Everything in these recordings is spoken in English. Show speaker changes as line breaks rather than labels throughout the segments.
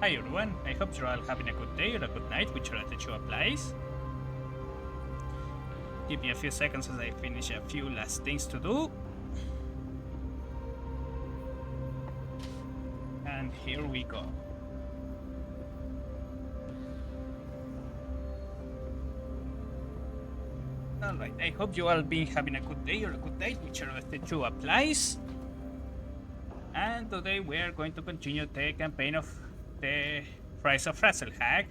Hi everyone, I hope you're all having a good day or a good night, whichever that you applies. Give me a few seconds as I finish a few last things to do. And here we go. Alright, I hope you all been having a good day or a good night, whichever that you applies. And today we are going to continue the campaign of the Rise of Rasalhague.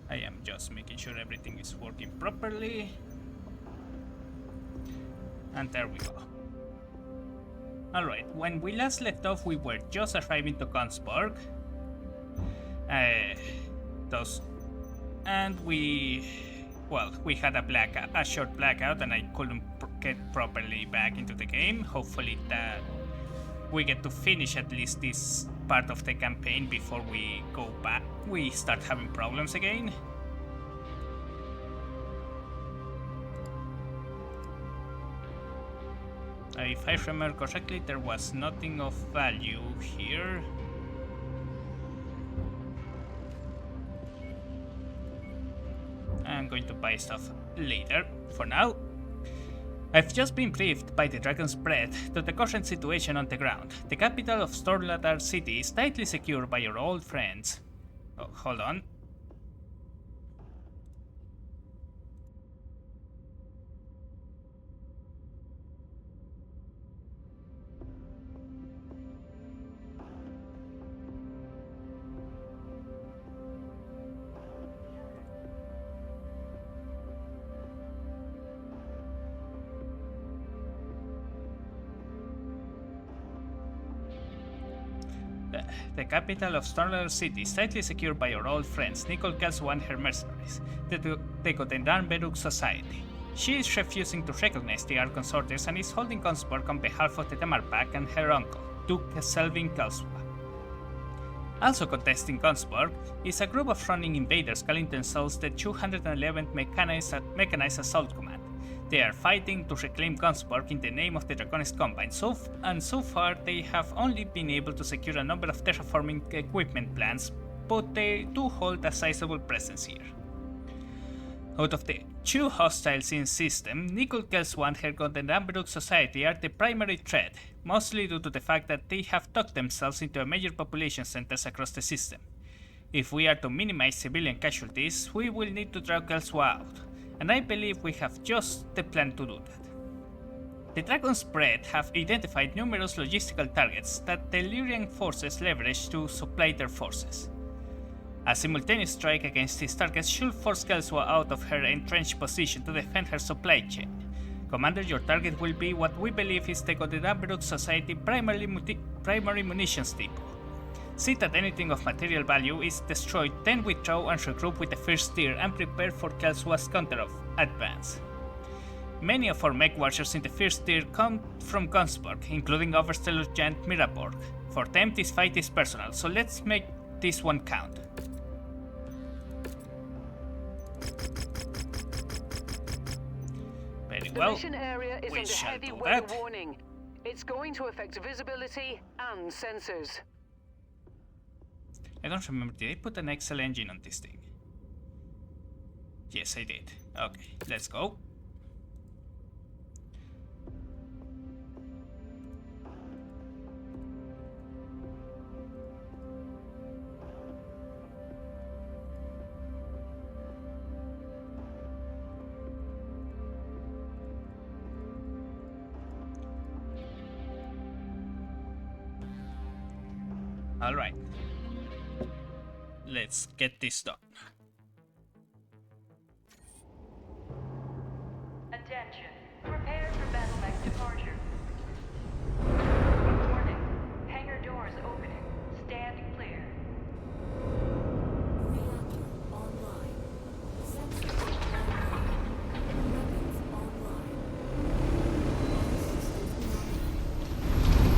I am just making sure everything is working properly. And there we go. Alright, when we last left off, we were just arriving to Consborg. And we had a short blackout, and I couldn't get properly back into the game. Hopefully that we get to finish at least this part of the campaign before we go back. We start having problems again. If I remember correctly, there was nothing of value here. I'm going to buy stuff later. For now, I've just been briefed by the Dragon's Breath to the current situation on the ground. The capital of Storladar City is tightly secured by your old friends. Oh, hold on. The capital of Storladar City is tightly secured by your old friends, Nicole Kelswa and her mercenaries, the Tekotendan Society. She is refusing to recognize the Archon's orders and is holding Consborg on behalf of the Tamarpak and her uncle, Duke Selvin Kelswa. Also contesting Consborg is a group of running invaders calling themselves the 211th Mechanized Assault Command. They are fighting to reclaim Consborg in the name of the Draconis Combine, so far they have only been able to secure a number of terraforming equipment plans, but they do hold a sizable presence here. Out of the two hostiles in system, Nicole Kelswa and her Gondenamberug Society are the primary threat, mostly due to the fact that they have tucked themselves into major population centers across the system. If we are to minimize civilian casualties, we will need to draw Kelswa out, and I believe we have just the plan to do that. The Dragon's Breath have identified numerous logistical targets that the Lyrian forces leverage to supply their forces. A simultaneous strike against these targets should force Kelswa out of her entrenched position to defend her supply chain. Commander, your target will be what we believe is the Godedamberug Society primary munitions depot. See that anything of material value is destroyed, then withdraw and regroup with the first tier and prepare for Kelswa's counter advance. Many of our Mechwarriors in the first tier come from Consborg, including Overste Lieutenant Miraborg. For them this fight is personal, so let's make this one count. Very well,
the mission area is under heavy weather warning. It's going to affect visibility and sensors.
I don't remember, did I put an Excel engine on this thing? Yes, I did. Okay, let's go. All right. Let's get this done.
Attention. Prepare for battle mech departure. Warning. Hangar doors opening. Stand clear.
Reactor online. Sensors online. Weapons online.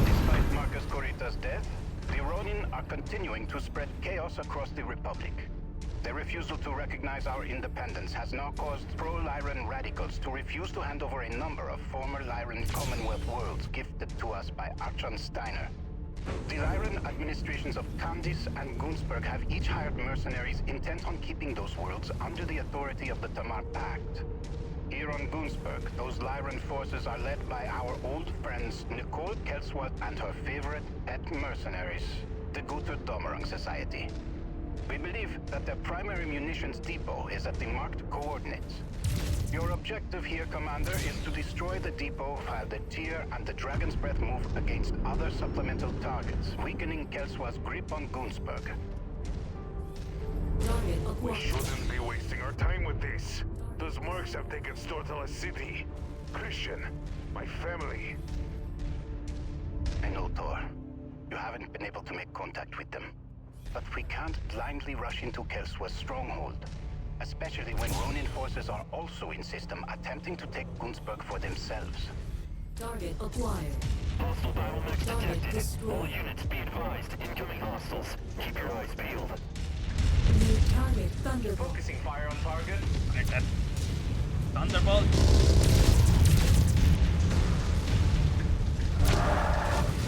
Despite Marcus Corita's death, the Ronin are continuing to spread chaos across the Republic. Their refusal to recognize our independence has now caused pro-Lyran radicals to refuse to hand over a number of former Lyran Commonwealth worlds gifted to us by Archon Steiner. The Lyran administrations of Kandis and Gunsberg have each hired mercenaries intent on keeping those worlds under the authority of the Tamar Pact. Here on Gunsberg, those Lyran forces are led by our old friends Nicole Kelsworth and her favorite pet mercenaries, the Guter Dommerung Society. We believe that their primary munitions depot is at the marked coordinates. Your objective here, Commander, is to destroy the depot while the Tyr and the Dragon's Breath move against other supplemental targets, weakening Kelsworth's grip on Gunsberg.
Target
We
acquired.
shouldn't be wasting our time with this. Those mercs have taken Stortala City. Christian, my family.
I know, Thor. You haven't been able to make contact with them. But we can't blindly rush into Kelsworth's stronghold. Especially when Ronin forces are also in system, attempting to take Gunsberg for themselves.
Target acquired.
Hostile battle mix
Target
detected. All
destroyed.
units be advised. Incoming hostiles. Keep your eyes peeled.
New target Thunderbolt.
Focusing fire on target.
Like that. Thunderbolt.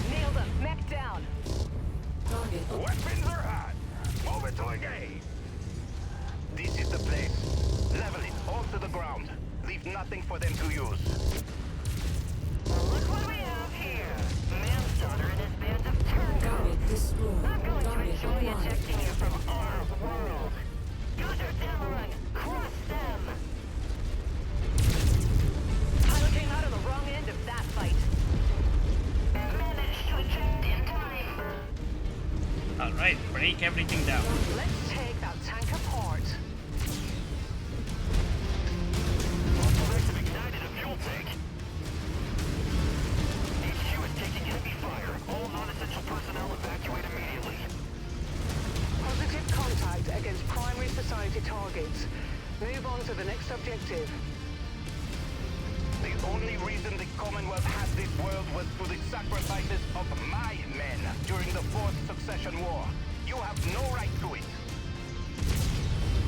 Nailed them. Mech down.
Target
Weapons are hot. Move it to engage.
This is the place. Level it all to the ground. Leave nothing for them to use.
Look what we have here. Manslaughter and his band of turncoats.
target destroyed.
I'm going to
Target
enjoy
acquired.
ejecting you from our world. User Demerun, cross them.
Pilot came out on the wrong end of that fight.
Managed to eject in time.
Alright, break everything down.
Let's take that tank apart.
Hostile mix have ignited a fuel tank. HQ is taking heavy fire. All non-essential personnel evacuate immediately.
Positive contact against primary society targets. Move on to the next objective.
The only reason the Commonwealth had this world was through the sacrifices of my men during the Fourth Succession War. You have no right to it.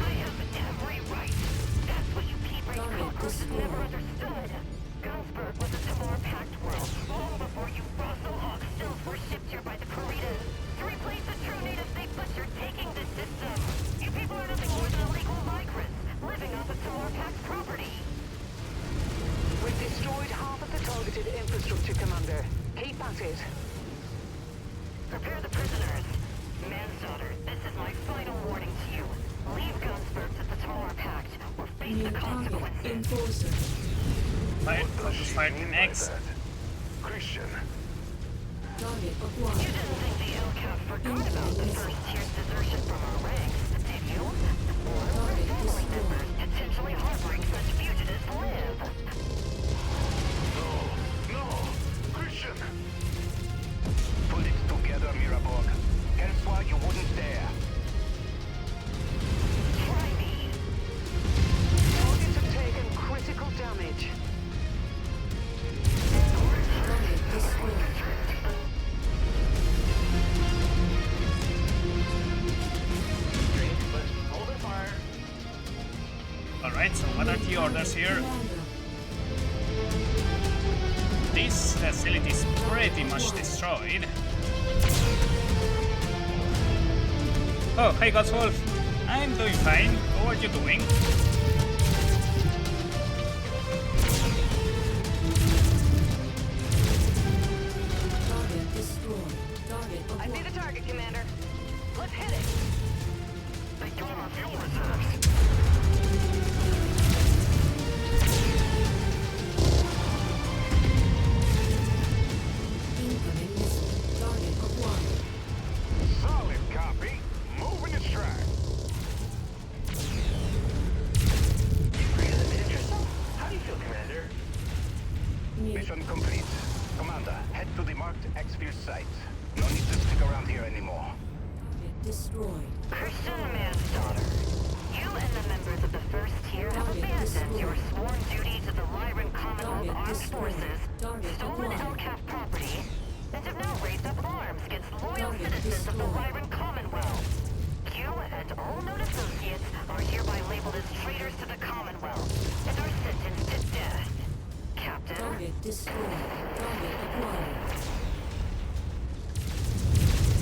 I have every right. That's what you people conquerors never understood. Gunsberg was a Tamar Pact world, long before you Rasalhague stills were shipped here by the Karitas. To replace the true natives they butchered taking the system. You people are nothing more than illegal migrants, living off of Tamar Pact property.
We've destroyed half of the targeted infrastructure, Commander. Keep at it.
Prepare the prisoners. Manslaughter, this is my final warning to you. Leave Gunsberg to the Tamar Pact, or face
New
the
target
consequences.
enforcer.
Fire,
What does
focus
she
fire
mean by
next.
that? Christian,
Target
You
acquired.
didn't think the LCAP forgot about the first tier's desertion from our ranks, did you? Or where family members potentially harboring such fugitives live?
no, Christian.
Put it together, Miraborg. Elsewhere you wouldn't dare.
Try me.
Targets have taken critical damage.
Target destroyed.
Hold it fire.
Alright, so what are the orders here?
Commander.
This facility is pretty much destroyed. Oh, hi Godswolf. I'm doing fine. How are you doing?
Target destroyed. Target
I see
acquired.
the target, Commander. Let's hit it.
They got our fuel reserves.
Incoming missile. Target acquired.
Solid copy. Moving its track.
How do you feel, Commander?
New
Mission complete. Commander, head to the marked exfil site. No need to stick around here anymore.
target destroyed.
Christian Manslaughter. You and the members of the first tier have abandoned your sworn duty to the Lyran Commonwealth Armed Forces, stolen LCAF property, and have now raised up arms against loyal citizens of the Lyran Commonwealth. You and all known associates
Target destroyed. Target acquired.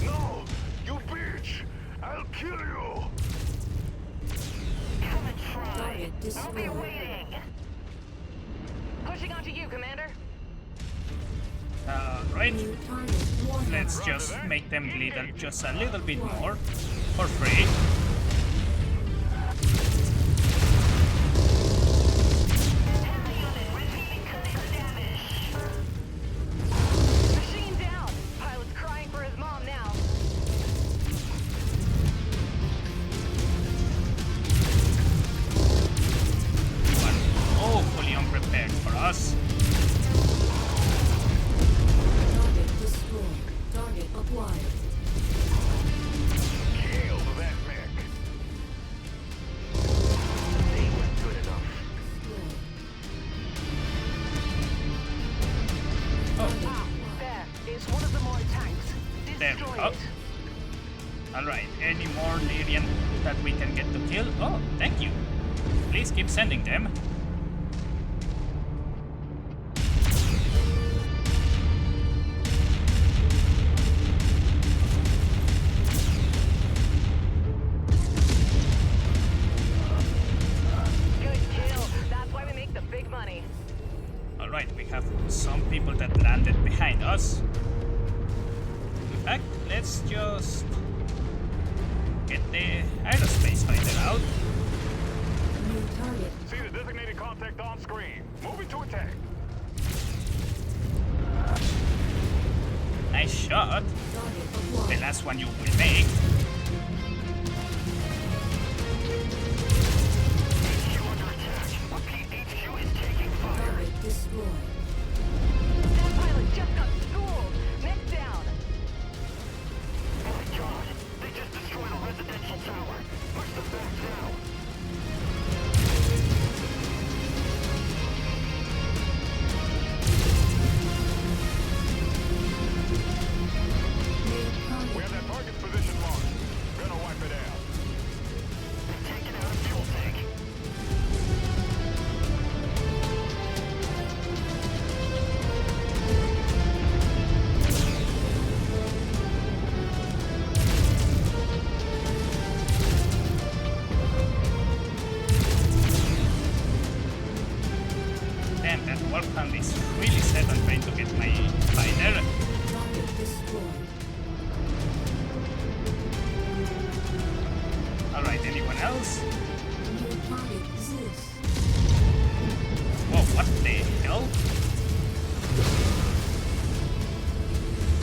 No! You bitch! I'll kill you!
Come and try.
Target
I'll be
destroyed.
waiting.
Pushing onto you, Commander.
Right,
New target warhead.
let's just make them bleed just a little bit more for free.
Heavy unit receiving critical damage.
Machine down. Pilot's crying for his mom now.
You are awfully unprepared for us.
Target destroyed. Target acquired.
Kill that mech. They weren't good enough.
Destroyed.
Oh,
There. It's one of the more tanks.
there we
Destroy
go.
it.
Alright, any more Lyrian that we can get to kill? Oh, thank you. Please keep sending them.
Good kill. That's why we make the big money.
Alright, we have some people that landed behind us. In fact, let's just get the aerospace fighter out.
New target.
See the designated contact on screen. Moving to attack.
Nice shot.
Target
The
acquired.
last one you will make.
HQ under attack. Repeat, HQ is taking fire.
Target destroyed.
That pilot just got schooled. Next down.
Oh my god. They just destroyed a residential tower. Push them back now.
New target.
We have that target's position marked. Gonna wipe it out.
Taking out a fuel tank.
Damn, that Wolfhound is really set on trying to get my fighter.
Target destroyed.
Alright, anyone else?
New target exists.
Whoa, what the hell?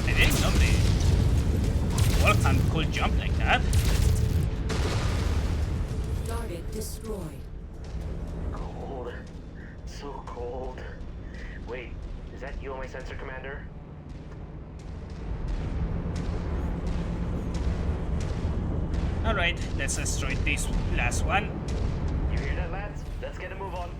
I didn't know the Wolfhound could jump like that.
Target destroyed.
Cold. So cold. Wait, is that you on my sensor, Commander?
Alright, let's destroy this last one.
You hear that, lads? Let's get a move on.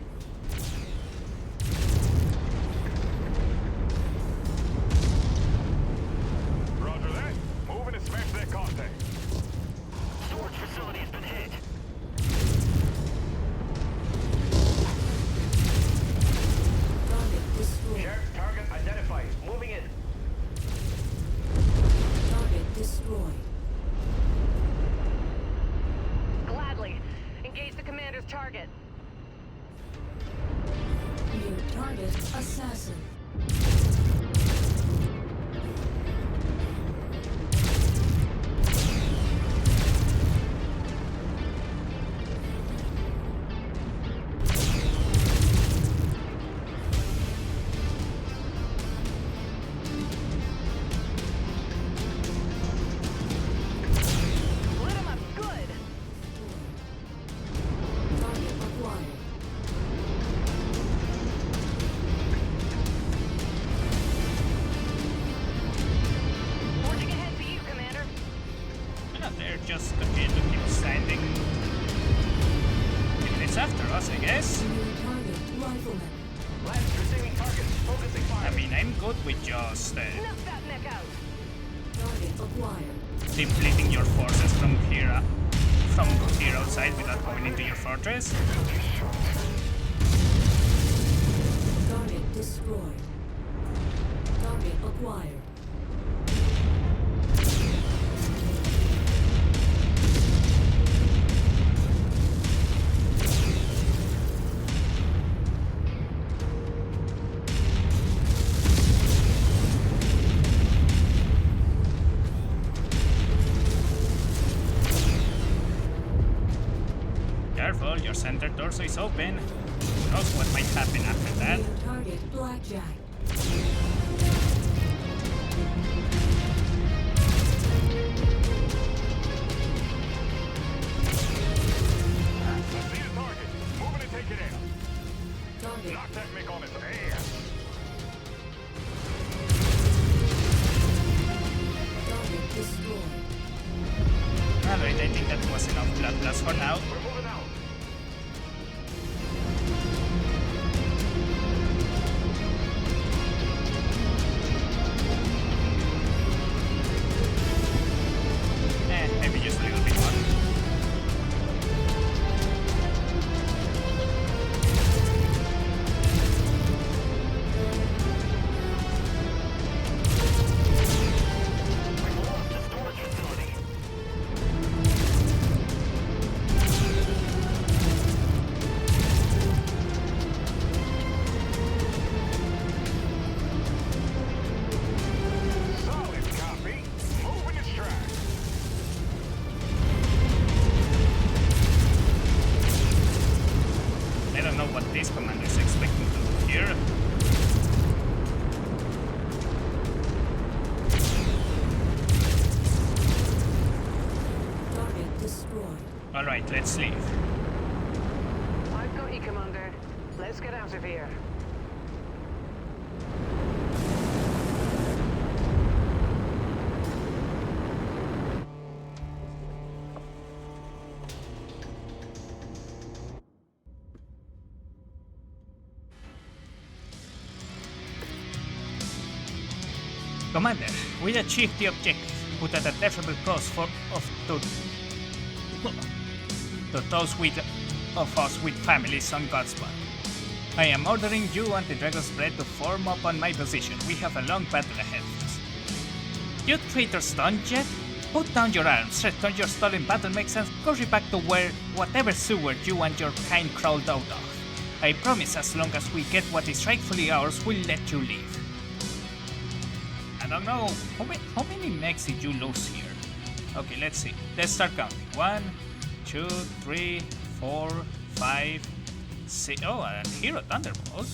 Roger that. Moving and smash that contact.
Storage facility has been hit.
Target destroyed.
Sheriff, target identified. Moving in.
Target destroyed.
Gladly. Engage the commander's target.
New target assassin.
Lit him up good.
Target acquired.
Forging ahead to you, Commander.
Yeah, they're just continue to keep standing. It's after us, I guess.
New target rifleman.
Lads, receiving target. Focusing fire.
I mean, I'm good with just
Knock that neck out.
Target acquired.
depleting your forces from here outside without going into your fortress.
Target destroyed.
Your center torso is open. Who knows what might happen after that?
New target Blackjack.
See the target. Moving to take it in.
Target.
Knock that Mick on his ass.
Target destroyed.
Alright, I think that was enough blood loss for now.
We're moving out.
Maybe just a little bit more.
We've lost the storage facility. Solid copy. Moving its tracks.
I don't know what this commander is expecting to do here.
Target destroyed.
Alright, let's leave.
I've got you, Commander. Let's get out of here.
Commander, we achieved the objective, but at a terrible cost to those of us with families on Godspan. I am ordering you and the Dragon's Breath to form up on my position. We have a long battle ahead of us. You traitors done yet? Put down your arms, return your stolen battle mechs, and scurry back to whatever sewer you and your kind crawled out of. I promise as long as we get what is rightfully ours, we'll let you leave. I don't know, how many mechs did you lose here? Okay, let's see. Let's start counting. 1, 2, 3, 4, 5, 6. Oh, and Hero Thunderbolt.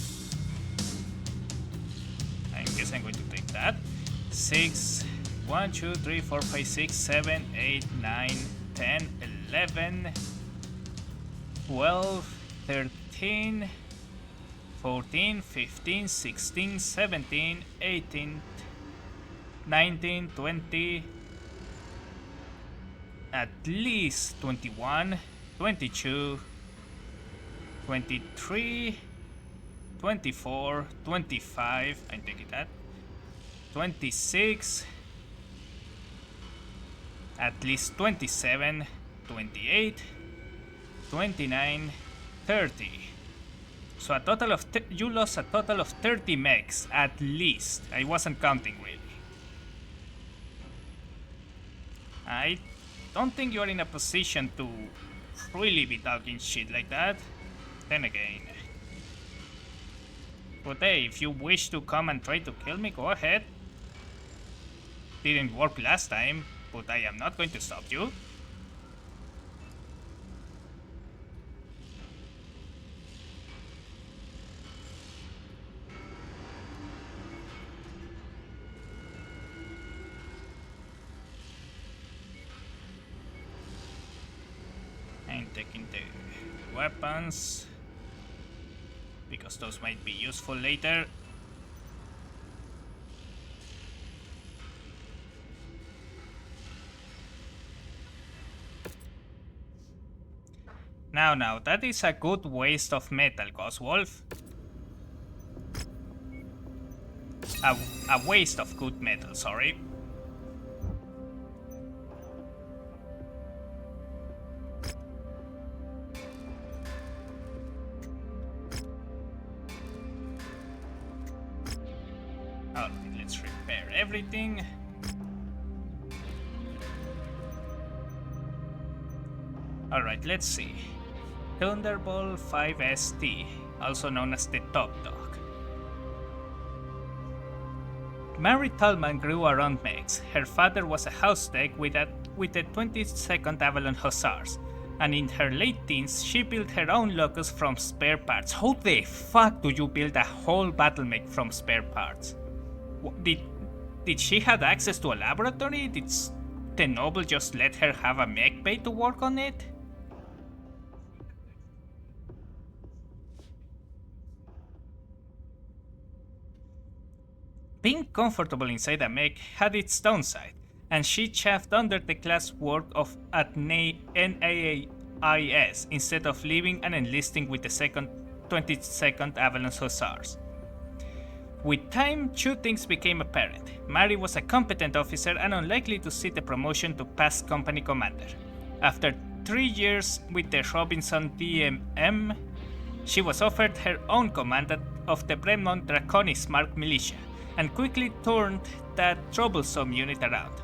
I guess I'm going to take that. 6, 1, 2, 3, 4, 5, 6, 7, 8, 9, 10, 11, 12, 13, 14, 15, 16, 17, 18, 19, 20, at least 21, 22, 23, 24, 25, I'm taking that, 26, at least 27, 28, 29, 30. So a total of you lost a total of 30 mechs at least. I wasn't counting really. I don't think you're in a position to really be talking shit like that. Then again. But hey, if you wish to come and try to kill me, go ahead. Didn't work last time, but I am not going to stop you. I'm taking the weapons because those might be useful later. Now, that is a good waste of metal, Ghost a waste of good metal, sorry. Alright, let's repair everything. Alright, let's see. Thunderbolt 5ST, also known as the Top Dog. Mary Tallman grew around mechs. Her father was a house tech with the 22nd Avalon Hussars. and in her late teens, she built her own locus from spare parts. How the fuck do you build a whole battle mech from spare parts? Did she have access to a laboratory? Did the noble just let her have a mech bay to work on it? Being comfortable inside a mech had its downside, and she chafed under the class work of at NAIS instead of leaving and enlisting with the 22nd Avalanche Hussars. With time, two things became apparent. Mary was a competent officer and unlikely to see the promotion to past company commander. After 3 years with the Robinson DMM, she was offered her own command of the Bremont Draconis Mark militia, and quickly turned that troublesome unit around.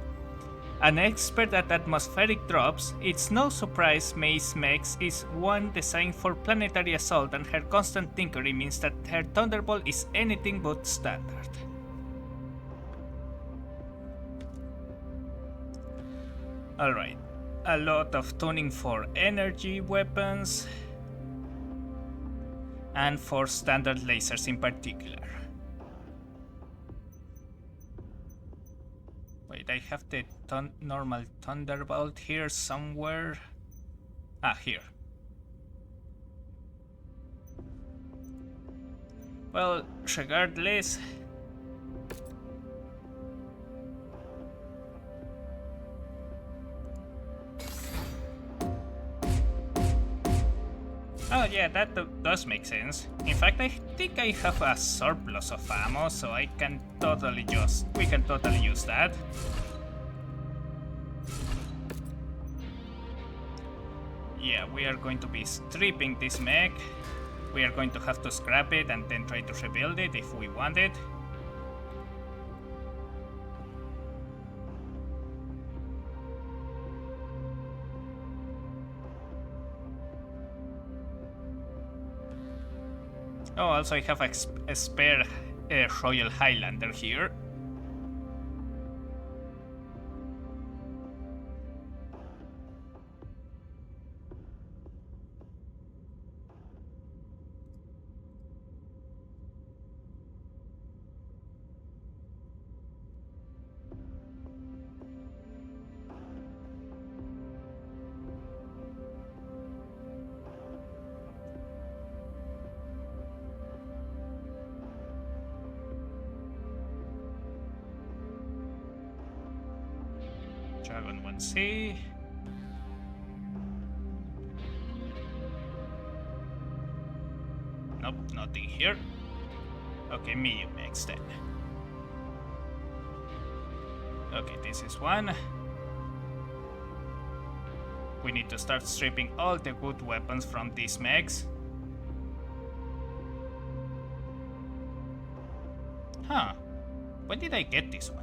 An expert at atmospheric drops, it's no surprise May's mechs is one designed for planetary assault, and her constant tinkering means that her Thunderbolt is anything but standard. Alright, a lot of tuning for energy weapons, and for standard lasers in particular. Wait, I have the normal Thunderbolt here somewhere. Ah, here. Well, regardless. Oh yeah, that does make sense. In fact, I think I have a surplus of ammo, so we can totally use that. Yeah, we are going to be stripping this mech. We are going to have to scrap it and then try to rebuild it if we want it. Oh, also I have a spare Royal Highlander here. Dragon 1C. Nope, nothing here. Okay, medium mechs then. Okay, this is one. We need to start stripping all the good weapons from these mechs. Huh. When did I get this one?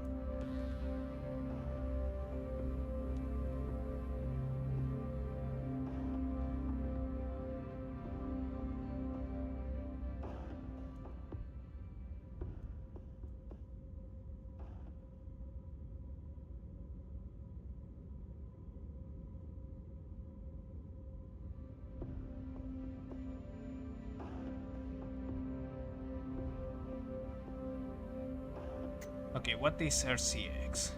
Okay, what is RCX?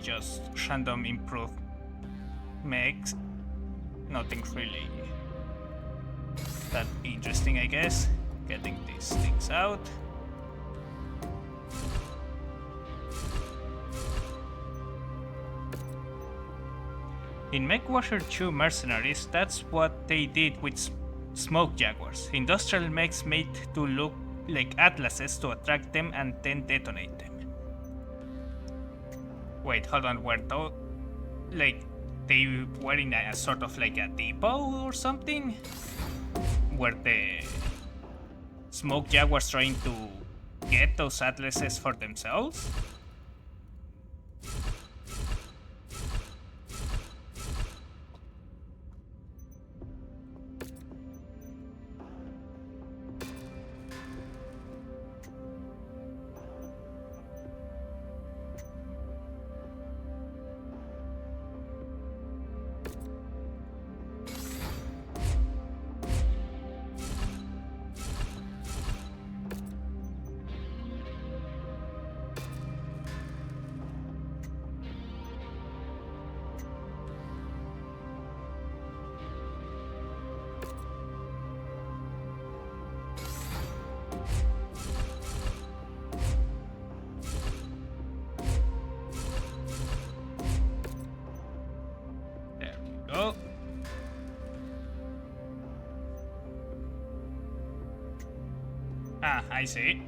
Just random improved mechs. Nothing really that interesting, I guess. Getting these things out. In Mechwarrior 2 Mercenaries, that's what they did with smoke jaguars. Industrial mechs made to look like atlases to attract them and then detonate them. Wait, hold on, like they were in a sort of like a depot or something? Were the smoke jaguars trying to get those atlases for themselves? go. Ah, I see.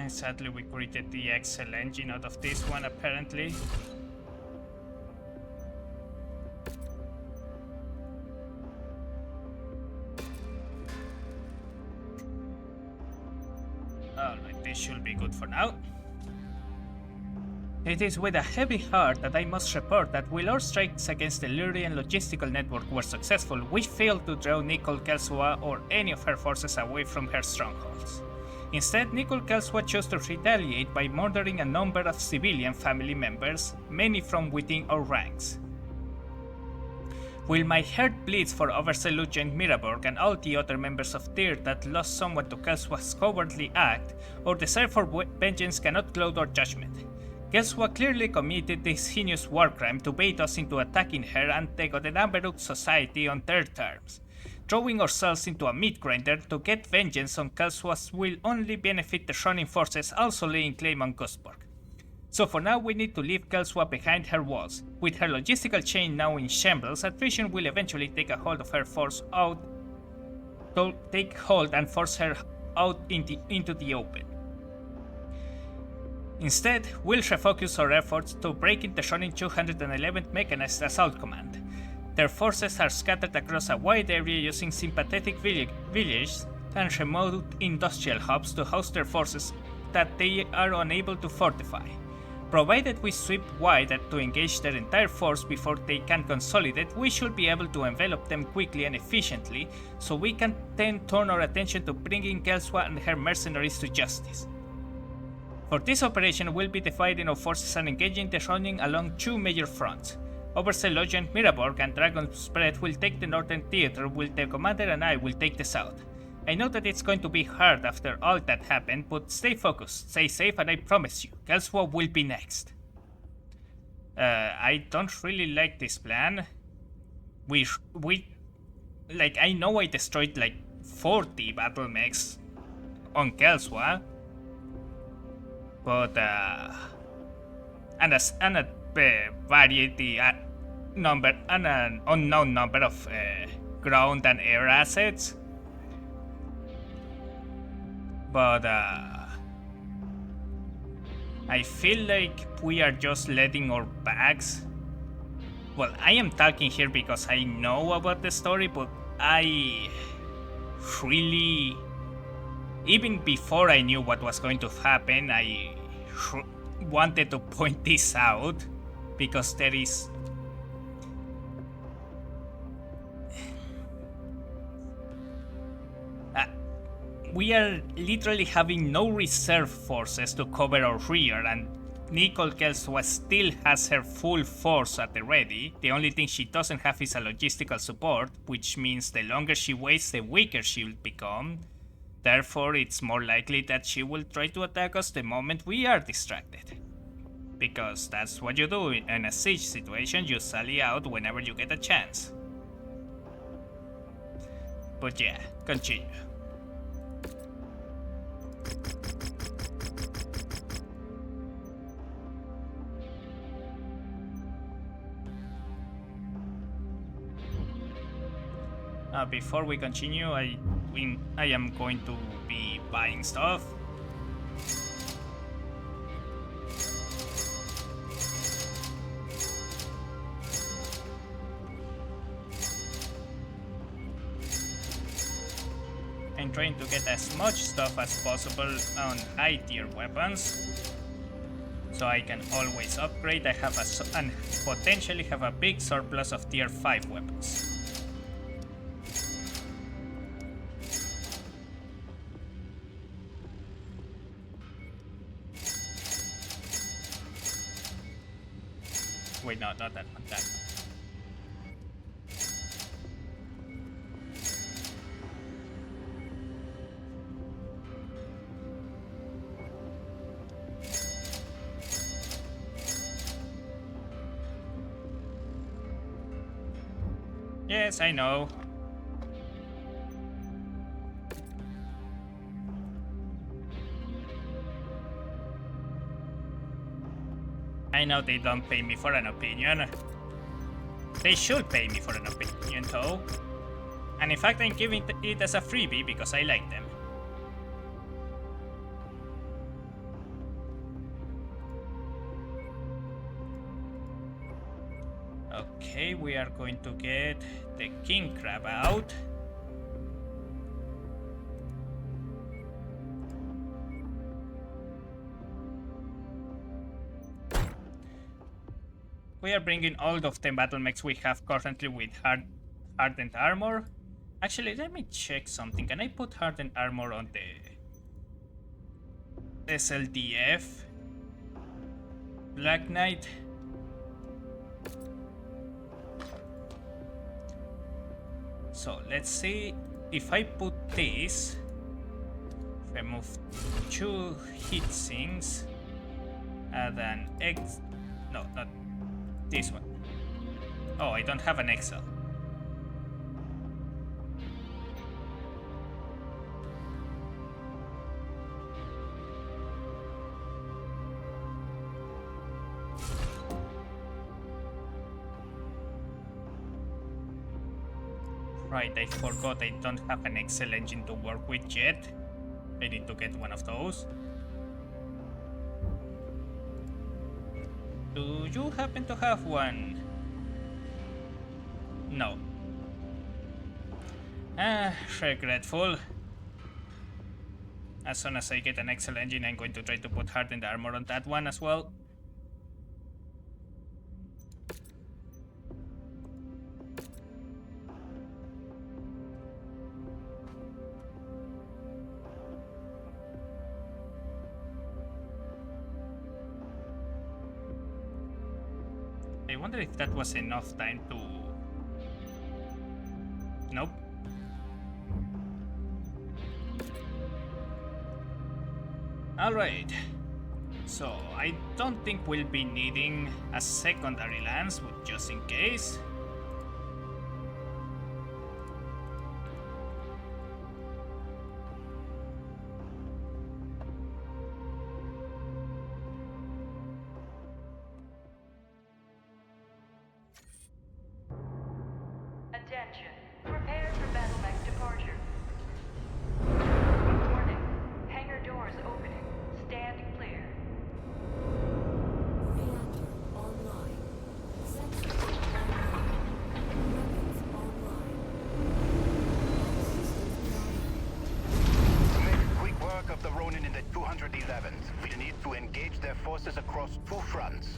Sadly, we created the Excel engine out of this one, apparently. Alright, this should be good for now. It is with a heavy heart that I must report that while our strikes against the Lyrian logistical network were successful, we failed to draw Nicole Kelsua or any of her forces away from her strongholds. Instead, Nicole Kelsua chose to retaliate by murdering a number of civilian family members, many from within our ranks. While my heart bleeds for Overseer Lieutenant Miraborg and all the other members of TIR that lost someone to Kelsua's cowardly act, our desire for vengeance cannot cloud our judgment. Kelsua clearly committed this heinous war crime to bait us into attacking her and the Godenamberuk society on their terms. Throwing ourselves into a meat grinder to get vengeance on Kelsua will only benefit the Shonin forces also laying claim on Gustburg. So for now we need to leave Kelsua behind her walls. With her logistical chain now in shambles, attrition will eventually take a hold of her force out to take hold and force her out into the open. Instead, we'll refocus our efforts to breaking the Shonin 211th Mechanized Assault Command. Their forces are scattered across a wide area using sympathetic villages and remote industrial hubs to house their forces that they are unable to fortify. Provided we sweep wide to engage their entire force before they can consolidate, we should be able to envelop them quickly and efficiently, so we can then turn our attention to bringing Kelsua and her mercenaries to justice. For this operation, we'll be dividing our forces and engaging the Shonin along two major fronts. Overseer Lieutenant Miraborg and Dragon's Breath will take the northern theater, while the commander and I will take the south. I know that it's going to be hard after all that happened, but stay focused, stay safe, and I promise you, Kelsua will be next. I don't really like this plan. I know I destroyed like 40 battle mechs on Kelsua, but and a variety number and an unknown number of ground and air assets. But I feel like we are just letting our backs. Well, I am talking here because I know about the story, but I really, even before I knew what was going to happen, I wanted to point this out because there is we are literally having no reserve forces to cover our rear, and Nicole Kelsua still has her full force at the ready. The only thing she doesn't have is a logistical support, which means the longer she waits, the weaker she will become. Therefore, it's more likely that she will try to attack us the moment we are distracted. Because that's what you do in a siege situation, you sally out whenever you get a chance. But yeah, continue. Before we continue, I am going to be buying stuff. I'm trying to get as much stuff as possible on high tier weapons, so I can always upgrade. I have and potentially have a big surplus of tier 5 weapons. Wait, no, not that one, that one. Yes, I know. I know they don't pay me for an opinion. They should pay me for an opinion though. And in fact I'm giving it as a freebie because I like them. Okay, we are going to get the king crab out. We are bringing all of the battle mechs we have currently with hardened armor. Actually, let me check something. Can I put hardened armor on the SLDF? Black Knight. So let's see if I put this. If I move 2 heat sinks, add an X. No, not this one. Oh, I don't have an Excel. Right, I forgot I don't have an Excel engine to work with yet. I need to get one of those. Do you happen to have one? No. Regretful. As soon as I get an Excel engine, I'm going to try to put hardened armor on that one as well. I wonder if that was enough time to... Nope. Alright. So, I don't think we'll be needing a secondary lance, but just in case.
Attention. Prepare for battle mech departure. Warning. Hangar doors opening. Stand clear.
Reactor online. Sensors online. Weapons online. Systems
To make quick work of the Ronin in the 211th, we'll need to engage their forces across 2 fronts.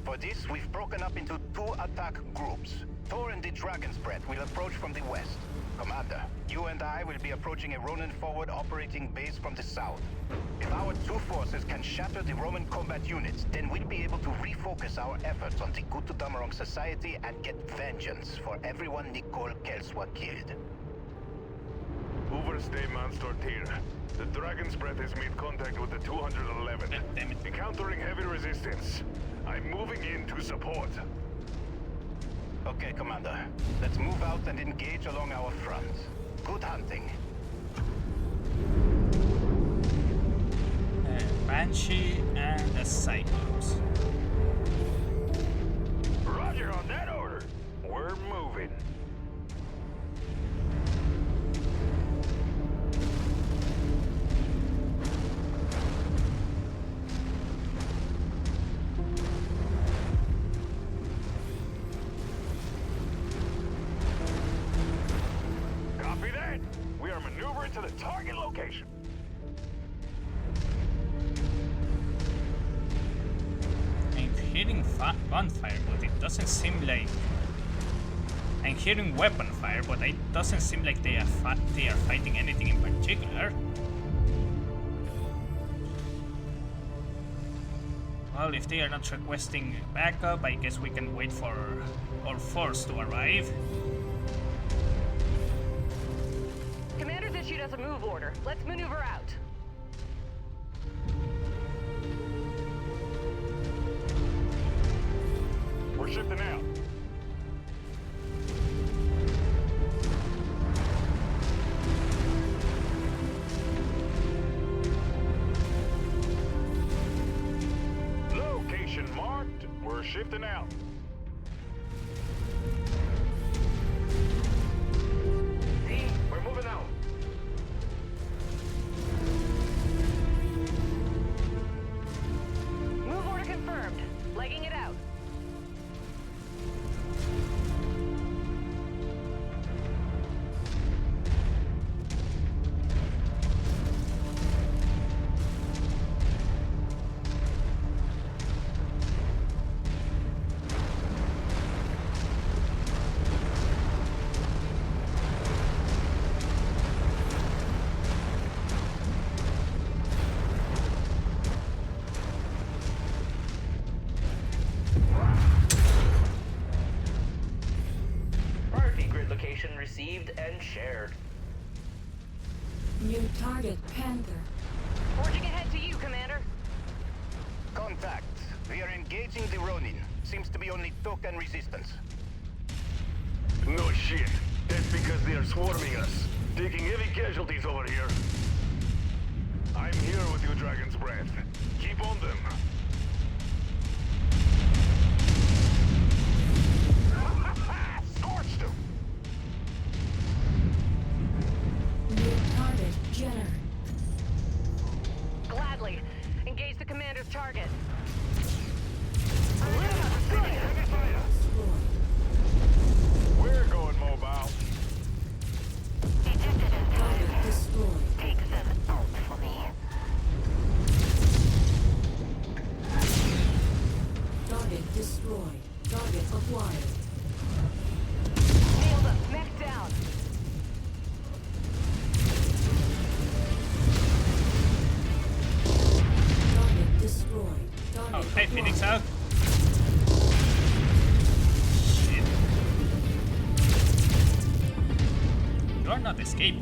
For this, we've broken up into 2 attack groups. Thor and the Dragon's Breath will approach from the west. Commander, you and I will be approaching a Ronin forward operating base from the south. If our 2 forces can shatter the Roman combat units, then we'll be able to refocus our efforts on the Gutadamarong Society and get vengeance for everyone Nicole Kelswa killed.
Overstay Manstortir. The Dragon's Breath has made contact with the 211.
Damn it.
Encountering heavy resistance. I'm moving in to support.
Okay, Commander. Let's move out and engage along our front. Good hunting.
Banshee and a Cyclops.
Roger on that order. We're moving. Copy that. We are maneuvering to the target location.
I'm hearing gunfire, but it doesn't seem like... I'm hearing weapon fire, but it doesn't seem like they are fighting anything in particular. Well, if they are not requesting backup, I guess we can wait for our force to arrive.
Commander's issued us a move order. Let's maneuver out.
We're shifting out. We're shifting out.
D, we're moving out.
Move order confirmed. Legging it out.
Priority grid location received and shared.
New target, Panther.
Forging ahead to you, Commander.
Contact. We are engaging the Ronin. Seems to be only token resistance.
No shit. That's because they are swarming us. Taking heavy casualties over here. I'm here with you, Dragon's Breath. Keep on them. Scorched them!
New target, Jenner.
Gladly. Engage the commander's target.
Destroyed.
We're going mobile.
Ejected in
Target
time.
destroyed.
Take them out for me.
Target destroyed. Target acquired.
Nailed him. Mech down.
Target destroyed. Target
Oh, hey, Phoenix
acquired.
out. Shit. You are not escaping.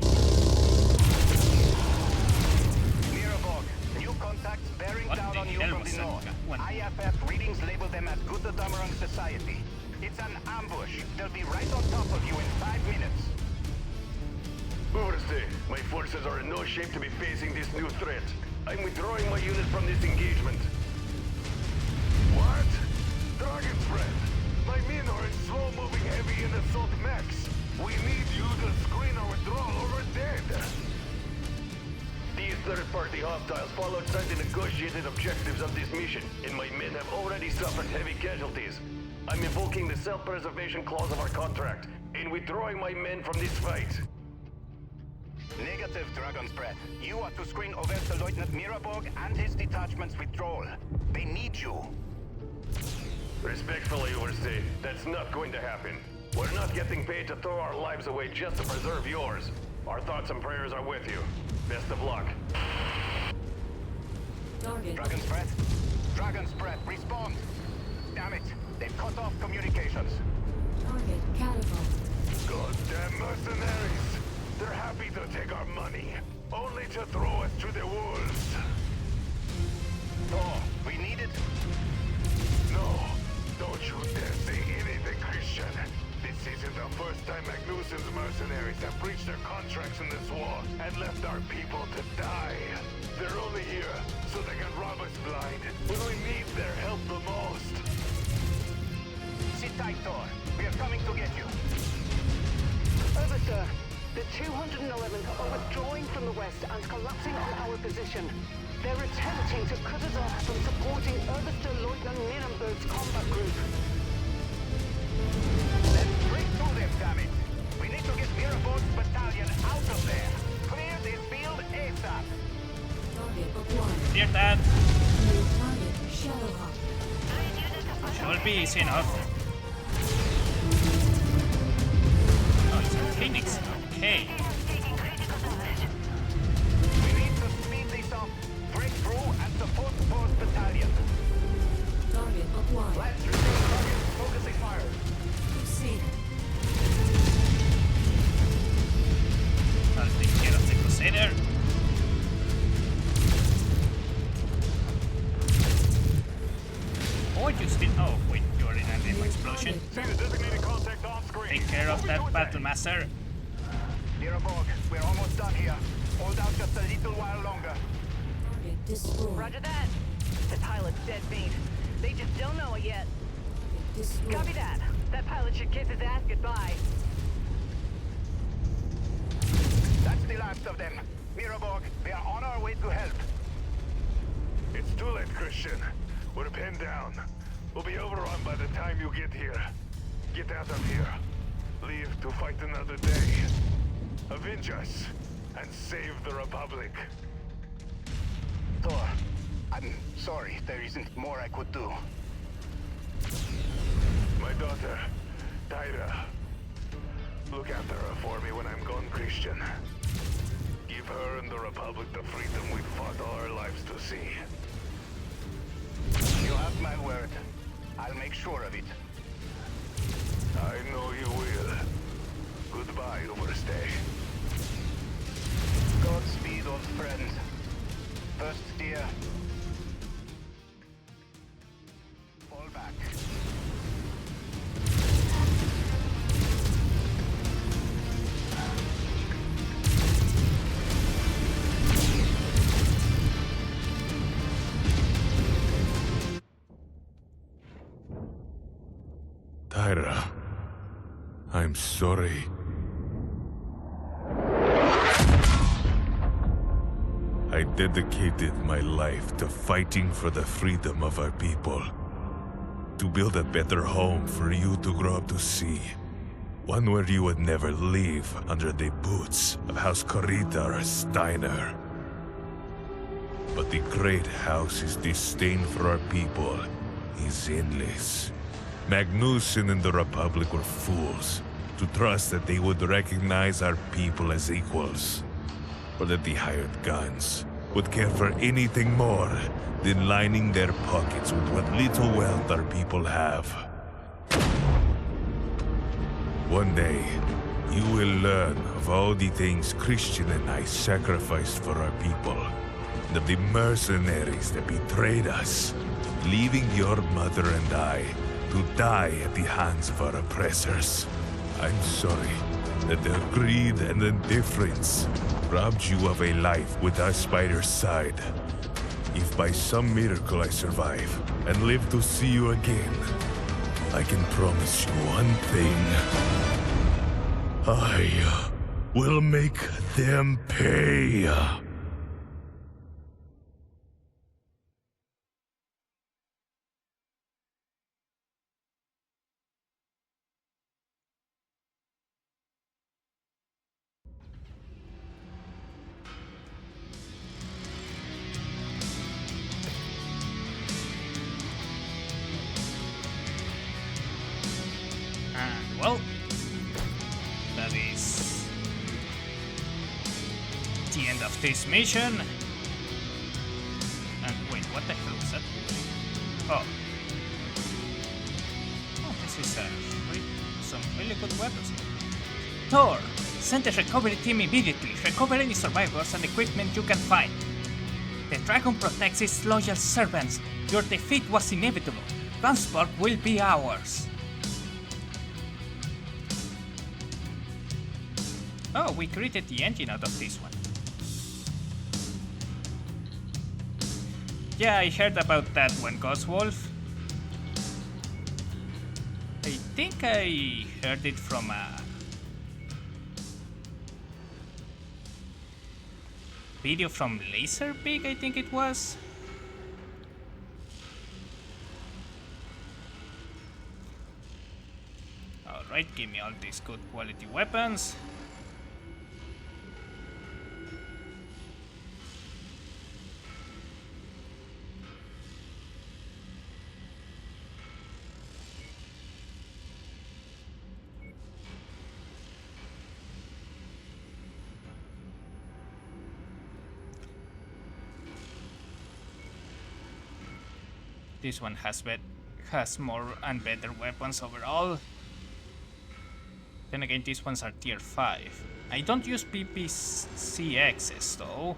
Mirabog, new contacts bearing
What
down
the
on you
hell
from
was
the
that
north.
one?
IFF readings label them as Gutadomran Society. It's an ambush. They'll be right on top of you in 5 minutes.
Overstay, my forces are in no shape to be facing this new threat. I'm withdrawing my unit from this engagement. What? Dragon's Breath! My men are in slow-moving heavy and assault mechs. We need you to screen our withdrawal or we're dead. These third-party hostiles fall outside the negotiated objectives of this mission, and my men have already suffered heavy casualties. I'm invoking the self-preservation clause of our contract, and withdrawing my men from this fight.
Negative, Dragon's Breath. You are to screen Oberstleutnant Mirabog and his detachment's withdrawal. They need you.
Respectfully, Overstay, that's not going to happen. We're not getting paid to throw our lives away just to preserve yours. Our thoughts and prayers are with you. Best of luck.
Target
Dragon's Breath? Dragon's Breath, respond! Damn it, they've cut off communications.
target catapult.
Goddamn mercenaries! They're happy to take our money, only to throw us to the wolves.
Oh, we need it?
No, don't you dare say anything, Christian. This isn't the first time Magnussen's mercenaries have breached their contracts in this war and left our people to die. They're only here so they can rob us blind when we need their help the most.
Sit tight, Thor. We are coming to get you.
Over, sir. The 211th are withdrawing from the west and collapsing on our position. They're attempting to cut us off from supporting Oberstleutnant Nirenberg's combat group.
Let's break through them, damn it. We need to get Mirabog's battalion out of there. Clear this field ASAP.
Target acquired.
Clear that.
New target, Shadowhawk.
Should be easy enough. Oh, it's a Phoenix. Okay.
We need to speed this up. Break through and support Thor's battalion.
Target acquired.
Let's resume target. Focusing fire.
Proceed.
I'll take care of the Crusader. Or you still. Oh, wait, you're in an ammo explosion.
See the designated contact on screen.
Take care of that battle master.
Mirabog, we're almost done here. Hold out just a little while longer.
Target destroyed.
Roger that. The pilot's dead beat. They just don't know it yet.
destroyed.
Copy that. That pilot should kiss his ass goodbye.
That's the last of them. Miraborg, we are on our way to help.
It's too late, Christian. We're pinned down. We'll be overrun by the time you get here. Get out of here. Leave to fight another day. Avenge us and save the Republic.
Thor, I'm sorry, there isn't more I could do.
My daughter, Tyra. Look after her for me when I'm gone, Christian. Give her and the Republic the freedom we fought all our lives to see.
You have my word. I'll make sure of it.
I know you will. Goodbye, Overstay.
Godspeed, old friend. First, dear. Fall back.
Tyra, I'm sorry. I dedicated my life to fighting for the freedom of our people. To build a better home for you to grow up to see. One where you would never leave under the boots of House Corita or Steiner. But the great house's disdain for our people is endless. Magnuson and the Republic were fools to trust that they would recognize our people as equals, or that the hired guns would care for anything more than lining their pockets with what little wealth our people have. One day, you will learn of all the things Christian and I sacrificed for our people, and of the mercenaries that betrayed us, leaving your mother and I to die at the hands of our oppressors. I'm sorry that their greed and indifference robbed you of a life with us by your side. If by some miracle I survive and live to see you again, I can promise you one thing. I will make them pay.
And well, that is the end of this mission. And wait, what the hell is that? Oh. Oh, this is some really good weapons. Thor, send a recovery team immediately. Recover any survivors and equipment you can find. The dragon protects its loyal servants. Your defeat was inevitable. Gunspark will be ours. Oh, we created the engine out of this one. Yeah, I heard about that one, Ghostwolf. I think I heard it from a video from Laserbeak, I think it was. Alright, give me all these good quality weapons. This one has more and better weapons overall. Then again, these ones are tier 5. I don't use PPCXs though.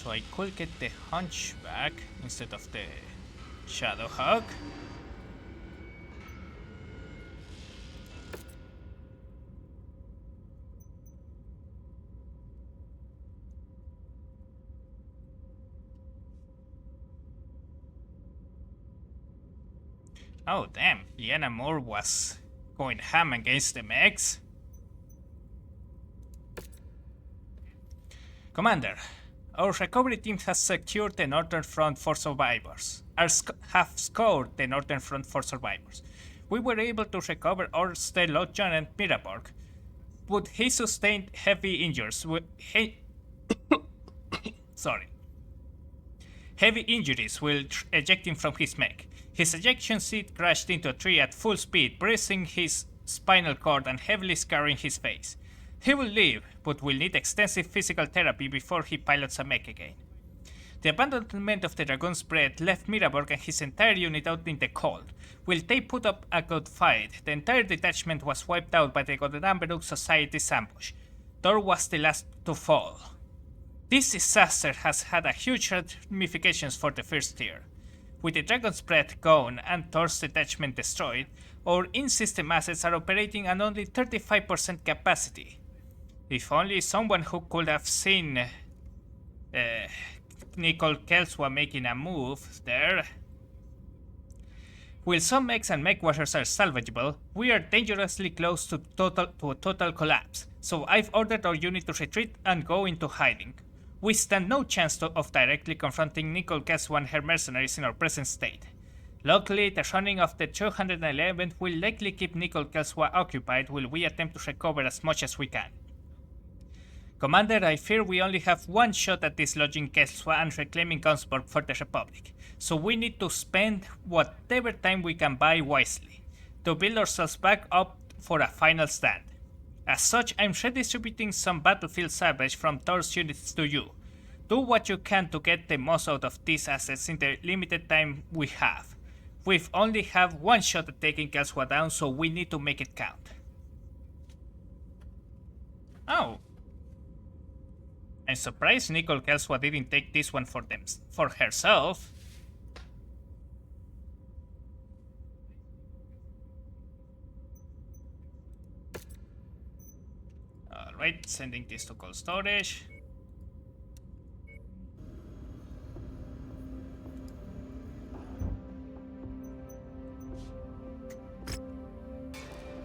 So I could get the Hunchback instead of the Shadowhawk. Oh damn, Liana Moore was going ham against the mechs. Commander, our recovery team has secured the Northern Front for survivors. Have scored the Northern Front for survivors. We were able to recover our State Lieutenant Miraborg, but he sustained heavy injuries. Heavy injuries while ejecting from his mech. His ejection seat crashed into a tree at full speed, bruising his spinal cord and heavily scarring his face. He will live, but will need extensive physical therapy before he pilots a mech again. The abandonment of the Dragoon's Breath left Miraborg and his entire unit out in the cold. While they put up a good fight, the entire detachment was wiped out by the Godenamberg Society's ambush. Thor was the last to fall. This disaster has had a huge ramifications for the First Tier. With the Dragon's Breath gone and Thor's detachment destroyed, our in-system assets are operating at only 35% capacity. If only someone who could have seen Nicole Kelswa making a move there. While some mechs and Mechwarriors are salvageable, we are dangerously close to a total collapse, so I've ordered our unit to retreat and go into hiding. We stand no chance of directly confronting Nicole Kelswa and her mercenaries in our present state. Luckily, the running of the 211 will likely keep Nicole Kelswa occupied while we attempt to recover as much as we can. Commander, I fear we only have one shot at dislodging Kelswa and reclaiming Gunsburg for the Republic, so we need to spend whatever time we can buy wisely, to build ourselves back up for a final stand. As such, I'm redistributing some battlefield salvage from Thor's units to you. Do what you can to get the most out of these assets in the limited time we have. We've only have one shot at taking Kelswa down, so we need to make it count. Oh. I'm surprised Nicole Kelswa didn't take this one for herself. Alright, sending this to cold storage.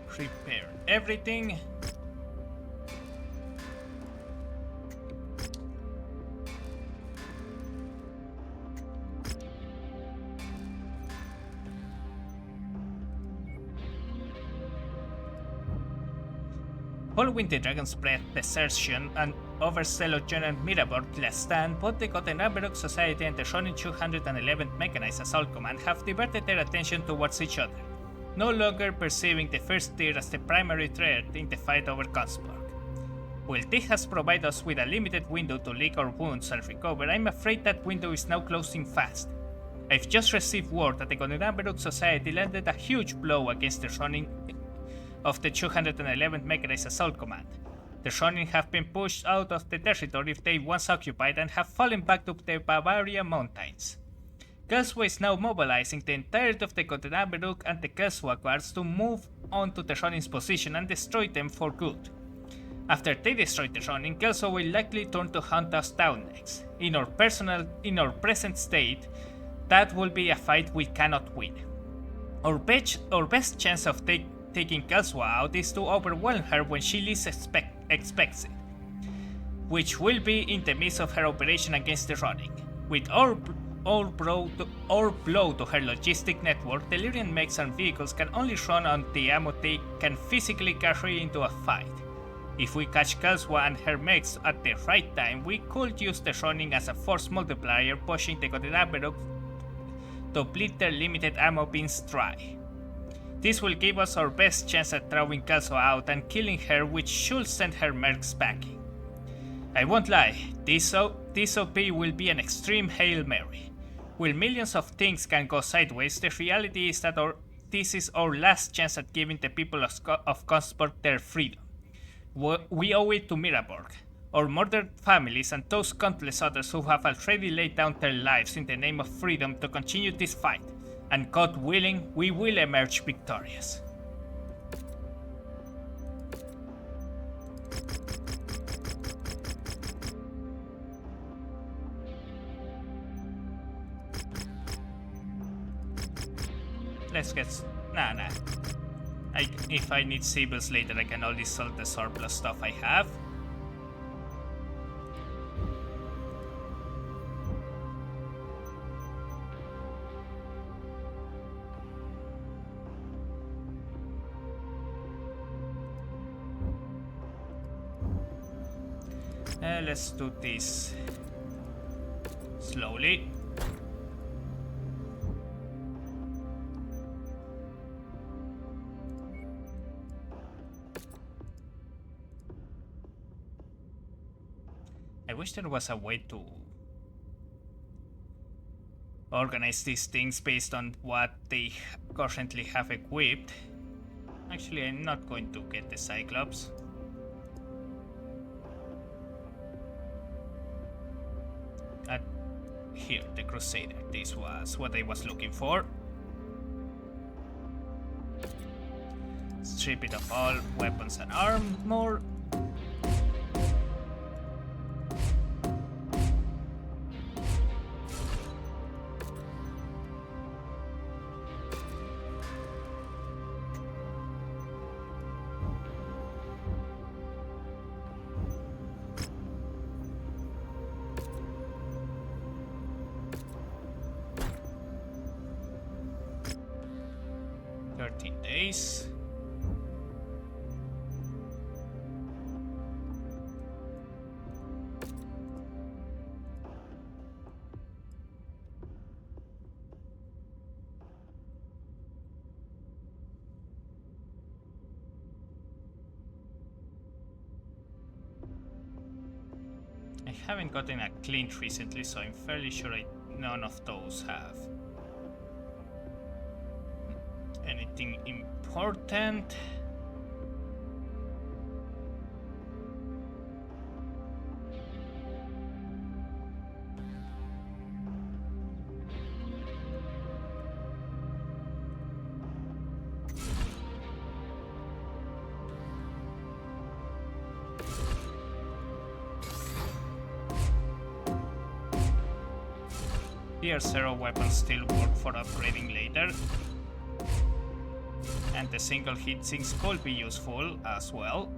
Prepare everything. Following the Dragon's Breath desertion and Overseer Lieutenant Miraborg last stand, both the Gotenamberg Society and the Ronin 211th Mechanized Assault Command have diverted their attention towards each other, no longer perceiving the First Tier as the primary threat in the fight over Gunsburg. While this has provided us with a limited window to lick our wounds and recover, I'm afraid that window is now closing fast. I've just received word that the Gotenamberg Society landed a huge blow against the Ronin of the 211th Mechanized Assault Command. The Ronin have been pushed out of the territory they once occupied and have fallen back to the Bavaria Mountains. Kelswa is now mobilizing the entirety of the Gotenamberg and the Kelswa guards to move on to the Ronin's position and destroy them for good. After they destroy the Ronin, Kelswa will likely turn to hunt us down next. In our present state, that will be a fight we cannot win. Our best chance of taking Kelswa out is to overwhelm her when she least expects it, which will be in the midst of her operation against the Ronin. With our blow to her logistic network, Delirium mechs and vehicles can only run on the ammo they can physically carry into a fight. If we catch Kelswa and her mechs at the right time, we could use the Ronin as a force multiplier, pushing the Gotenamberg to bleed their limited ammo bins dry. This will give us our best chance at throwing Kelswa out and killing her, which should send her mercs packing. I won't lie, this OP will be an extreme Hail Mary. While millions of things can go sideways, the reality is that this is our last chance at giving the people of Gunsburg their freedom. We owe it to Miraborg. our murdered families, and those countless others who have already laid down their lives in the name of freedom to continue this fight. And God willing, we will emerge victorious. Let's get... Nah. If I need Sibyls later, I can always sell the surplus stuff I have. Let's do this slowly. I wish there was a way to organize these things based on what they currently have equipped. Actually, I'm not going to get the Cyclops. Here, the Crusader. This was what I was looking for. Strip it of all weapons and armor. Days. I haven't gotten a clean recently, so I'm fairly sure none of those have anything important. Tier 0 weapons still work for upgrading later. And the single hit sinks could be useful as well.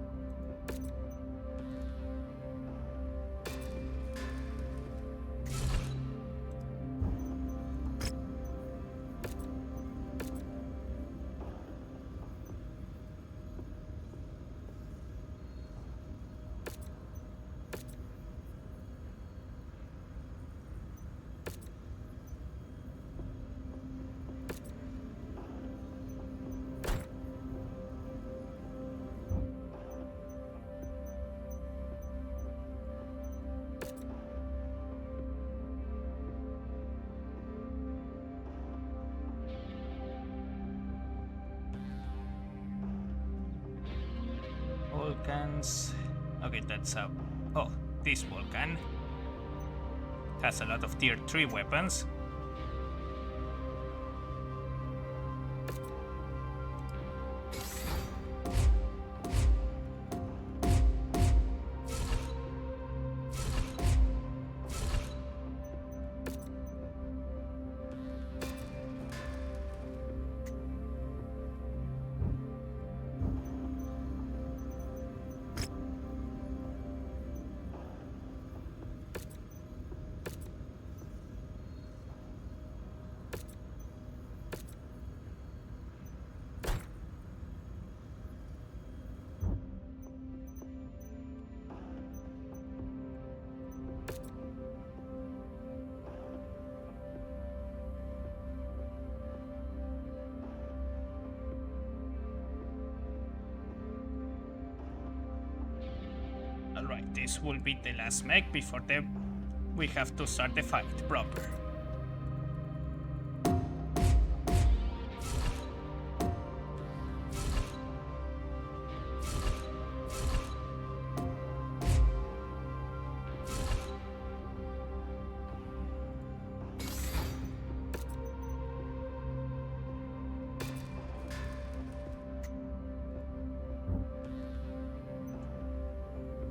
Volcans. Okay, that's a... Oh, this Volcan has a lot of tier 3 weapons. Alright, this will be the last mech before we have to start the fight proper.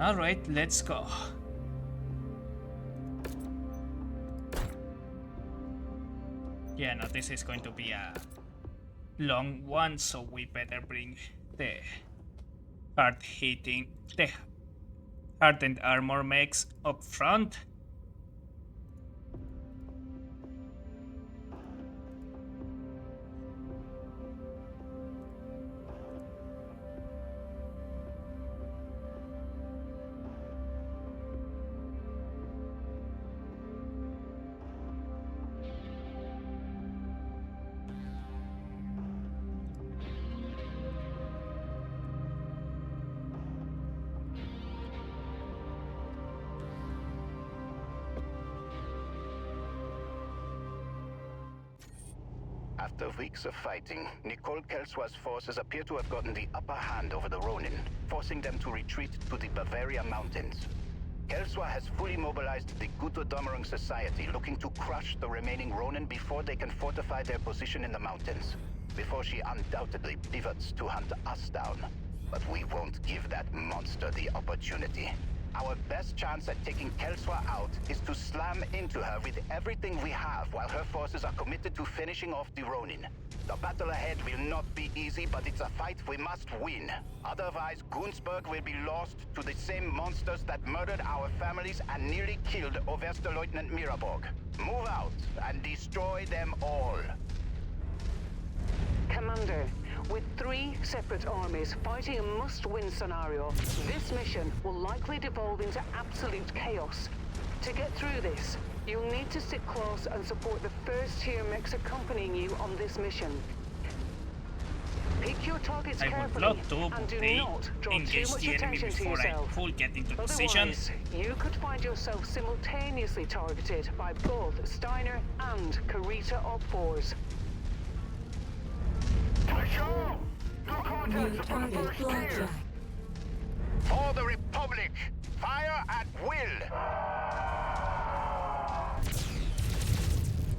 Alright, let's go. Yeah, no, this is going to be a long one, so we better bring the the hardened armor mechs up front.
After weeks of fighting, Nicole Kelsoir's forces appear to have gotten the upper hand over the Ronin, forcing them to retreat to the Bavaria Mountains. Kelsoir has fully mobilized the Gutodomerung Society, looking to crush the remaining Ronin before they can fortify their position in the mountains, before she undoubtedly pivots to hunt us down. But we won't give that monster the opportunity. Our best chance at taking Kelsoir out is to slam into her with everything we have while her forces are committed to finishing off the Ronin. The battle ahead will not be easy, but it's a fight we must win. Otherwise, Gunzburg will be lost to the same monsters that murdered our families and nearly killed Oberstleutnant Miraborg. Move out and destroy them all.
Commander, with 3 separate armies fighting a must-win scenario, this mission will likely devolve into absolute chaos. To get through this, you'll need to stick close and support the first-tier mechs accompanying you on this mission. Pick your targets
I would
carefully
love to,
and
but
do
they
not draw too
engage
much
the enemy
attention to
before I
yourself.
full get into position.
Otherwise, you could find yourself simultaneously targeted by both Steiner and Karita Op-4s.
New target blackjack.
For the Republic, fire at will!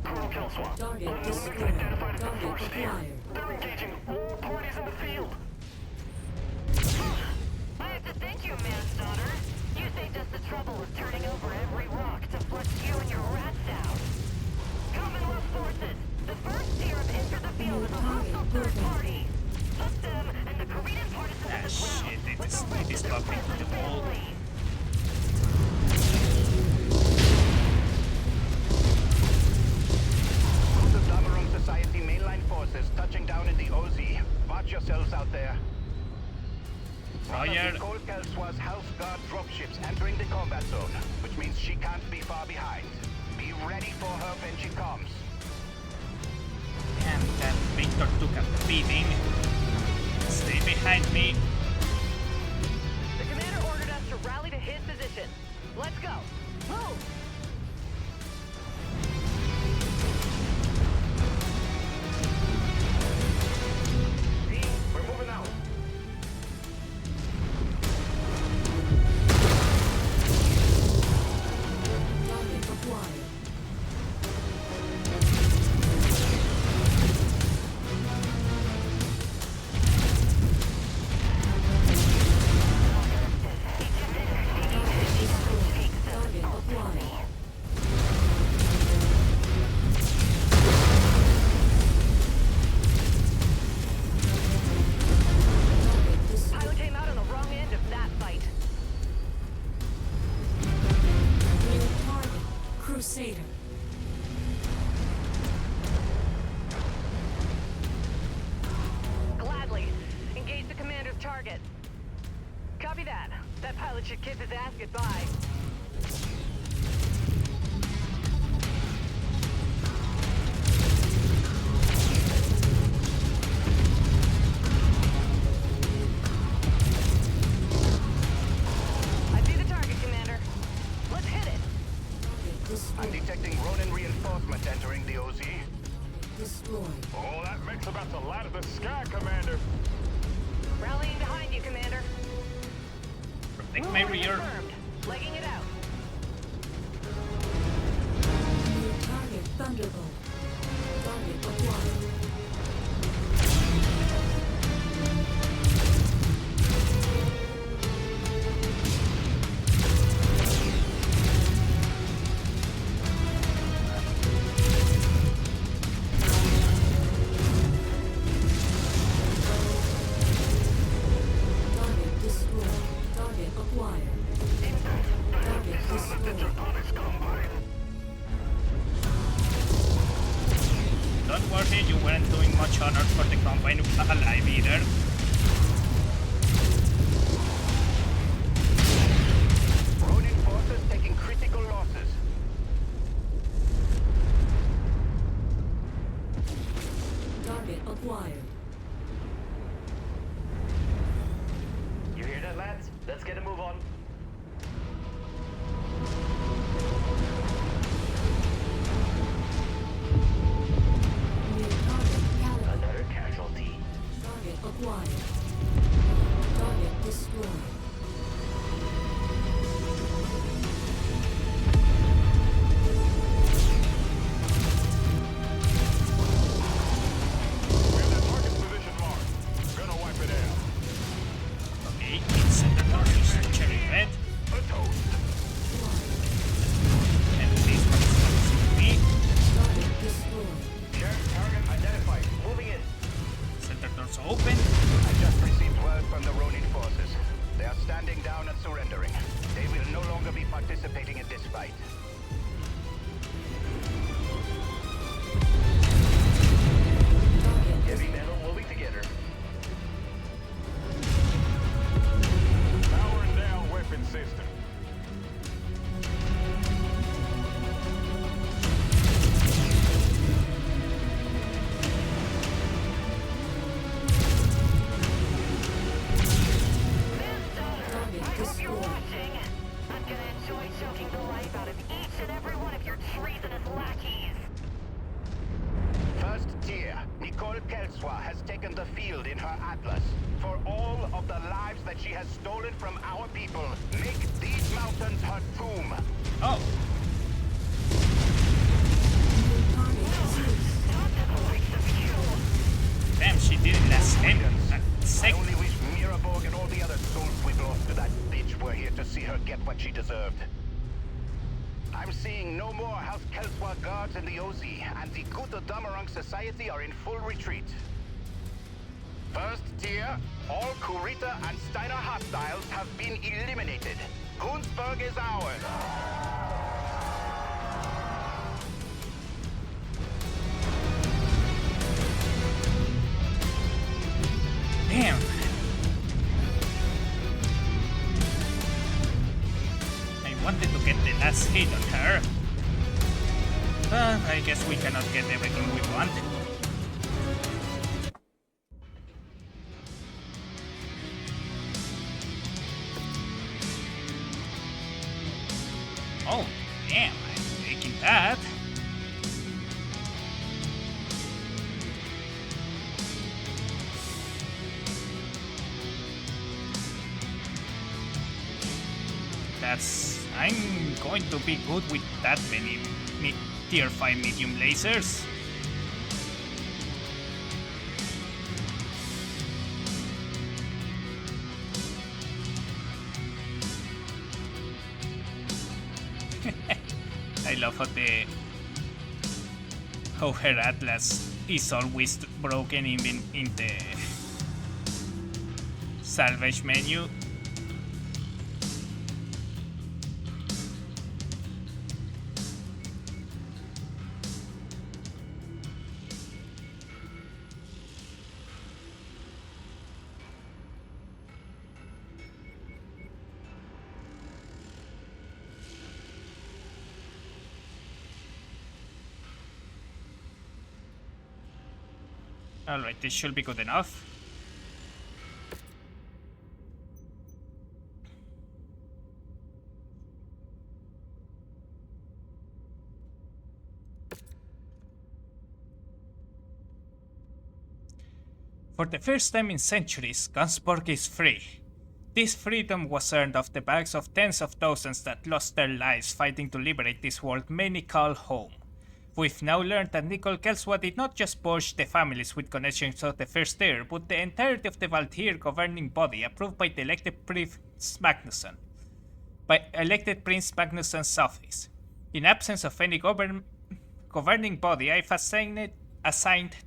Target destroyed. Target acquired.
They're engaging all parties in the field. I have to thank you, Manslaughter. You saved us the trouble of turning over every rock to flush you and your rats out. Commonwealth forces, the first tier of enter the field is a hostile third party. Put them and the Korean partisans
Ah
on the
shit,
ground.
it is bumped into the wall.
Gutodomerung Society mainline forces touching down in the OZ. Watch yourselves out there.
Roger.
Nicole Kelsoir's House Guard dropships entering the combat zone, which means she can't be far behind. Be ready for her when she comes.
And that Victor took a beating. Stay behind me.
The commander ordered us to rally to his position. Let's go. Move!
We're moving out.
Target acquired. Target acquired. Target destroyed.
Pilot came out on the wrong end of that fight.
New target. Crusader.
Gladly. Engage the commander's target. Copy that. That pilot should kiss his ass goodbye. I see the target, Commander. Let's hit it.
Target
I'm
destroyed.
detecting Ronin reinforcement entering the OZ.
Destroyed.
Oh, that mech's about to light up the sky, Commander.
Rallying behind you, Commander.
Protect
Move
my
order
rear.
confirmed. Legging it out.
New target Thunderbolt. Target acquired.
don't worry, you weren't doing much honor for the Combine alive either.
Ronin forces taking critical losses.
Target acquired.
You hear that, lads? Let's get a move on.
New target caliber.
Another casualty.
Target acquired. Target destroyed.
We have that target position marked. Gonna wipe it out.
Okay, it's the torch cherry red,
A toast.
and this one is focusing on me.
Target destroyed.
Sheriff, target identified. Moving in.
Center doors open.
I just received word from the Ronin forces. They are standing down and surrendering. They will no longer be participating in this fight.
Target
Heavy metal moving together.
Powering down weapon system.
target
I hope you're
destroyed.
watching. I'm gonna enjoy choking the life out of each and every one of your treasonous lackeys.
First tier, Nicole Kelswa has taken the field in her Atlas. For all of the lives that she has stolen from our people, make these mountains her tomb.
Oh,
New target Zeus.
Not to the likes of you.
damn, she did it last game.
I
Second.
only wish Miraborg and all the other souls we've lost to that bitch were here to see her get what she deserved. I'm seeing no more House Kelswa guards in the OZ, and the Guta Damarang Society are in full retreat. First tier, all Kurita and Steiner hostiles have been eliminated. Gunsberg is ours.
Damn. I wanted to get the last hit on her. But I guess we cannot get everything we want. Oh, damn, I'm taking that. I'm going to be good with that many tier 5 medium lasers. I love how her Atlas is always broken even in the salvage menu. Alright, this should be good enough. For the first time in centuries, Gunsburg is free. This freedom was earned off the backs of tens of thousands that lost their lives fighting to liberate this world many call home. We've now learned that Nicole Kelswa did not just purge the families with connections of the First Tier, but the entirety of the Valtyr governing body approved by the elected Prince Magnusson. Magnuson's office. In absence of any governing body, I've assigned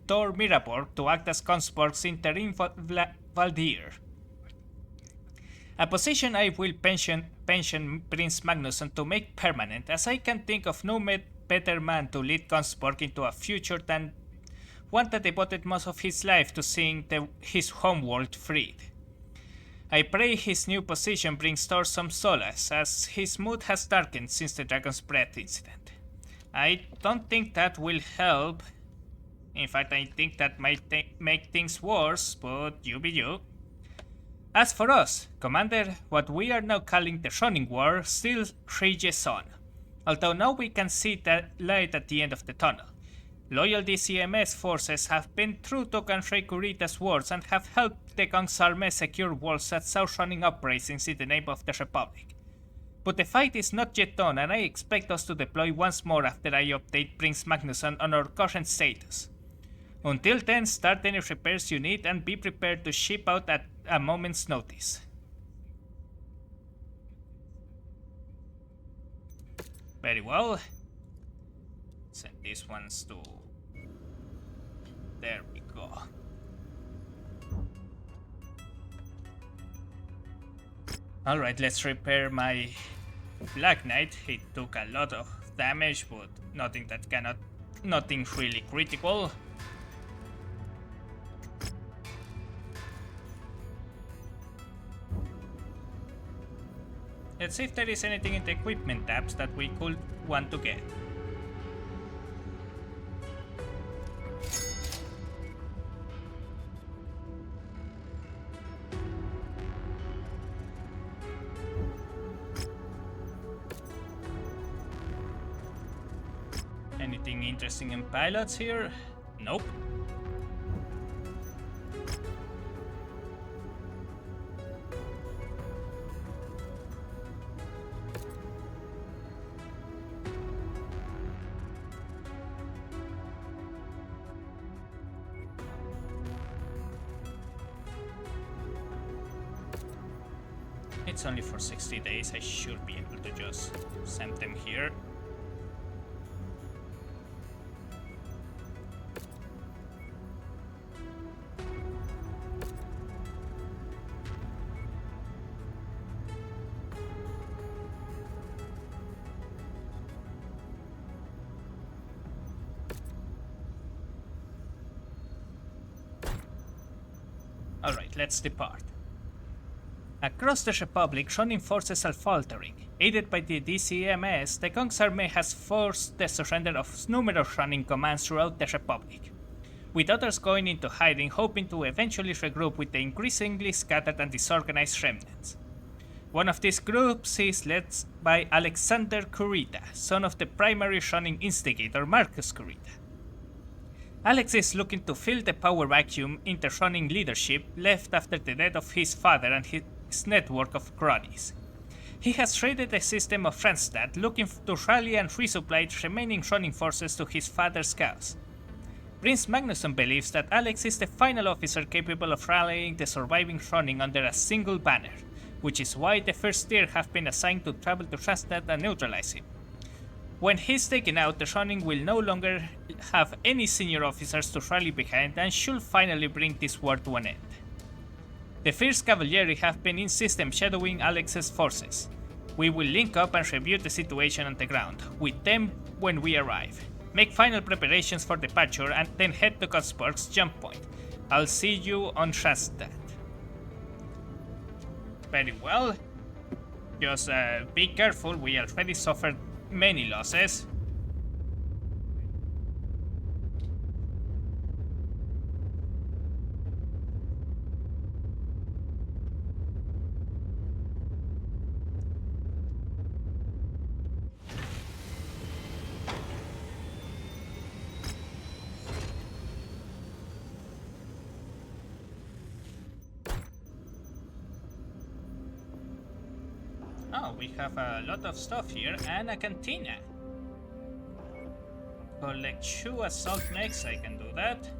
Thor Miraborg to act as Consborg's interim Valtyr. A position I will pension Prince Magnusson to make permanent, as I can think of no better man to lead Consborg into a future than one that devoted most of his life to seeing his homeworld freed. I pray his new position brings Thor some solace, as his mood has darkened since the Dragon's Breath incident. I don't think that will help. In fact, I think that might make things worse, but you be you. As for us, Commander, what we are now calling the Ronin War still rages on, although now we can see the light at the end of the tunnel. Loyal DCMS forces have been true to Kanrei Kurita's words and have helped the Kang's army secure walls at South running uprisings in the name of the Republic. But the fight is not yet done, and I expect us to deploy once more after I update Prince Magnusson on our current status. Until then, start any repairs you need and be prepared to ship out at a moment's notice. Very well. Send these ones to... There we go. Alright, let's repair my Black Knight. He took a lot of damage, but nothing really critical. Let's see if there is anything in the equipment tabs that we could want to get. Anything interesting in pilots here? Nope. It's only for 60 days, I should be able to just send them here. Alright, let's depart. Across the Republic, Ronin forces are faltering. Aided by the DCMS, the Kong's army has forced the surrender of numerous Ronin commands throughout the Republic, with others going into hiding, hoping to eventually regroup with the increasingly scattered and disorganized remnants. One of these groups is led by Alexander Kurita, son of the primary Ronin instigator Marcus Kurita. Alex is looking to fill the power vacuum in the Ronin leadership left after the death of his father and his network of cronies. He has raided the system of Franstadt, looking to rally and resupply the remaining Ronin forces to his father's cause. Prince Magnusson believes that Alex is the final officer capable of rallying the surviving Ronin under a single banner, which is why the first tier have been assigned to travel to Franstadt and neutralize him. When he's taken out, the Ronin will no longer have any senior officers to rally behind and should finally bring this war to an end. The First Cavalry have been in system shadowing Alex's forces. We will link up and review the situation on the ground, with them when we arrive. Make final preparations for departure and then head to Kotsburg's jump point. I'll see you on Franstadt. Very well. Just be careful, we already suffered many losses. Oh, we have a lot of stuff here and a cantina. Collect 2 assault mechs, I can do that.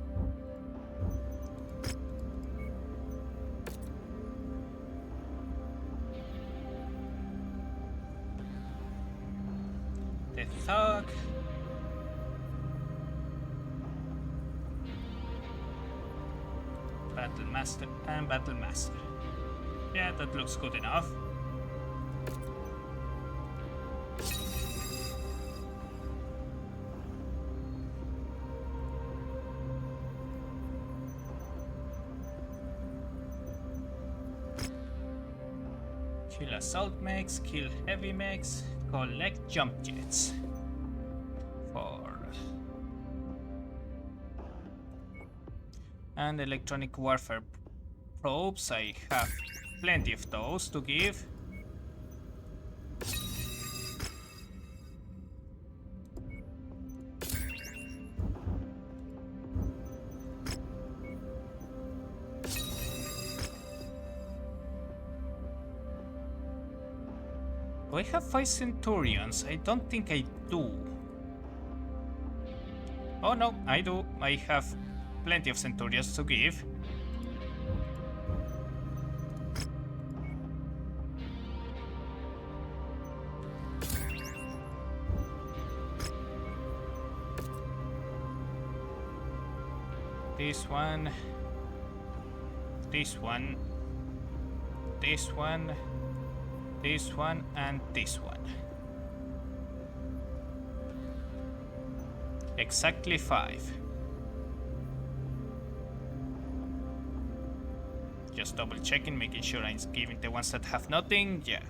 The thug. Battlemaster and Battlemaster. Yeah, that looks good enough. Kill assault mechs, kill heavy mechs, collect jump jets. 4. And electronic warfare probes, I have plenty of those to give. Do I have 5 Centurions? I don't think I do. Oh no, I do. I have plenty of Centurions to give. This one, this one, this one, this one, and this one. Exactly 5. Just double checking, making sure I'm giving the ones that have nothing. Yeah.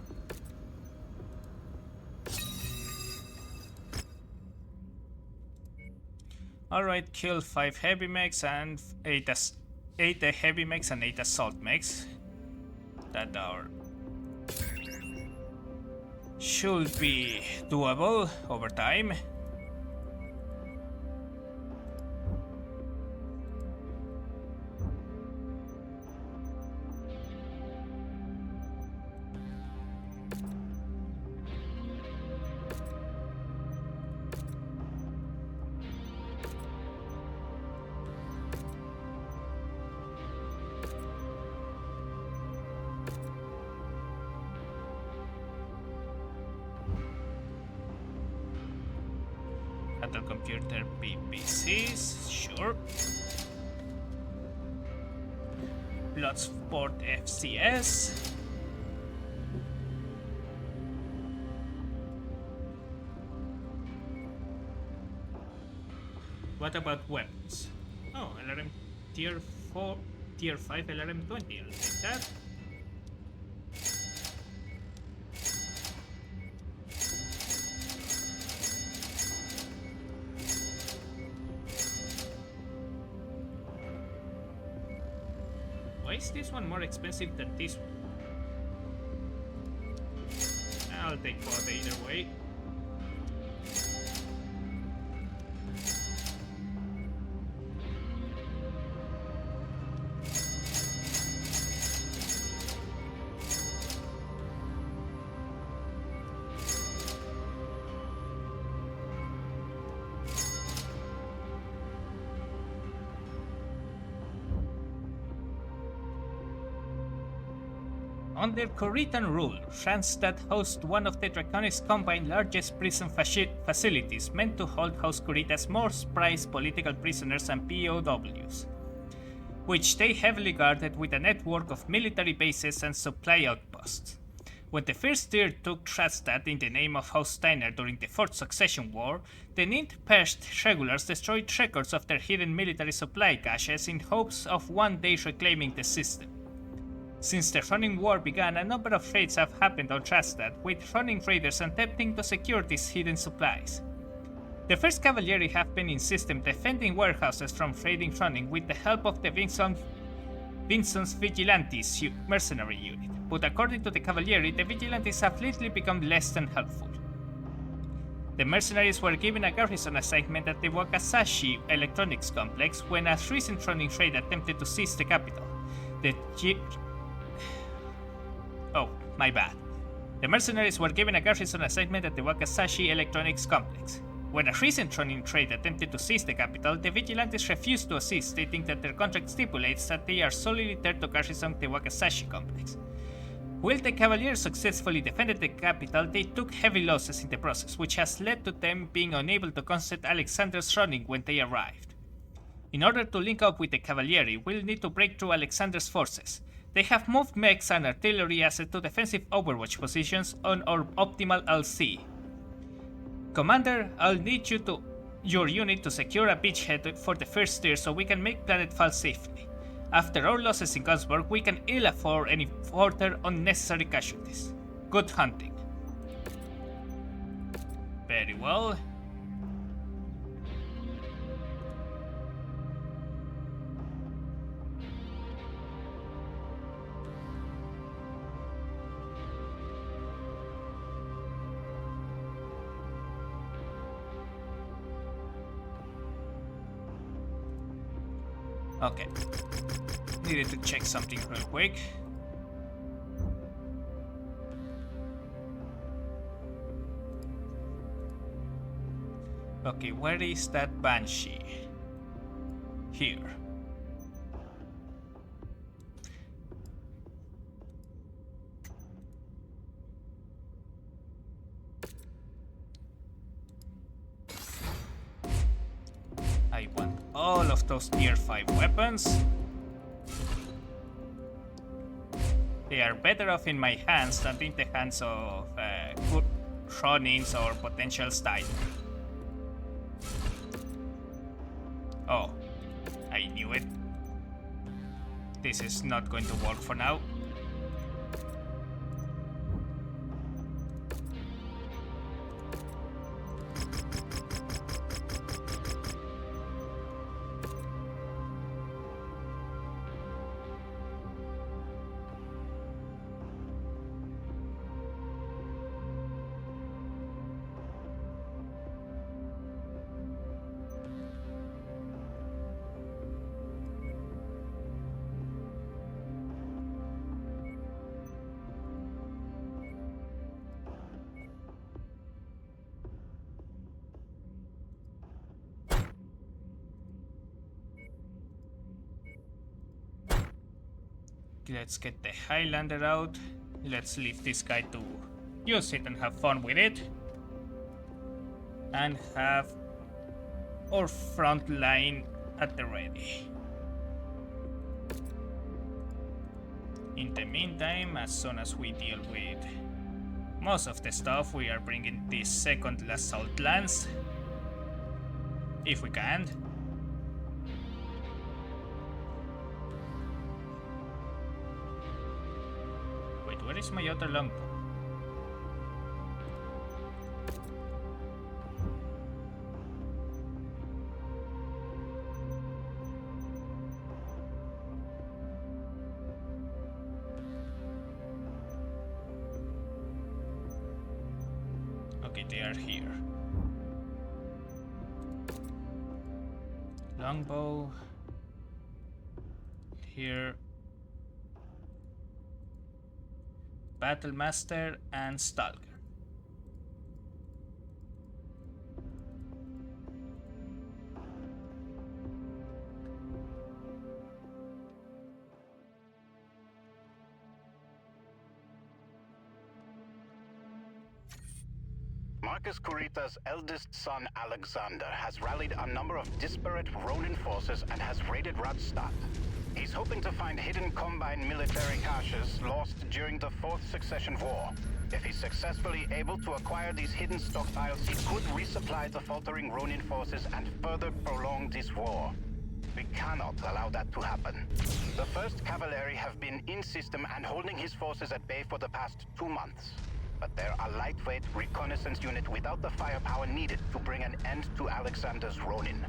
Alright, kill 5 heavy mechs and 8 heavy mechs and 8 assault mechs. That are should be doable over time. Battle computer PPCs, sure. Bloodsport FCS. What about weapons? Oh, LRM tier 4, tier 5 LRM 20, I'll take that. Why is this one more expensive than this one? I'll take both either way. Under Khoritan rule, Randstad hosts one of the Draconis Combine's largest prison facilities, meant to hold House Khorita's most prized political prisoners and POWs, which they heavily guarded with a network of military bases and supply outposts. When the First Tier took Randstad in the name of House Steiner during the Fourth Succession War, the Nint-Perst regulars destroyed records of their hidden military supply caches in hopes of one day reclaiming the system. Since the Running War began, a number of raids have happened on Randstad, with Running raiders attempting to secure these hidden supplies. The 1st Cavalry have been in system defending warehouses from raiding Running with the help of the Vincent's Vigilantes mercenary unit, but according to the Cavalry, the Vigilantes have lately become less than helpful. The mercenaries were given a garrison assignment at the Wakasashi Electronics Complex when a recent Running raid attempted to seize the capital. Oh, my bad. The mercenaries were given a garrison assignment at the Wakasashi Electronics Complex. When a recent Ronin trade attempted to seize the capital, the Vigilantes refused to assist, stating that their contract stipulates that they are solely there to garrison the Wakasashi Complex. While the Cavaliers successfully defended the capital, they took heavy losses in the process, which has led to them being unable to concept Alexander's Ronin when they arrived. In order to link up with the Cavalieri, we'll need to break through Alexander's forces. They have moved mechs and artillery assets to defensive overwatch positions on our optimal LC. Commander, I'll need your unit to secure a beachhead for the first tier so we can make planetfall safely. After our losses in Gunsburg, we can ill afford any further unnecessary casualties. Good hunting. Very well. Okay. Needed to check something real quick. Okay, where is that Banshee? Here. I want all of those tier 5 weapons. They are better off in my hands than in the hands of Ronins or potential Steiner. Oh, I knew it. This is not going to work for now. Let's get the Highlander out. Let's leave this guy to use it and have fun with it. And have our front line at the ready. In the meantime, as soon as we deal with most of the stuff, we are bringing this second assault lance. If we can. Where is my other longbow? Okay, they are here. Longbow. Here. Battlemaster and Stalker.
Marcus Kurita's eldest son, Alexander, has rallied a number of disparate Ronin forces and has raided Radstadt. He's hoping to find hidden Combine military caches lost during the Fourth Succession War. If he's successfully able to acquire these hidden stockpiles, he could resupply the faltering Ronin forces and further prolong this war. We cannot allow that to happen. The 1st Cavalry have been in system and holding his forces at bay for the past 2 months. But they're a lightweight reconnaissance unit without the firepower needed to bring an end to Alexander's Ronin.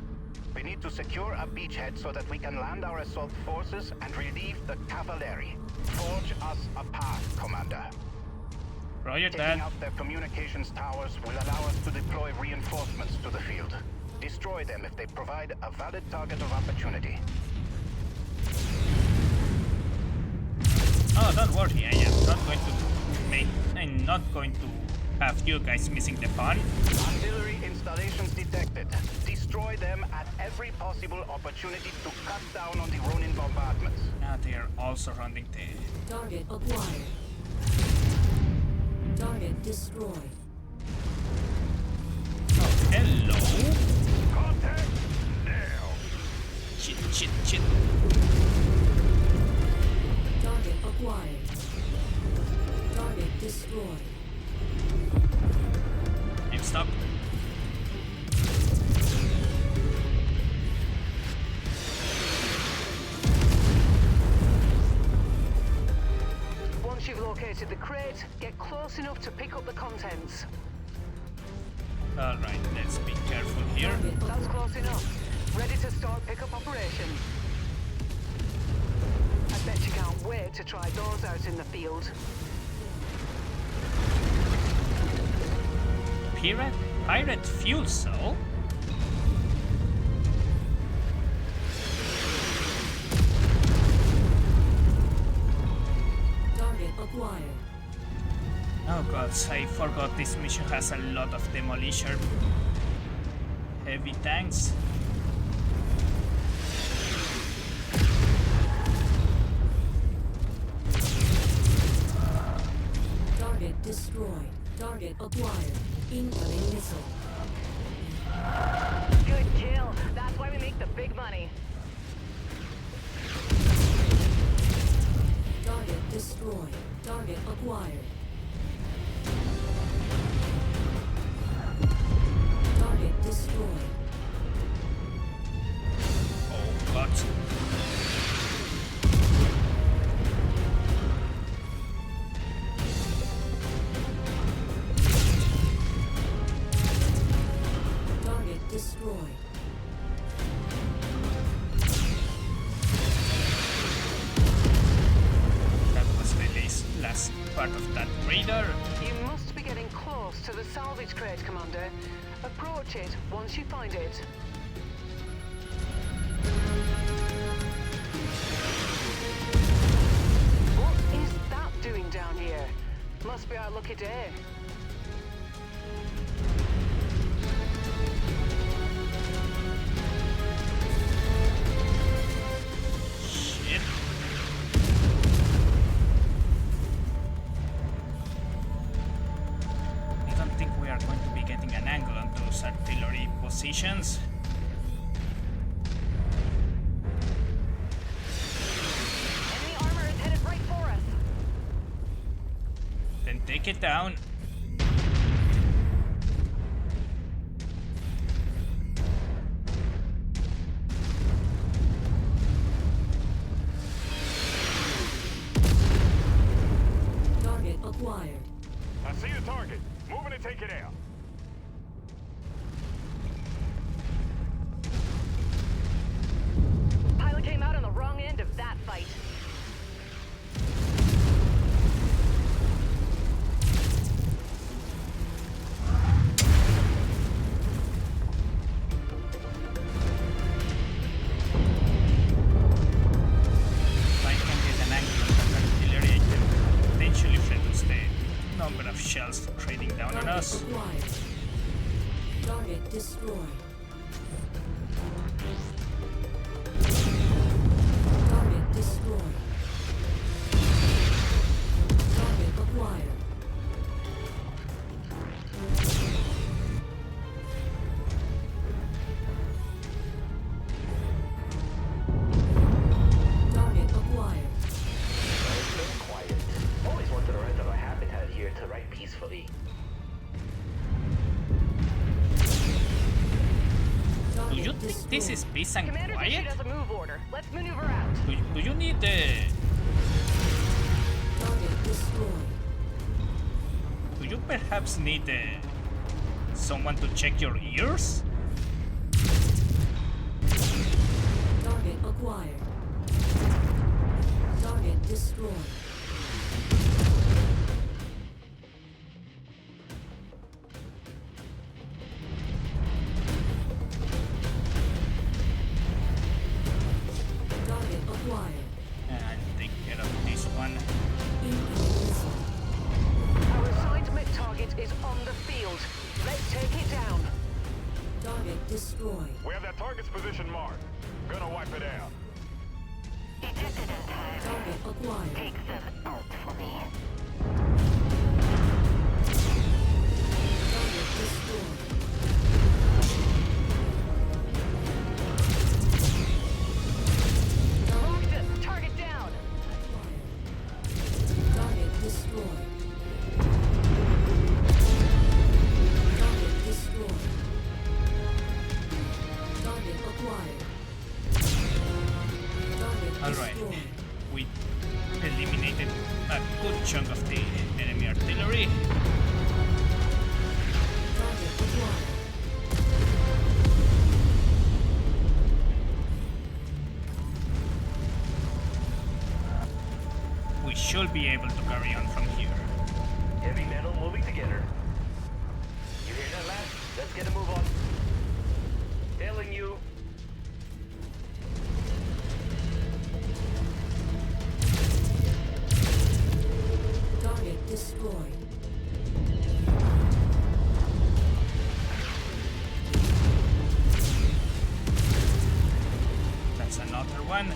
We need to secure a beachhead so that we can land our assault forces and relieve the cavalry. Forge us a path, Commander.
Roger
Taking
that.
out their communications towers will allow us to deploy reinforcements to the field. Destroy them if they provide a valid target of opportunity.
Oh, don't worry, I'm not going to have you guys missing the fun.
Artillery installations detected. Destroy them at every possible opportunity to cut down on the Ronin bombardments.
Now they are all surrounding the...
Target acquired. Target destroyed.
Oh, hello?
Contact now.
Shit.
Target acquired. Target destroyed.
I'm stuck.
Once you've located activated the crate. Get close enough to pick up the contents.
Alright, let's be careful here.
That's close enough. Ready to start pickup operation. I bet you can't wait to try those out in the field.
Pirate fuel cell?
Target acquired.
Oh god, I forgot this mission has a lot of demolition. Heavy tanks.
Target destroyed. Target acquired. Incoming missile.
Good kill. That's why we make the big money.
Target destroyed. Target acquired. Target destroyed.
Oh god.
Target destroyed.
That was the last part of that radar.
You must be getting close to the salvage crate, Commander. Approach it once you find it. What is that doing down here? Must be our lucky day.
Shit. I don't think we are going to be getting an angle on those artillery positions.
Enemy armor is headed right for us.
Then take it down.
Target acquired.
I see the target. Moving to take it out.
Pilot came out on the wrong end of that fight.
If I can get an angle on that artillery, I can potentially reduce the number of shells trading down on
Target
us.
acquired. Target destroyed. Target destroyed. Target acquired. Target acquired.
It's been quiet. Always wanted to rent out a habitat here to write peacefully.
Do you
Target
think this is
destroyed.
peace and
Commander
quiet?
issued us a move order. Let's maneuver out.
Do you need
Target destroyed.
do you perhaps need someone to check your ears?
Target acquired. Target destroyed. Target acquired.
And take care of this one.
Incoming missile.
Our assigned mech target is on the field. Let's take it down.
Target destroyed.
We have that target's position marked. Gonna wipe it out.
Detected in time.
Target acquired.
Take 7 out for me.
Target destroyed.
Locked it. Target down.
Target destroyed. Target destroyed. Target acquired. Target
All right.
destroyed.
We eliminated a good chunk of the enemy artillery.
Target acquired.
We should be able to carry on from here.
Heavy metal moving together. You hear that, lad? Let's get a move on. Telling you.
Target destroyed.
That's another one.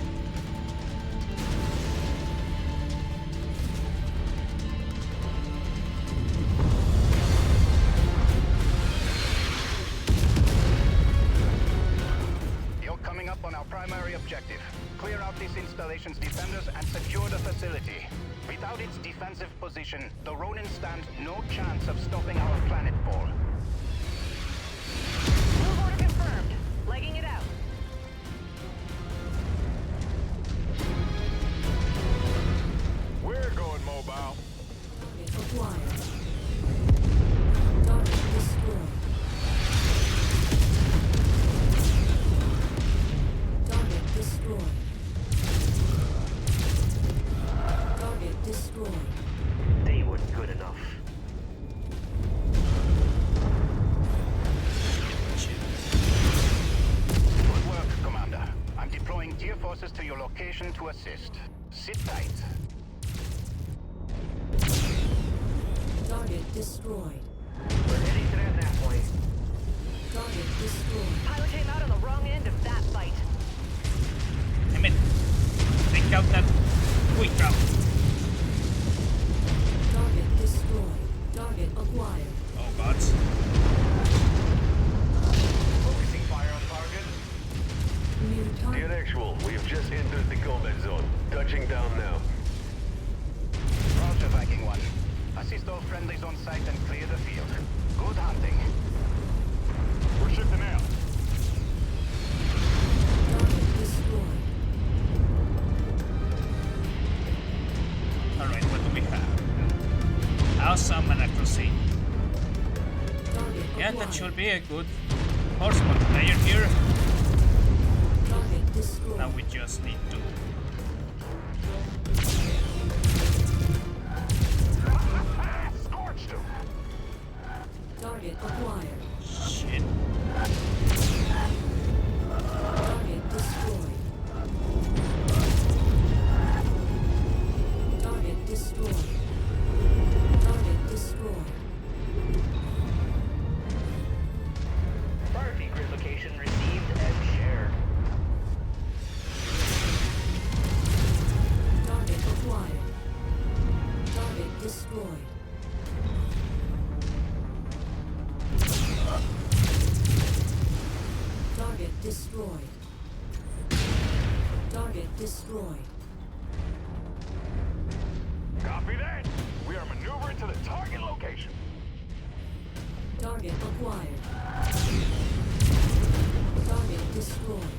You're coming up on our primary objective. Clear out this installation's defenders and secure the facility. Without its defensive position, the Ronin stand no chance of stopping our planet fall.
Move order confirmed. Legging it out.
We're going mobile.
Target acquired. Target destroyed. Target destroyed. Target destroyed.
They weren't good enough.
Good work, Commander. I'm deploying tier forces to your location to assist. Sit tight.
Target destroyed.
We're heading to that nav point.
Target destroyed.
Pilot came out on the wrong end of that fight.
Damn it. Take out that quick route.
Target destroyed. Target acquired.
Oh gods.
Focusing fire on target.
New target.
Dear Actual, we have just entered the combat zone. Touching down now.
Roger, Viking 1. Assist all friendlies on site and clear the field. Good hunting.
We're shifting out.
Target destroyed.
Alright, what do we have? Awesome and a crusade.
Target
Yeah,
acquired.
that should be a good horse multiplayer here.
Target destroyed.
Now we just need to
Scorched him.
Target acquired.
shit.
Target destroyed. Target destroyed. Target destroyed.
Priority grid location received and shared.
Target acquired. Target destroyed. Target destroyed. Target destroyed.
Copy that. We are maneuvering to the target location.
Target acquired. Target destroyed.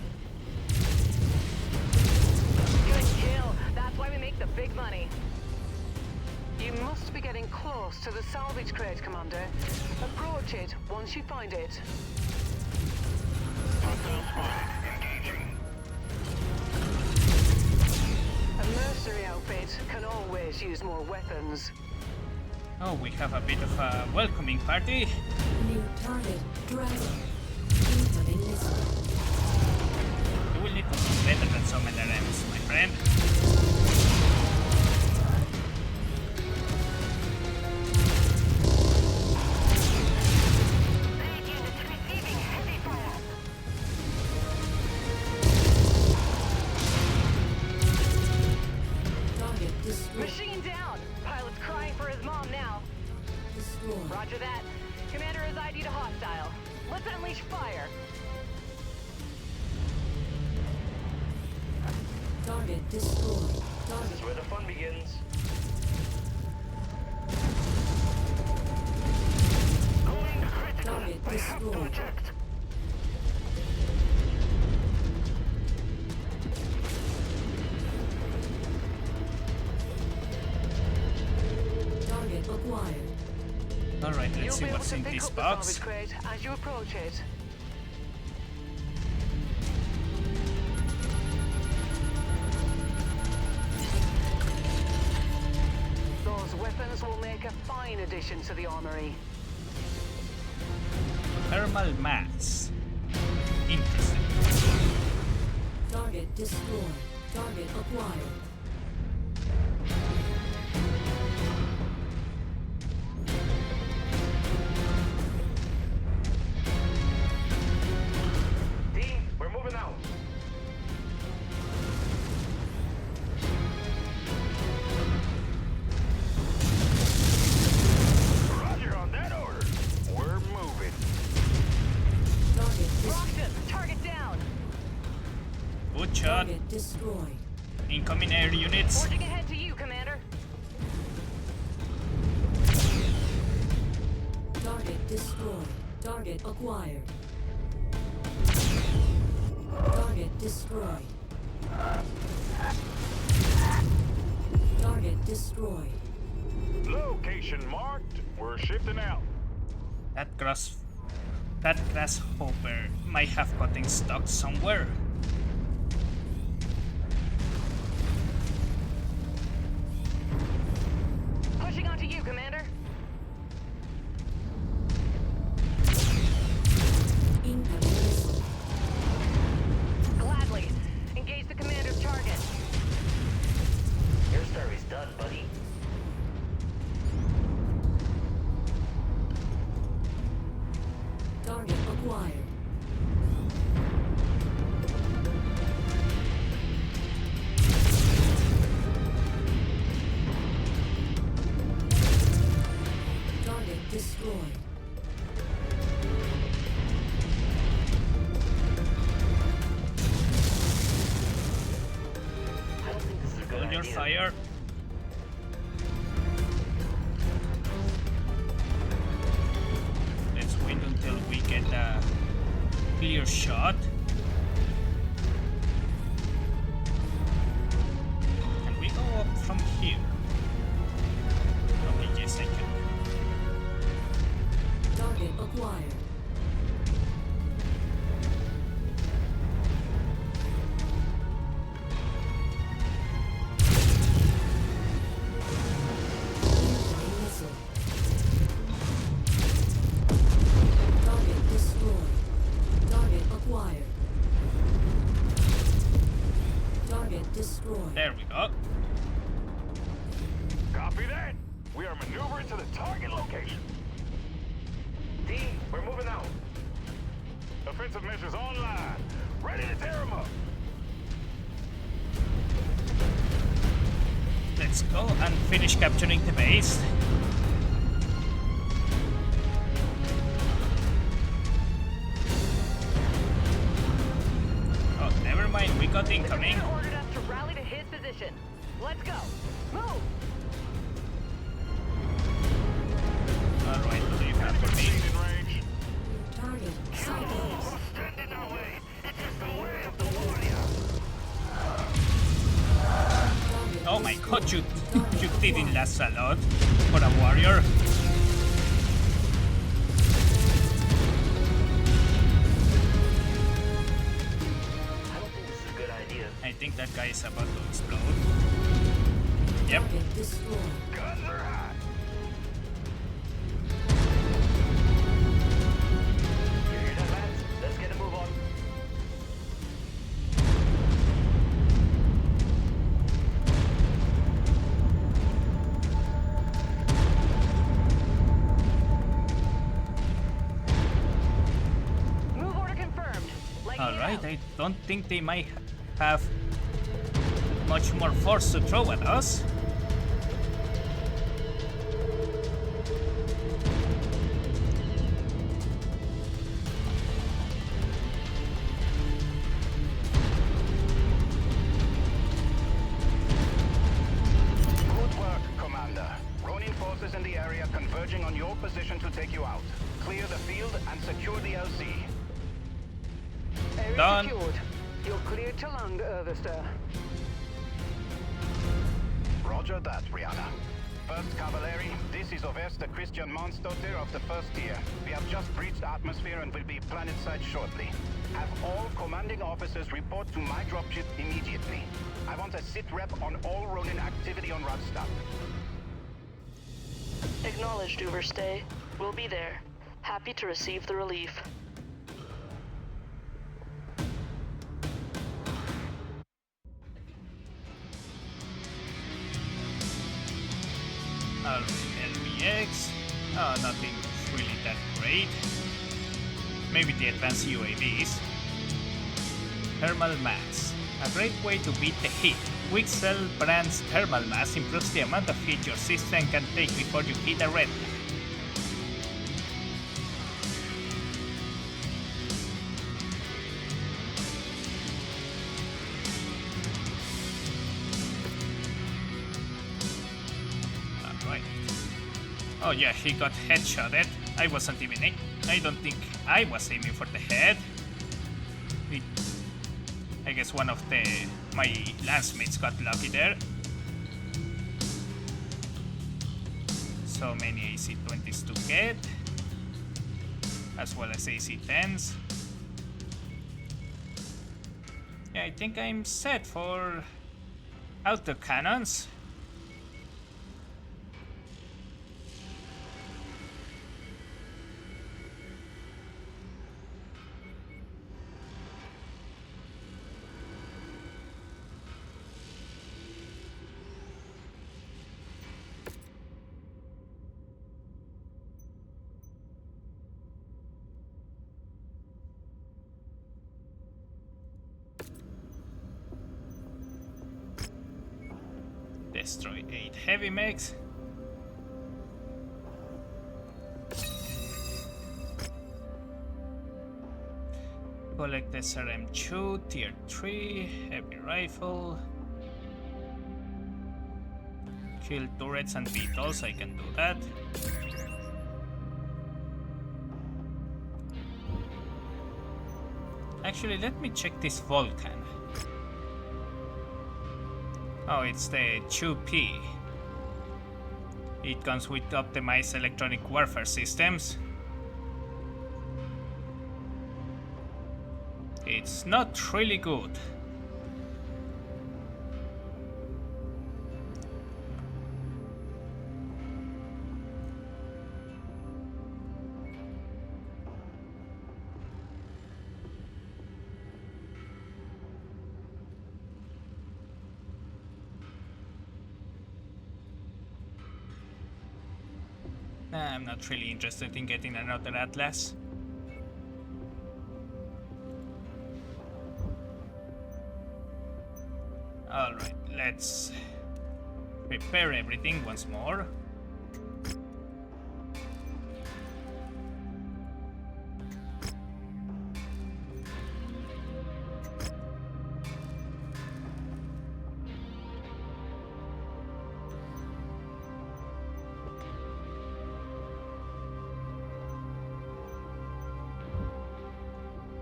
Good kill. That's why we make the big money. You must be getting close to the salvage crate, Commander. Approach it once you find it. A mercenary outfit can always use more weapons.
Oh, we have a bit of a welcoming party.
New target. Dragon. Incoming missile.
You will need to be better than some LRMs, my friend.
That unit's receiving heavy fire.
Target destroyed.
Machine down! Pilot's crying for his mom now.
Destroyed.
Roger that. Commander is ID to hostile. Let's unleash fire.
Target destroyed.
This
Target
is where the fun begins.
Going critical.
Target
I have to
destroyed.
eject.
Alright, let's
You'll
see
be able
what's
to
in
pick
this
up the
box.
salvage crate as you approach it. Those weapons will make a fine addition to the armory.
Thermal mass. Interesting.
Target destroyed. Target acquired.
Team, we're moving out.
Roger on that order. We're moving.
Target destroyed.
Roxton, target down!
Good shot.
Target destroyed.
Incoming air units.
Forging ahead to you, Commander.
Target destroyed. Target acquired. Target destroyed. Target destroyed.
Location marked. We're shifting out.
That grasshopper might have gotten stuck somewhere.
Pushing onto you, Commander.
Incoming missile.
Gladly. Engage the commander's target.
Your survey's done, buddy.
Target acquired. Target destroyed.
I don't think this is a good
Hold your
idea.
fire. Let's wait until we get a clear shot. Can we go up from here? Okay, yes I can.
Target acquired. Incoming missile. Target destroyed. Target acquired. Target destroyed.
There we go.
Copy that. We are maneuvering to the target location.
Team, we're moving out.
Offensive measures online. Ready to tear them up.
Let's go and finish capturing the base. Oh, never mind, we got incoming.
Commander ordered us to rally to his position. Let's go. Move!
Alright, what do you have for me?
In range.
Target cycles.
Stand in our way. It is the way of the warrior.
Target
Oh my god, you
destroyed.
didn't last a lot for a warrior.
I don't think this is a good idea.
I think that guy is about to explode. Yep.
Target destroyed.
Guns are hot.
You hear that, lads? Let's get a move on.
Move order confirmed. Legging it
Alright,
out.
I don't think they might have much more force to throw at us.
Good work, Commander. Ronin forces in the area converging on your position to take you out. Clear the field and secure the LC.
Area
Done.
secured. You're cleared to land, Urvester.
Roger that, Rihanna. First Cavalry, this is Overste Christian Monstotter of the first tier. We have just breached atmosphere and will be planetside shortly. Have all commanding officers report to my dropship immediately. I want a sit rep on all Ronin activity on Rodstop.
Acknowledged, Overstay. We'll be there. Happy to receive the relief.
LBX. Oh, nothing really that great. Maybe the advanced UAVs. Thermal mass. A great way to beat the heat. Wixel brand's thermal mass improves the amount of heat your system can take before you hit a red line. Alright. Oh yeah, he got headshotted. I wasn't even I don't think I was aiming for the head. I guess one of my lancemates got lucky there. So many AC-20s to get, as well as AC-10s. Yeah, I think I'm set for autocannons. Destroy 8 heavy mechs. Collect SRM-2, tier 3, heavy rifle. Kill turrets and beetles, I can do that. Actually, let me check this Vulcan. Oh, it's the 2P. It comes with optimized electronic warfare systems. It's not really good. I'm not really interested in getting another Atlas. Alright, let's prepare everything once more.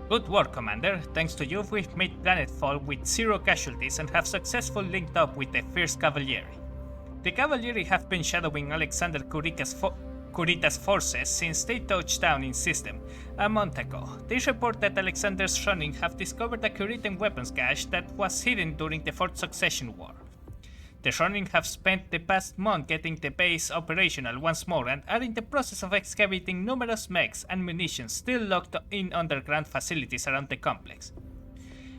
Good work, Commander. Thanks to you, we've made planetfall with 0 casualties and have successfully linked up with the First Cavalry. The Cavalry have been shadowing Alexander Kurita's forces since they touched down in system a month ago. They report that Alexander's Ronin have discovered a Kuritan weapons cache that was hidden during the Fourth Succession War. The Ronin have spent the past month getting the base operational once more and are in the process of excavating numerous mechs and munitions still locked in underground facilities around the complex.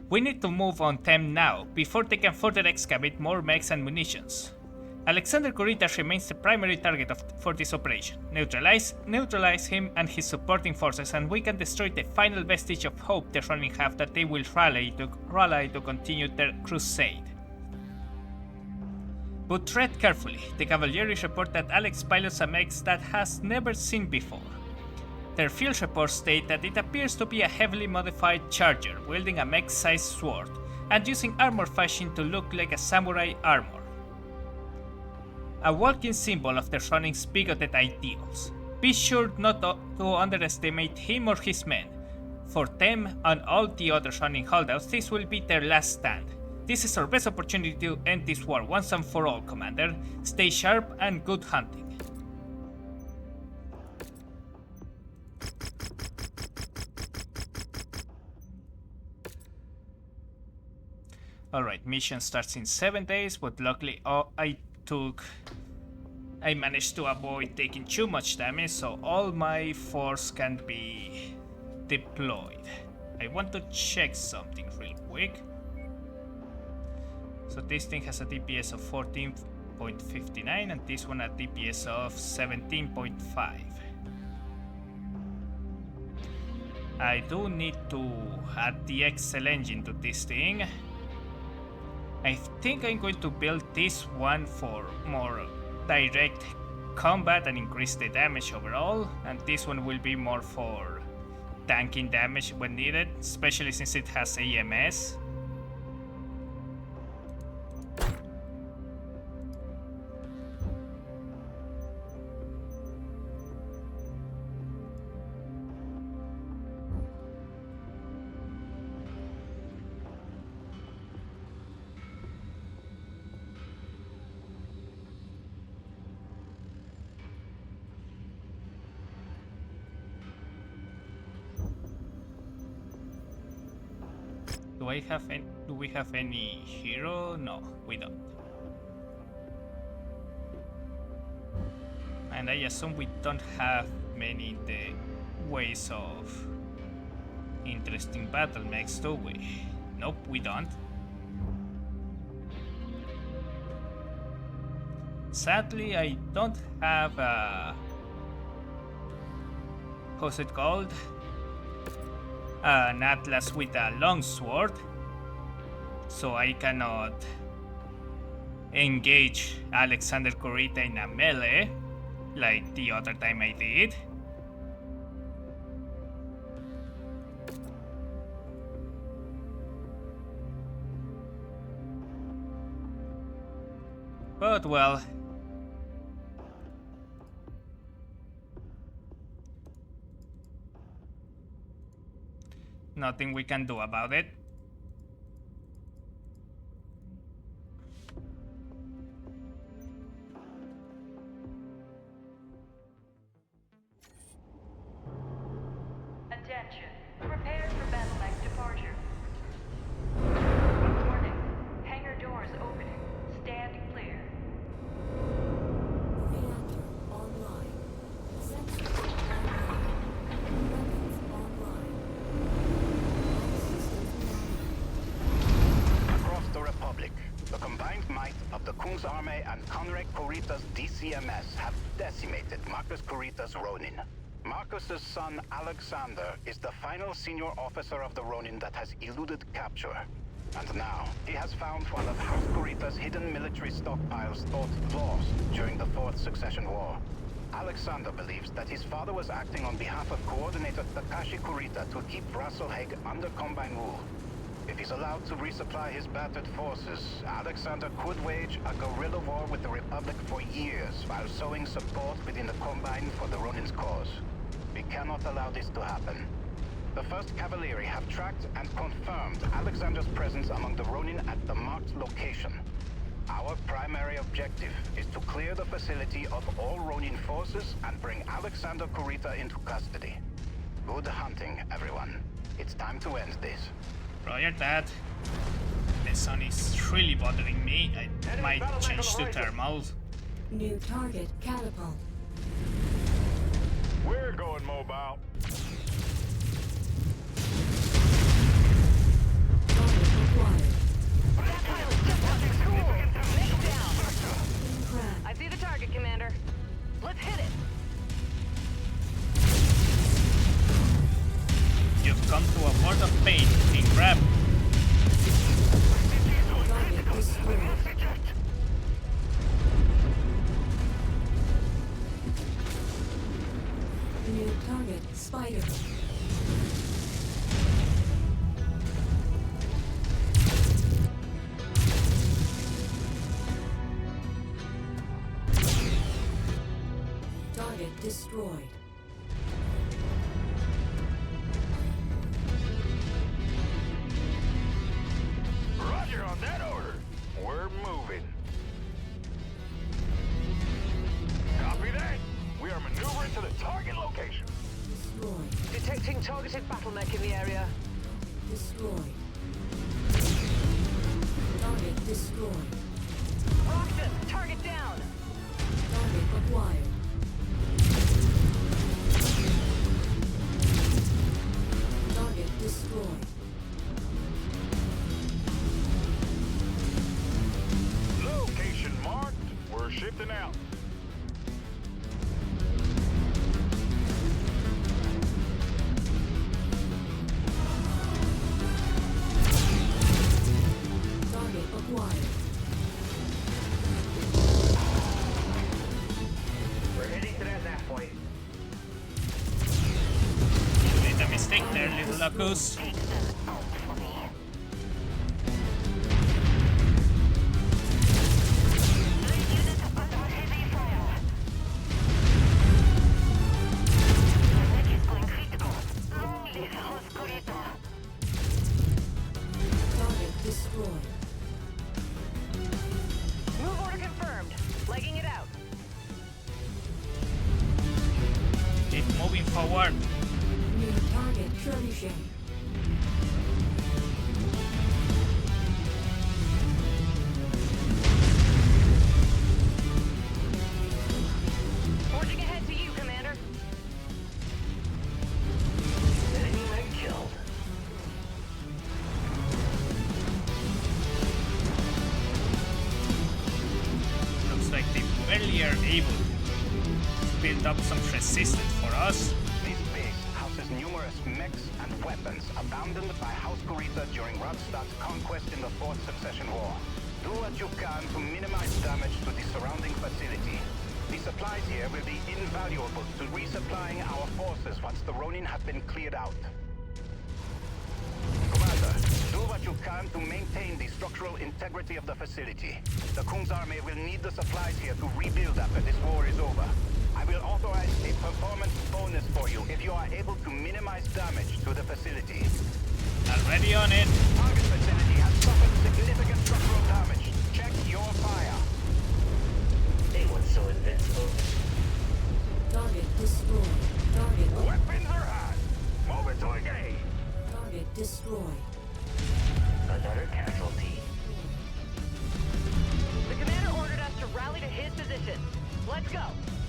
We need to move on them now, before they can further excavate more mechs and munitions. Alexander Kurita remains the primary target for this operation. Neutralize him and his supporting forces, and we can destroy the final vestige of hope the Ronin have that they will rally to continue their crusade. But tread carefully. The Cavalry report that Alex pilots a mech that has never seen before. Their field reports state that it appears to be a heavily modified charger wielding a mech-sized sword and using armor fashioned to look like a samurai armor. A walking symbol of the Ronin's bigoted ideals. Be sure not to underestimate him or his men. For them and all the other Ronin holdouts, this will be their last stand. This is our best opportunity to end this war once and for all, Commander. Stay sharp and good hunting. Alright, mission starts in 7 days, but luckily I managed to avoid taking too much damage, so all my force can be deployed. I want to check something real quick. So this thing has a DPS of 14.59 and this one a DPS of 17.5. I do need to add the Excel engine to this thing. I think I'm going to build this one for more direct combat and increase the damage overall, and this one will be more for tanking damage when needed, especially since it has AMS. Do we have any hero? No, we don't. And I assume we don't have many in the ways of interesting battle mechs, do we? Nope, we don't. Sadly, I don't have how's it called? An Atlas with a long sword, so I cannot engage Alexander Kurita in a melee like the other time I did. But well, nothing we can do about it.
Attention. Prepare for battle mech departure. Warning. Hangar doors opening. Stand clear.
Reactor online. Sensors online. Weapons online.
Across the Republic, the combined might of the Kung's army and Conrad Kurita's DCMS have decimated Marcus Kurita's Ronin. Marcus's son, Alexander, is the final senior officer of the Ronin that has eluded capture. And now, he has found one of House Kurita's hidden military stockpiles thought lost during the Fourth Succession War. Alexander believes that his father was acting on behalf of Coordinator Takashi Kurita to keep Rasalhague under Combine rule. If he's allowed to resupply his battered forces, Alexander could wage a guerrilla war with the Republic for years while sowing support within the Combine for the Ronin's cause. We cannot allow this to happen. The 1st Cavalry have tracked and confirmed Alexander's presence among the Ronin at the marked location. Our primary objective is to clear the facility of all Ronin forces and bring Alexander Kurita into custody. Good hunting, everyone. It's time to end this.
Roger that. The sun is really bothering me. I might change to thermals.
New target catapult.
We're going mobile.
Target acquired.
That pilot just touching school! Make down!
Crash.
I see the target, Commander. Let's hit it!
You've come to a world of pain, King Crab.
Target destroyed. New target Spider. Target destroyed.
Roger on that,
acquired. Target destroyed.
Location marked. We're shifting out.
Target acquired.
We're heading to that nav point.
You made a mistake there, little Locus.
Target destroyed.
Move order confirmed. Legging it out.
Keep moving forward.
New target trebuchet.
Forging ahead to you, Commander.
Enemy men killed.
Looks like they barely are able to build up some resistance for us.
This base houses numerous mechs and weapons abandoned by House Kurita during Radstad's conquest in the Fourth Succession War. Do what you can to minimize damage to the surrounding facility. The supplies here will be invaluable to resupplying our forces once the Ronin have been cleared out. Commander, do what you can to maintain the structural integrity of the facility. The Khun's army will need the supplies here to rebuild after this war is over. I will authorize a performance bonus for you if you are able to minimize damage to the facility.
Already on it.
Target facility has suffered significant structural damage. Check your fire.
They weren't so invincible.
Target destroyed. Target
Weapons are hot. Move it to engage.
target destroyed.
Another casualty.
The commander ordered us to rally to his position. Let's go.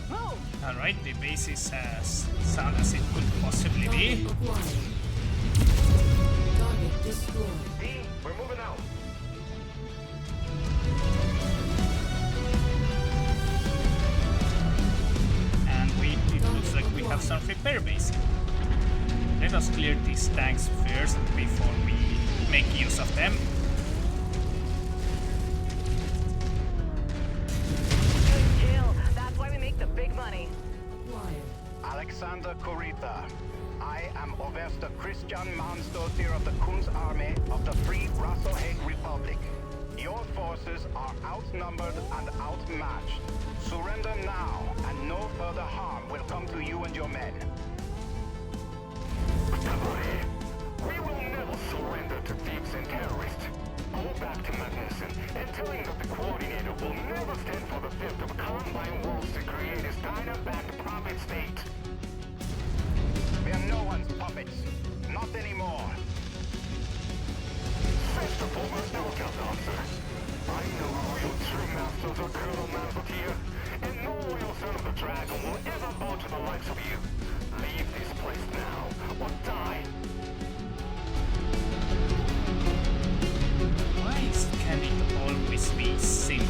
Move!
Alright, the base is as sound as it could possibly be.
Target acquired. Target destroyed.
Team, we're moving out.
And it looks like we have some repair base. Let us clear these tanks first before we make use of them.
Good kill. That's why we make the big money.
Acquired.
Alexander Kurita. I am Overster Christian Manstotir of the Khun's army of the Free Rasalhague Republic. Your forces are outnumbered and outmatched. Surrender now, and no further harm will come to you and your men.
We will never surrender to thieves and terrorists. Go back to Magnuson and tell him that the coordinator will never stand for the theft of Combine Wolves to create his Steiner-backed puppet state.
We are no one's puppets. Not anymore.
First and foremost, no count officer. I know who your true masters are, Colonel Mechwarrior, and no royal son of the dragon will ever bow to the likes of you. Leave this place now, or die.
Why can it always be simple?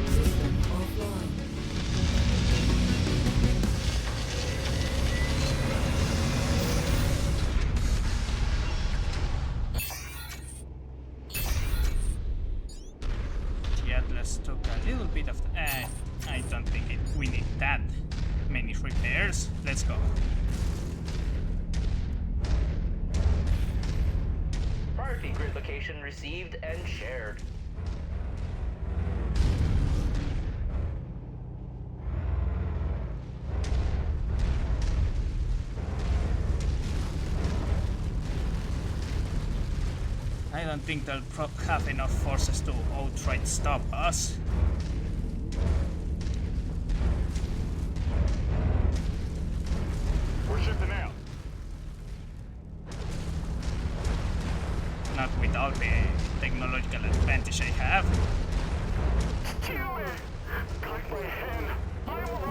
System offline.
The Atlas took a little bit of... I don't think we need that many repairs. Let's go.
Priority grid location received and shared.
I don't think they'll have enough forces to outright stop us.
We're shifting out.
with all the technological advantage I have.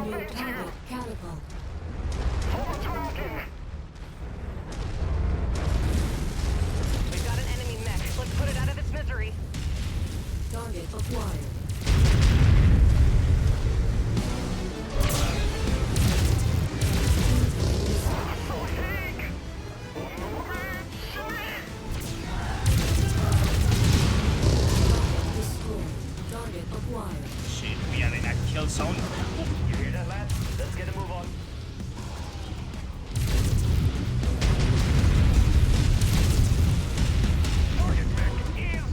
New target catapult.
We've got an enemy mech. Let's put it out of its misery.
Target acquired. Destroyed. Target acquired.
Shit, we are in a kill zone.
You hear that, lad? Let's get a move on.
Target mech is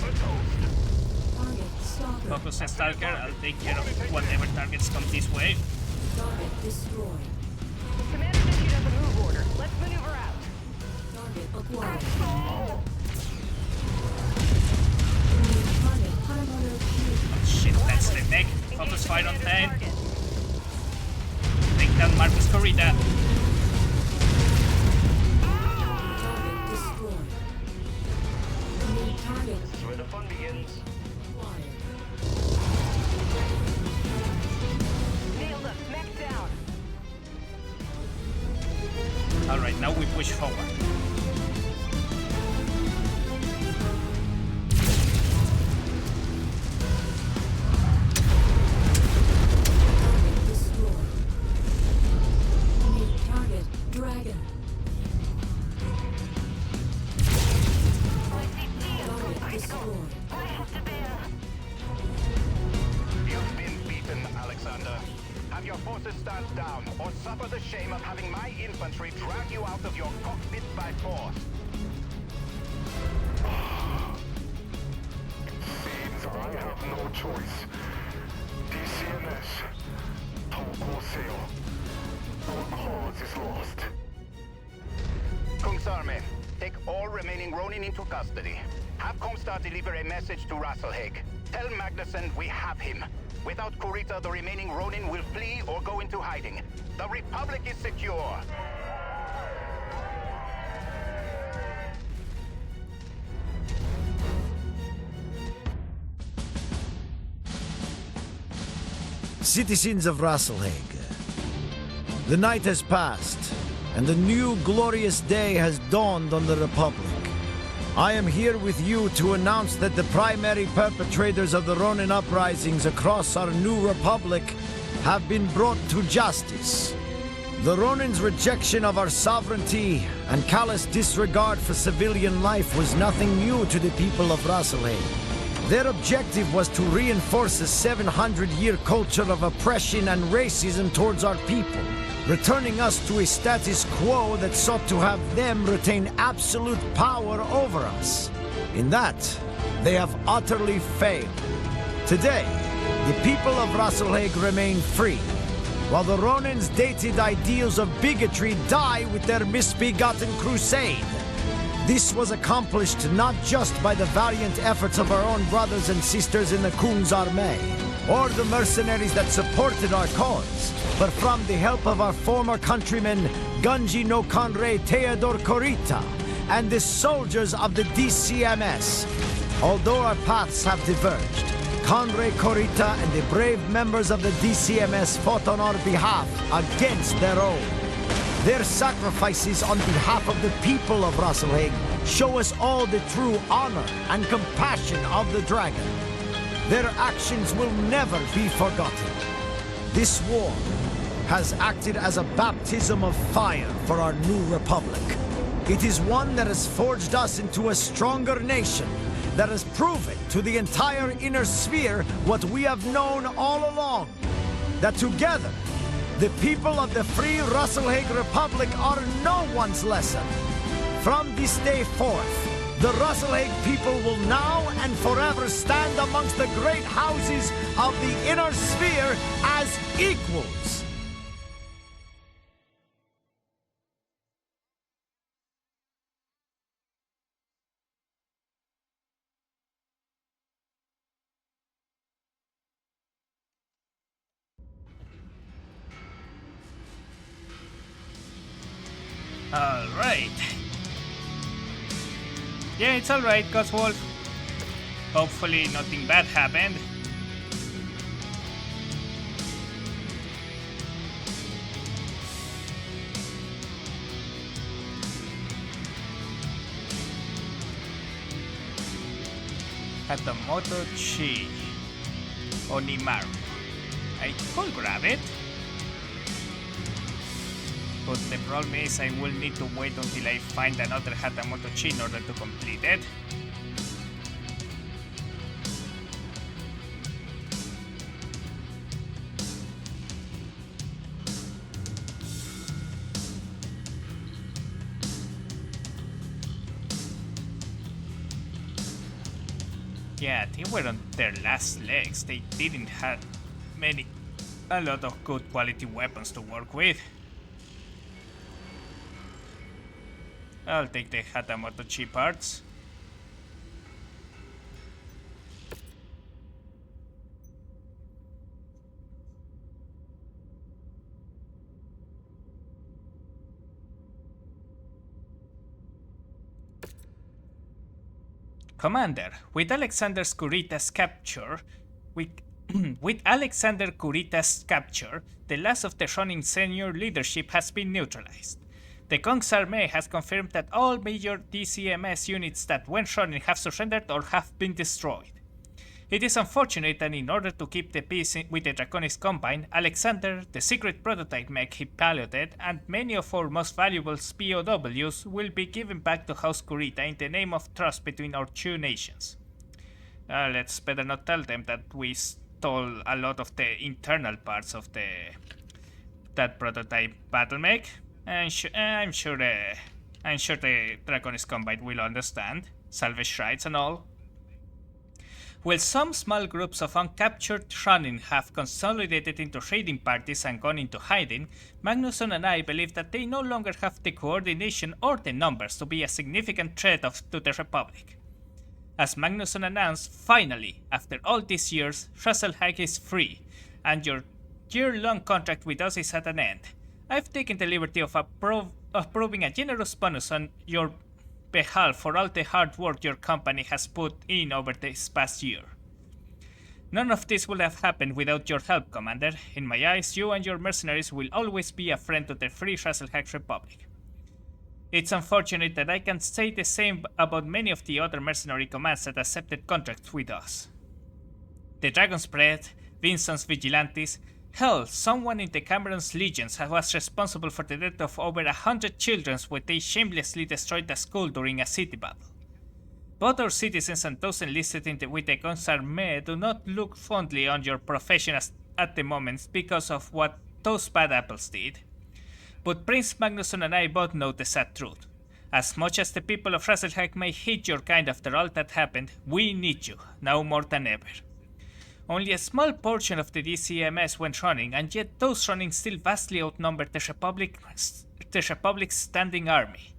a toast.
Target stalker.
Focus Stalker, I'll take care of whatever targets come this way.
Target destroyed.
Commander's issued us a move order. Let's maneuver out.
Target acquired. New target Harmono Cube.
Shit, that's the mech. Focus fire on 10. Take down Marcus Corrida.
Target destroyed. New target
This is where the fun begins.
acquired.
Nailed us. Mech down.
Alright, now we push forward.
Target destroyed. New target dragon. Target destroyed.
You've been beaten, Alexander. Have your forces stand down, or suffer the shame of having my infantry drag you out of your cockpit by force.
Seems I have no choice. DCMS. Tokoseo. Our cause is lost.
Kungsarme, take all remaining Ronin into custody. Have Comstar deliver a message to Rasalhague. Tell Magnuson we have him. Without Kurita, the remaining Ronin will flee or go into hiding. The Republic is secure.
Citizens of Rasalhague, the night has passed, and a new glorious day has dawned on the Republic. I am here with you to announce that the primary perpetrators of the Ronin uprisings across our new Republic have been brought to justice. The Ronin's rejection of our sovereignty and callous disregard for civilian life was nothing new to the people of Rasalhague. Their objective was to reinforce a 700-year culture of oppression and racism towards our people, returning us to a status quo that sought to have them retain absolute power over us. In that, they have utterly failed. Today, the people of Rasalhague remain free, while the Ronin's dated ideals of bigotry die with their misbegotten crusade. This was accomplished not just by the valiant efforts of our own brothers and sisters in the Kungsarme, or the mercenaries that supported our cause, but from the help of our former countrymen Gunji no Kanrei Theodore Korita and the soldiers of the DCMS. Although our paths have diverged, Kanrei Korita and the brave members of the DCMS fought on our behalf against their own. Their sacrifices on behalf of the people of Rasalhague show us all the true honor and compassion of the dragon. Their actions will never be forgotten. This war has acted as a baptism of fire for our new republic. It is one that has forged us into a stronger nation, that has proven to the entire inner sphere what we have known all along, that together, the people of the free Rasalhague Republic are no one's lesson. From this day forth, the Rasalhague people will now and forever stand amongst the great houses of the inner sphere as equals.
Alright. Yeah, it's alright, Coswolf. Hopefully nothing bad happened. Hatamoto Chi Onimaru. I could grab it. But the problem is I will need to wait until I find another Hatamoto Chi in order to complete it. Yeah, they were on their last legs. They didn't have a lot of good quality weapons to work with. I'll take the Hatamoto Chi parts. Commander, with Alexander Kurita's capture, the last of the Ronin senior leadership has been neutralized. The Kong's army has confirmed that all major DCMS units that went Ronin have surrendered or have been destroyed. It is unfortunate that in order to keep the peace with the Draconis Combine, Alexander, the secret prototype mech he piloted, and many of our most valuable POWs will be given back to House Kurita in the name of trust between our two nations. Let's better not tell them that we stole a lot of the internal parts of that prototype battle mech. I'm sure the Draconis Combine will understand. Salvage rights and all. While some small groups of uncaptured Ronin have consolidated into raiding parties and gone into hiding, Magnusson and I believe that they no longer have the coordination or the numbers to be a significant threat to the Republic. As Magnusson announced, finally, after all these years, Rasalhague is free, and your year-long contract with us is at an end. I've taken the liberty of approving a generous bonus on your behalf for all the hard work your company has put in over this past year. None of this would have happened without your help, Commander. In my eyes, you and your mercenaries will always be a friend to the Free Rasalhague Republic. It's unfortunate that I can't say the same about many of the other mercenary commands that accepted contracts with us. The Dragon's Breath, Vincent's Vigilantes, hell, someone in the Cameron's legions was responsible for the death of over 100 children when they shamelessly destroyed a school during a city battle. Both our citizens and those enlisted with the Kong's army do not look fondly on your profession at the moment because of what those bad apples did. But Prince Magnusson and I both know the sad truth. As much as the people of Rasalhague may hate your kind after all that happened, we need you, now more than ever. Only a small portion of the DCMS went running, and yet those running still vastly outnumbered the Republic's standing army.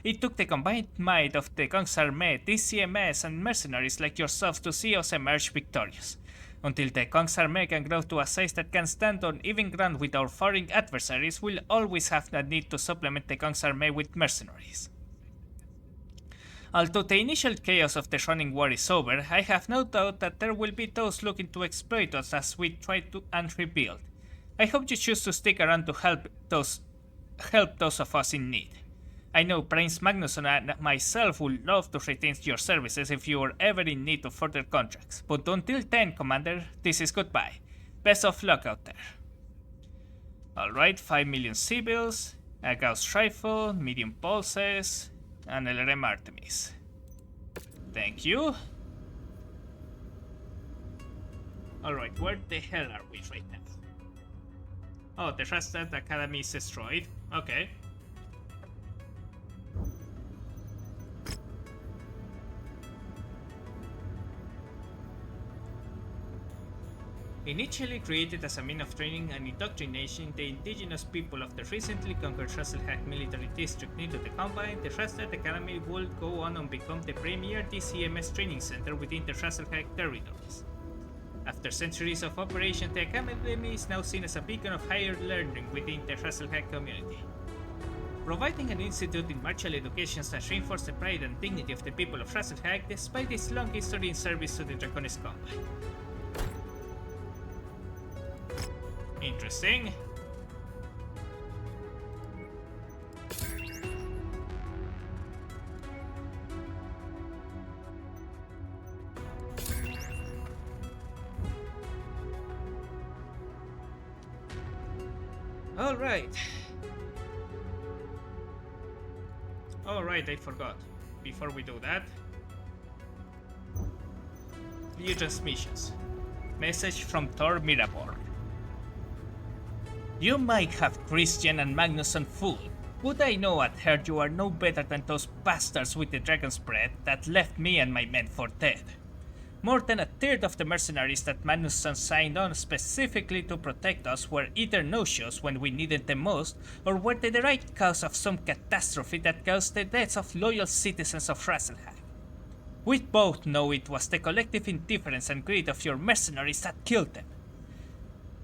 It took the combined might of the Kong's army, DCMS, and mercenaries like yourselves to see us emerge victorious. Until the Kong's army can grow to a size that can stand on even ground with our foreign adversaries, we'll always have the need to supplement the Kong's army with mercenaries. Although the initial chaos of the running war is over, I have no doubt that there will be those looking to exploit us as we try to rebuild. I hope you choose to stick around to help those of us in need. I know Prince Magnusson and myself would love to retain your services if you are ever in need of further contracts, but until then, Commander, this is goodbye. Best of luck out there. Alright, 5 million civils, a Gauss rifle, medium pulses, and LRM Artemis. Thank you. Alright, where the hell are we right now? Oh, the Rastad Academy is destroyed. Okay. Initially created as a means of training and indoctrination the indigenous people of the recently conquered Rasalhague military district into the Combine, the Rastad Academy will go on and become the premier DCMS training center within the Rasalhague territories. After centuries of operation, the Academy is now seen as a beacon of higher learning within the Rasalhague community. providing an institute in martial education that reinforces the pride and dignity of the people of Rasalhague despite its long history in service to the Draconis Combine. Interesting. Alright. Alright, I forgot. Before we do that. New transmissions. Message from Thor Miraborg. You might have Christian and Magnusson fooled, but I know at heart you are no better than those bastards with the dragon's breath that left me and my men for dead. More than a third of the mercenaries that Magnusson signed on specifically to protect us were either no-shows when we needed them most, or were the direct cause of some catastrophe that caused the deaths of loyal citizens of Rasalhague. We both know it was the collective indifference and greed of your mercenaries that killed them.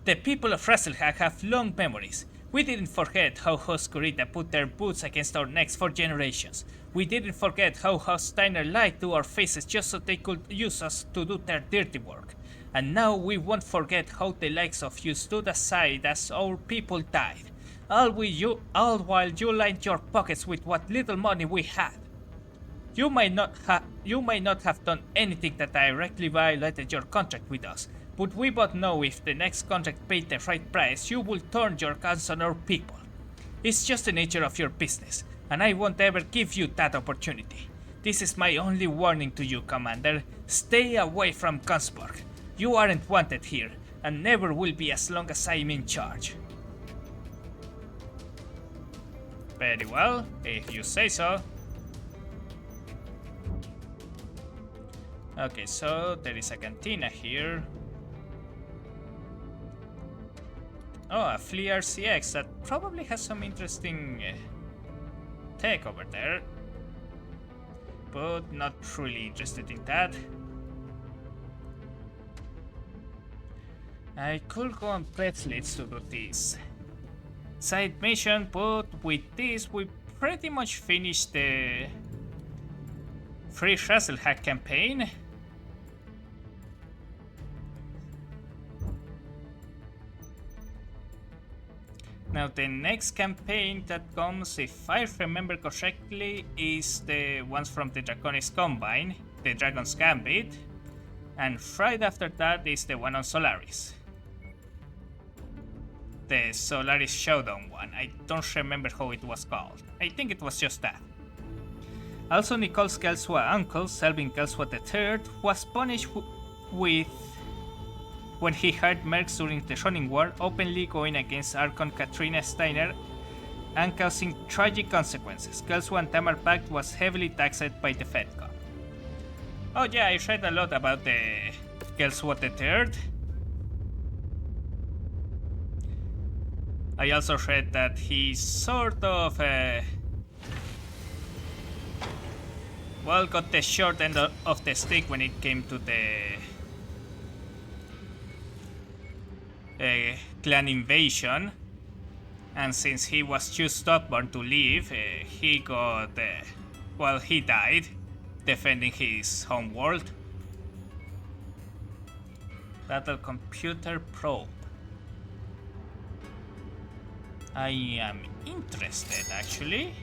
The people of Rasalhague have long memories. We didn't forget how Host Kurita put their boots against our necks for generations. We didn't forget how Host Steiner lied to our faces just so they could use us to do their dirty work. And now we won't forget how the likes of you stood aside as our people died. All while you lined your pockets with what little money we had. You might not have done anything that directly violated your contract with us, but we both know if the next contract paid the right price, you will turn your guns on our people. It's just the nature of your business, and I won't ever give you that opportunity. This is my only warning to you, Commander. Stay away from Gunsburg. You aren't wanted here, and never will be as long as I'm in charge. Very well, if you say so. Okay, so there is a cantina here. Oh, a Flea RCX that probably has some interesting tech over there. But not really interested in that. I could go on Pretslits to do this side mission, but with this we pretty much finished the Free Rasalhague campaign. Now the next campaign that comes, if I remember correctly, is the ones from the Draconis Combine, the Dragon's Gambit, and right after that is the one on Solaris. The Solaris Showdown one, I don't remember how it was called, I think it was just that. Also Nicole's Kelswa uncle, Selvin Kelswa III, was punished with when he hired mercs during the Ronin War, openly going against Archon Katrina Steiner and causing tragic consequences. Kelswa and Tamar Pact was heavily taxed by the FedCon. Oh yeah, I read a lot about the Kelswa III. I also read that he's sort of well, got the short end of the stick when it came to the clan invasion, and since he was too stubborn to leave, he got well, he died defending his home world. Battle computer probe. I am interested actually.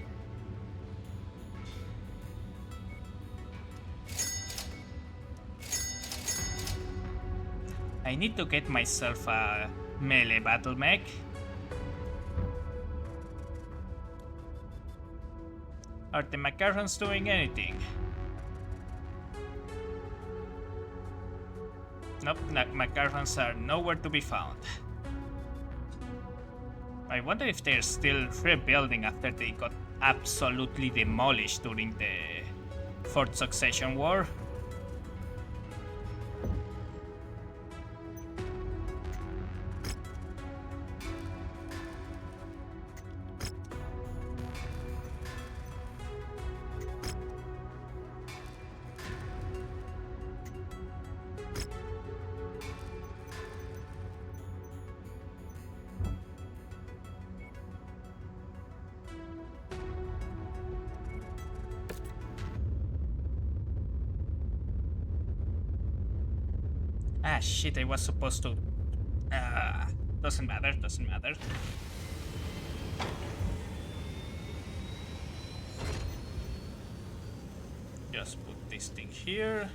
I need to get myself a melee battle mech. Are the macarons doing anything? Nope, macarons are nowhere to be found. I wonder if they're still rebuilding after they got absolutely demolished during the Fourth Succession War. Ah, shit, I was supposed to... doesn't matter, doesn't matter. Just put this thing here.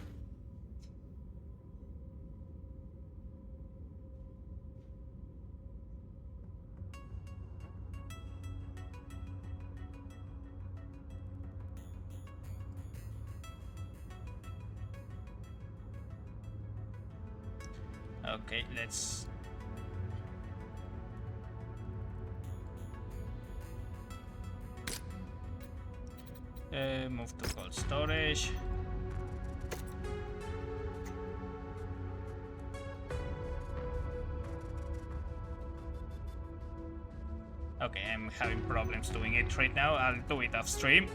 Okay, let's... move to cold storage. Okay, I'm having problems doing it right now. I'll do it off stream.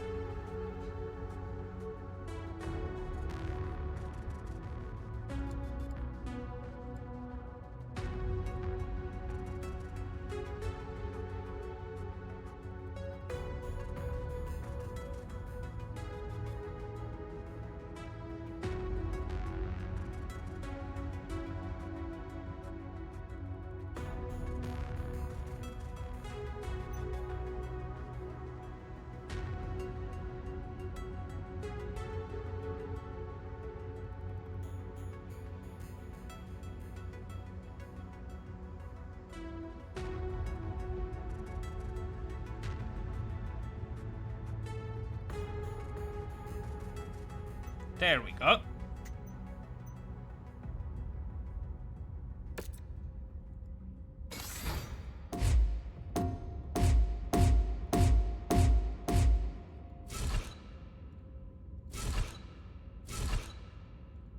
There we go.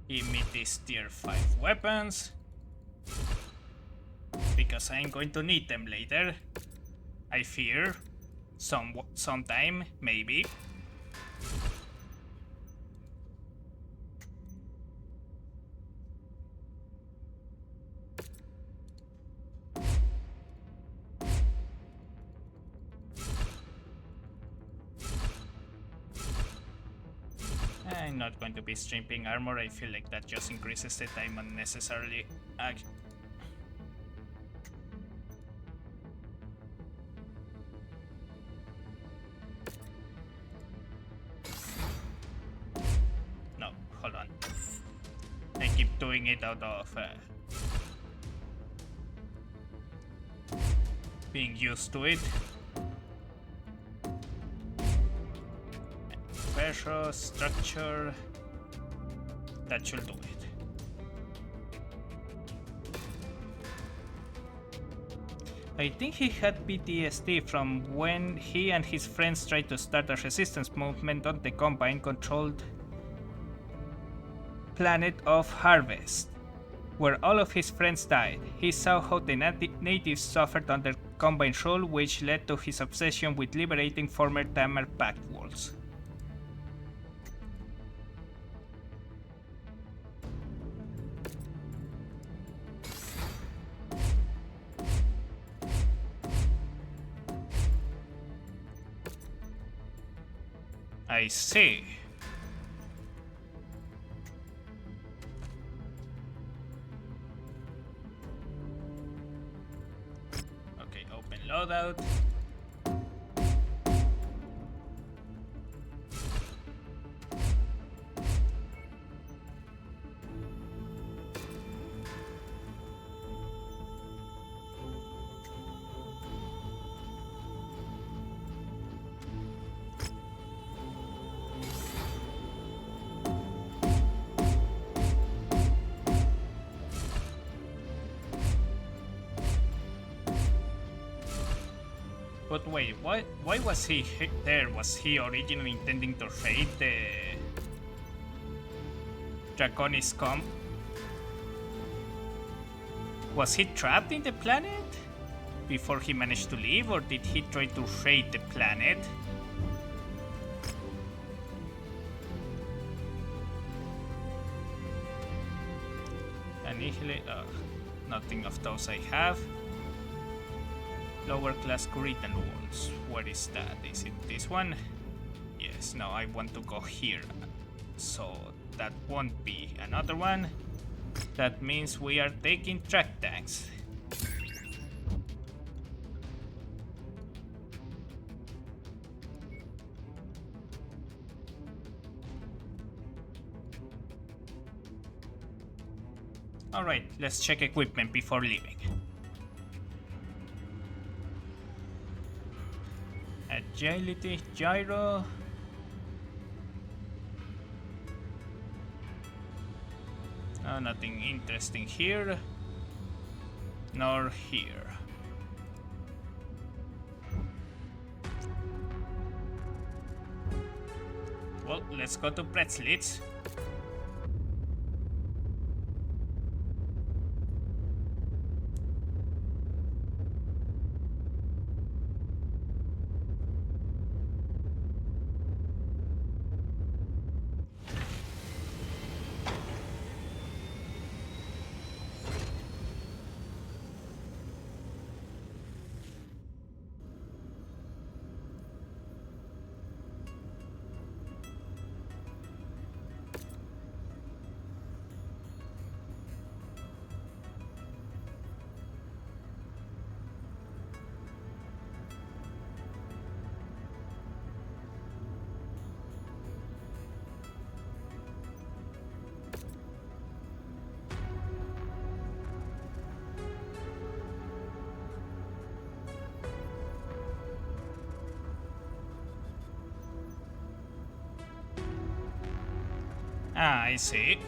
Give me these tier 5 weapons, because I'm going to need them later. I fear. Sometime, maybe. I'm not going to be stripping armor. I feel like that just increases the time unnecessarily. No, hold on. I keep doing it out of being used to it. Pressure, structure, that should do it. I think he had PTSD from when he and his friends tried to start a resistance movement on the Combine-controlled planet of Harvest, where all of his friends died. He saw how the natives suffered under Combine rule, which led to his obsession with liberating former Tamar Pact worlds. I see. Okay, open loadout. But wait, why was he there? Was he originally intending to raid the Draconis scum? Was he trapped in the planet before he managed to leave, or did he try to raid the planet? Annihilate. Nothing of those I have. Lower class Curitan walls. Where is that? Is it this one? Yes, no, I want to go here. So that won't be another one. That means we are taking track tanks. Alright, let's check equipment before leaving. Agility, gyro. Nothing interesting here, nor here. Well, let's go to Pretzlitz. Ah, I see.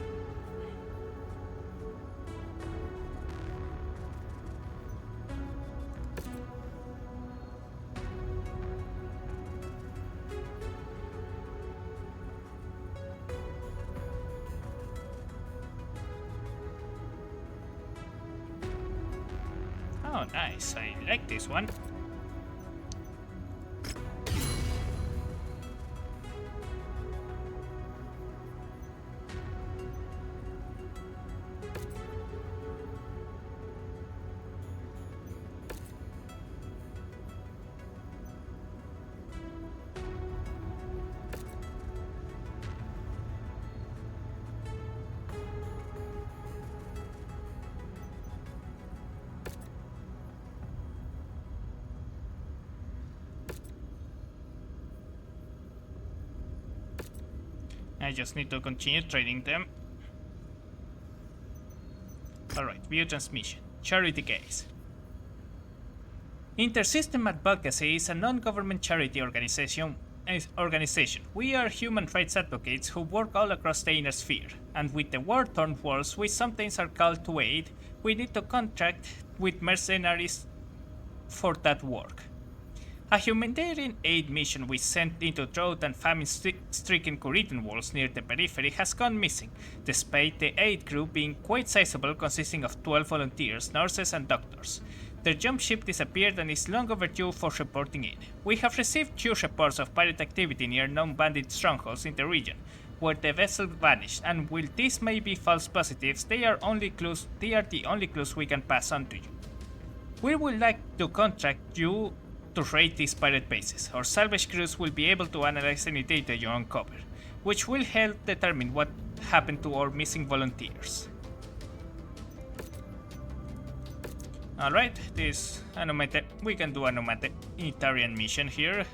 Oh, nice. I like this one. I just need to continue trading them. Alright, view transmission. Charity case. Intersystem Advocacy is a non-government charity organization. We are human rights advocates who work all across the inner sphere, and with the war-torn worlds we sometimes are called to aid, we need to contract with mercenaries for that work. A humanitarian aid mission we sent into drought and famine-stricken Kuritan worlds near the periphery has gone missing, despite the aid crew being quite sizable, consisting of 12 volunteers, nurses and doctors. Their jump ship disappeared and is long overdue for reporting in. We have received huge reports of pirate activity near known bandit strongholds in the region, where the vessel vanished, and while these may be false positives, they are the only clues we can pass on to you. We would like to contract you to raid these pirate bases. Our salvage crews will be able to analyze any data you uncover, which will help determine what happened to our missing volunteers. Alright, we can do a humanitarian mission here.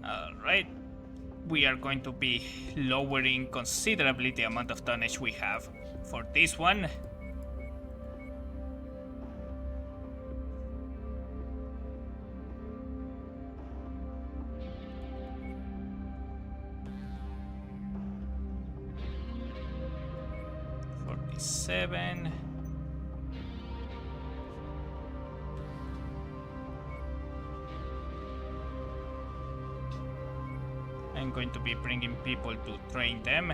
Alright, we are going to be lowering considerably the amount of tonnage we have for this one. $47. I'm going to be bringing people to train them.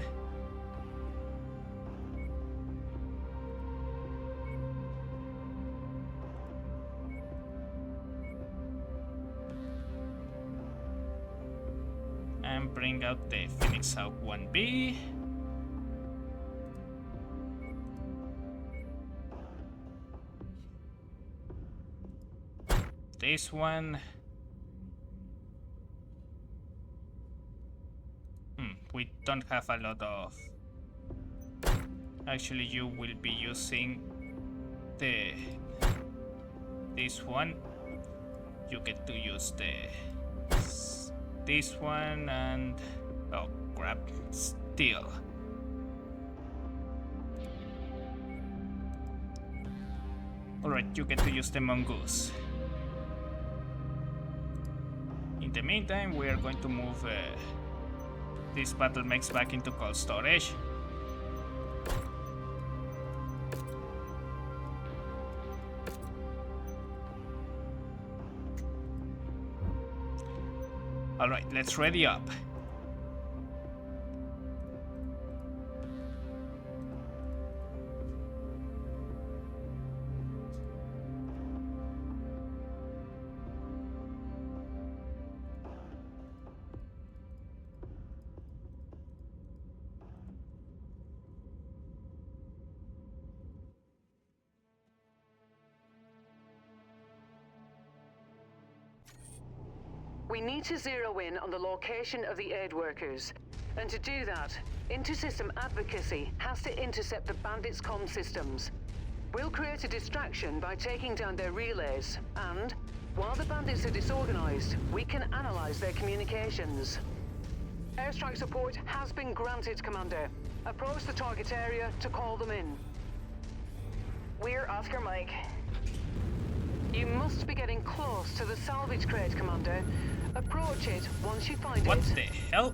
And bring out the Phoenix Hawk 1B. this one. We don't have a lot of... Actually, you will be using this one. You get to use this one and... Oh, crap. Steel. Alright, you get to use the mongoose. In the meantime, we are going to move these battle mechs back into cold storage. Alright, let's ready up.
We need to zero in on the location of the aid workers. And to do that, inter-system advocacy has to intercept the bandits' comm systems. We'll create a distraction by taking down their relays, and while the bandits are disorganized, we can analyze their communications. Airstrike support has been granted, Commander. Approach the target area to call them in.
We're Oscar Mike.
You must be getting close to the salvage crate, Commander. Approach it once you find
What
it.
the hell?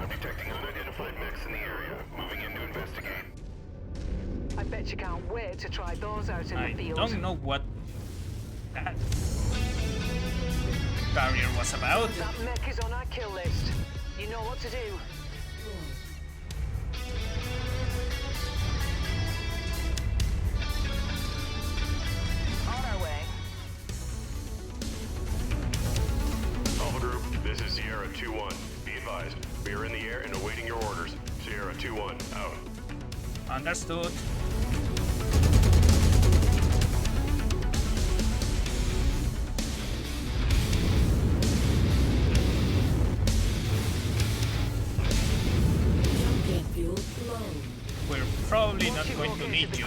I'm detecting unidentified mechs in the area. Moving in to investigate.
I bet you can't wait to try those out in
I
the field.
don't know what that barrier was about.
That mech is on our kill list. You know what to do.
On our way.
Alpha Group, this is Sierra 2-1. Be advised, we are in the air and awaiting your orders. Sierra 2-1, out.
Understood. We're probably not going to need you,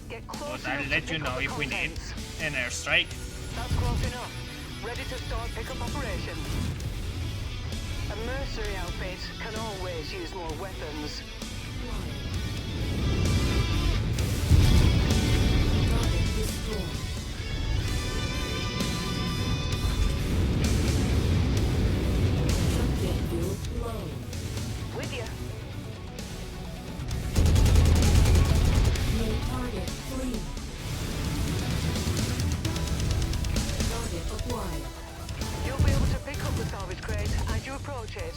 but I'll let you know if we need an airstrike.
That's close enough. Ready to start pickup operations. A mercenary outfit can always use more weapons.
With you.
Target free. Target acquired.
You'll be able to pick up the salvage crate as you approach it.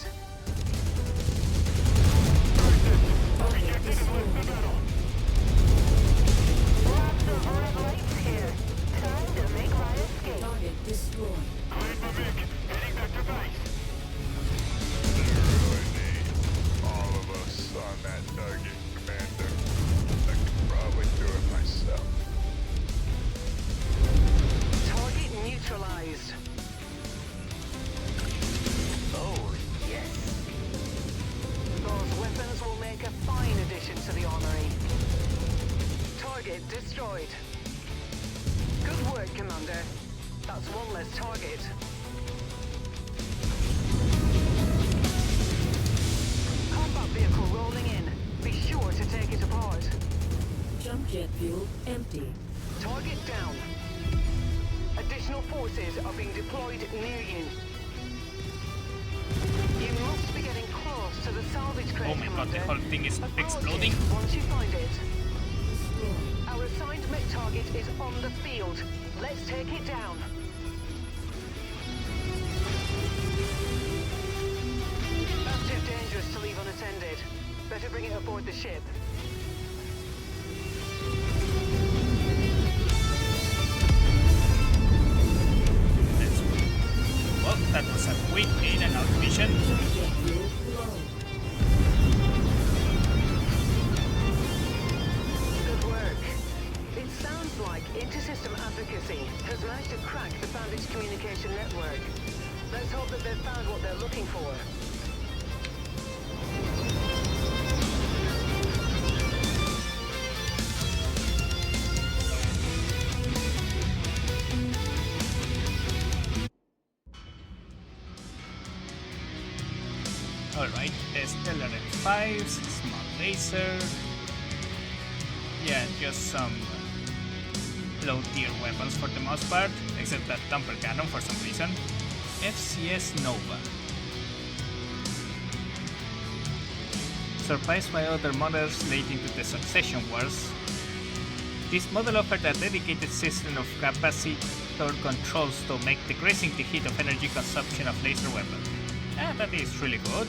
Target destroyed.
Lots of red lights here. Time to make my escape.
Target destroyed.
All of us on that target, Commander. I could probably do it myself.
Target neutralized.
Oh, yes.
Those weapons will make a fine addition to the armory. Target destroyed. Good work, Commander. That's one less target. Combat vehicle rolling in. Be sure to take it apart.
Jump jet fuel empty.
Target down. Additional forces are being deployed near you. You must be getting close to the salvage crate,
Oh my god, the
Commander.
whole thing is
Approach
exploding.
it once you find it.
Destroyed.
Our assigned mech target is on the field. Let's take it down. That's too dangerous to leave unattended. Better bring it aboard the ship.
That's well, that was a quick in and out mission.
Jump jet fuel low.
Good work. It sounds looks like Intersystem Advocacy has managed to crack the bandit's communication network. Let's hope that they've found what they're looking for.
Alright, Stellar M5s, small laser. Yeah, just some low tier weapons for the most part, except that dumper cannon for some reason. FCS Nova. Surprised by other models late into the Succession Wars, this model offered a dedicated system of capacitor controls to make decreasing the heat of energy consumption of laser weapons. And that is really good.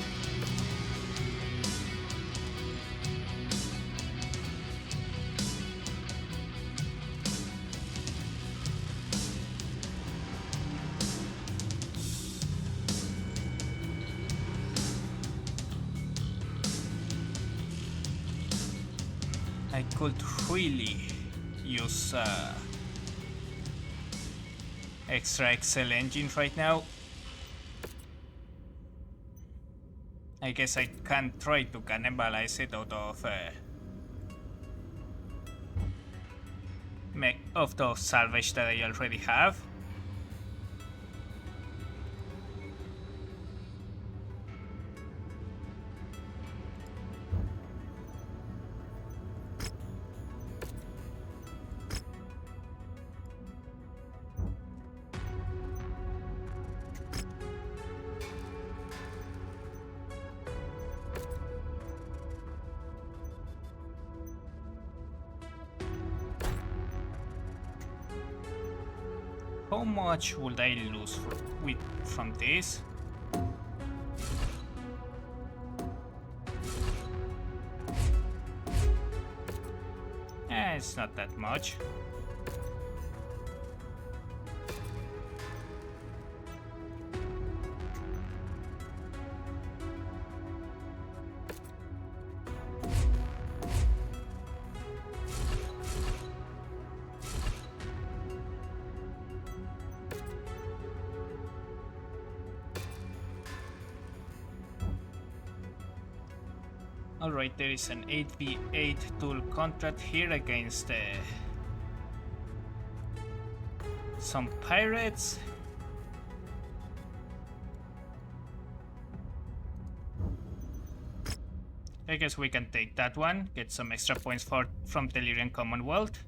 I could really use extra Excel engine right now. I guess I can try to cannibalize it out of the salvage that I already have. How much would I lose from this? It's not that much. Alright, there is an 8v8 duel contract here against some pirates. I guess we can take that one, get some extra points from Delirium Commonwealth.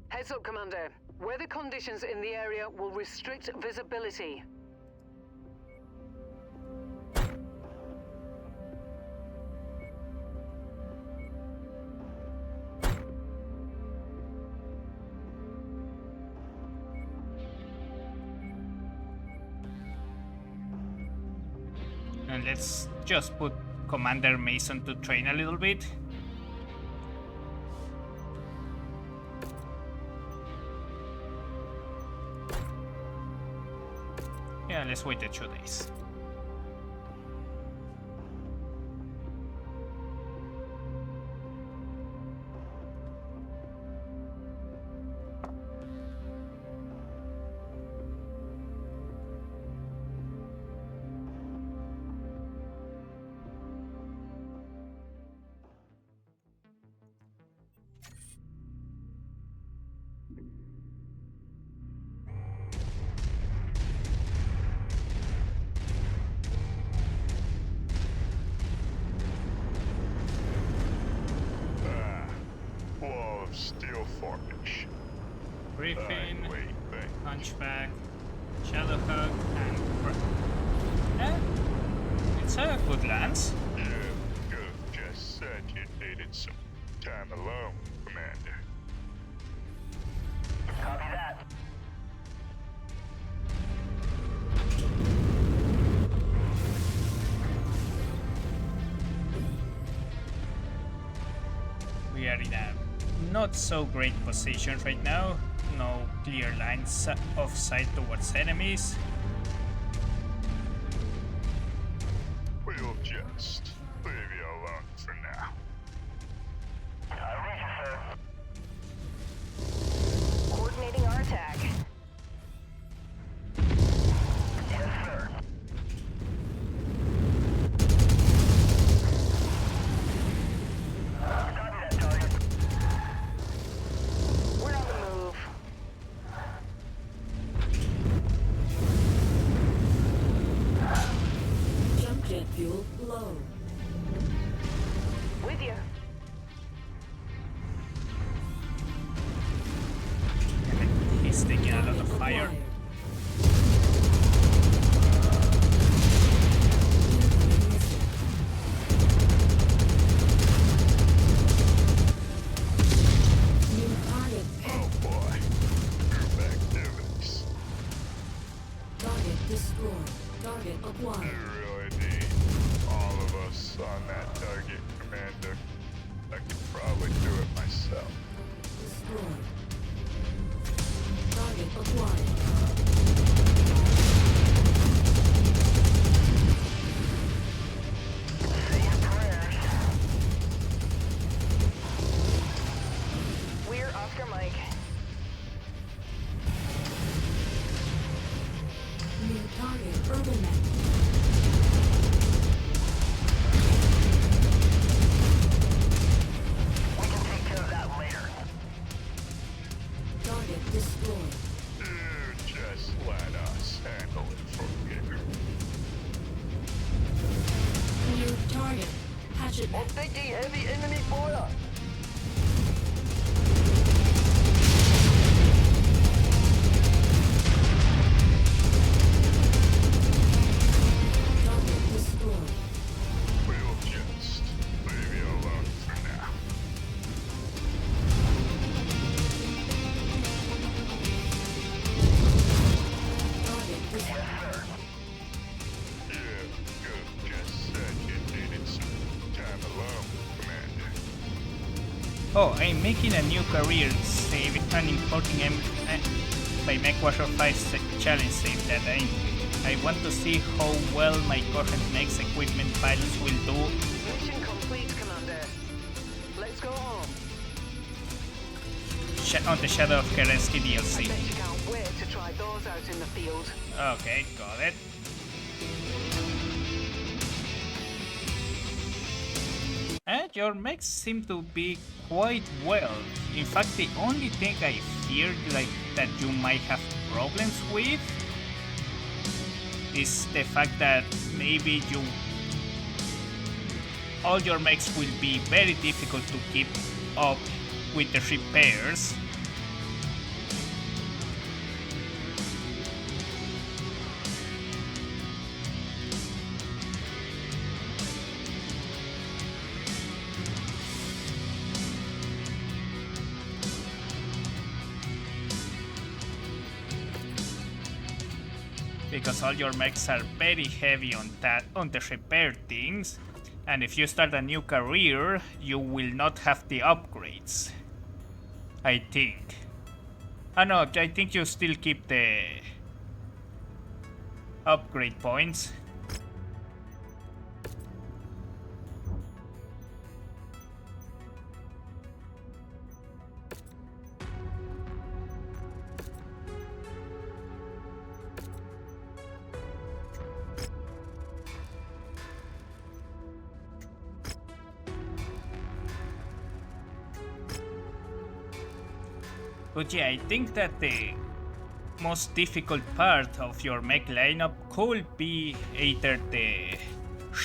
Heads up, Commander. Weather conditions in the area will restrict visibility.
And let's just put Commander Mason to train a little bit. Yeah, let's wait 2 days.
Steel formation.
Griffin,
Wait.
Hunchback, Shadowhawk, and Crow. It's a good lance.
Yeah, Gov just said you needed some time alone, Commander.
Copy that.
We are in a not so great position right now. No clear lines of sight towards enemies.
We'll just leave
Taking heavy enemy fire!
Target destroyed.
We'll just leave you alone for now.
Target destroyed.
Yeah, you just said you needed some time alone, Commander.
Oh, I'm making a new career save and importing by Mechwarrior 5 challenge save that I want to see how well my current mech's equipment pilots will do.
Mission complete, Commander. Let's go home.
On the Shadow of Kereski
I
DLC.
bet you can't wait to try those out in the field.
Okay, got it. And your mechs seem to be quite well. In fact, the only thing I feared like that you might have problems with is the fact that maybe all your mechs will be very difficult to keep up with the repairs. Because all your mechs are very heavy on the repair things, and if you start a new career, you will not have the upgrades. I think. No, I think you still keep the upgrade points. But yeah, I think that the most difficult part of your mech lineup could be either the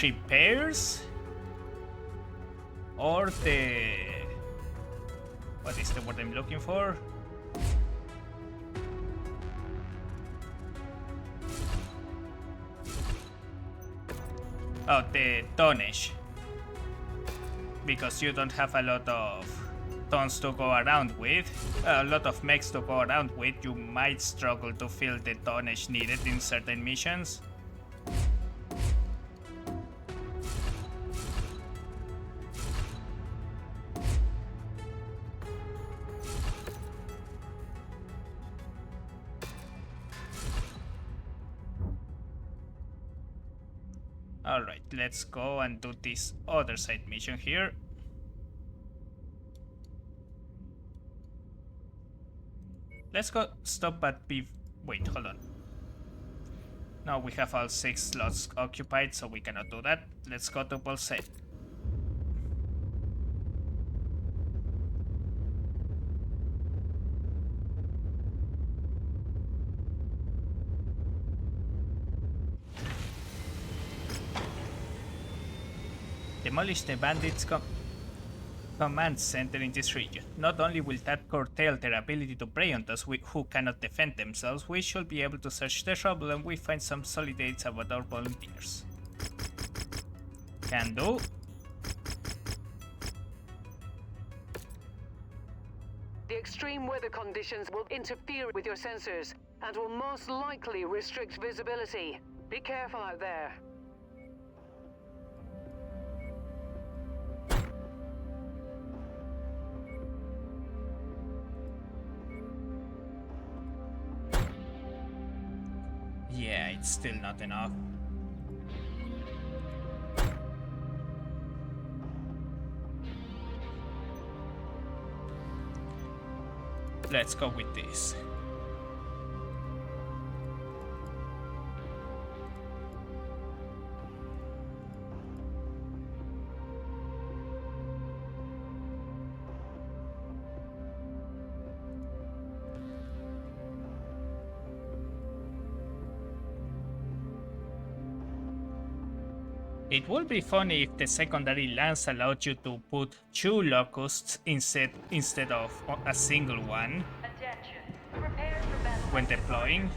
repairs or the... what is the word I'm looking for? Oh, the tonnage. Because you don't have a lot of tons to go around with, a lot of mechs to go around with, you might struggle to fill the tonnage needed in certain missions. Alright, let's go and do this other side mission here. Let's go stop at wait, hold on. Now we have all 6 slots occupied, so we cannot do that. Let's go to Pulsate. Demolish the bandits' command center in this region. Not only will that curtail their ability to prey on those who cannot defend themselves, we should be able to search the rubble and we find some solid Salvador volunteers. Can do.
The extreme weather conditions will interfere with your sensors and will most likely restrict visibility. Be careful out there.
Yeah, it's still not enough. Let's go with this. It would be funny if the secondary lance allowed you to put 2 locusts instead of a single one
Attention. Prepare for battle.
when deploying.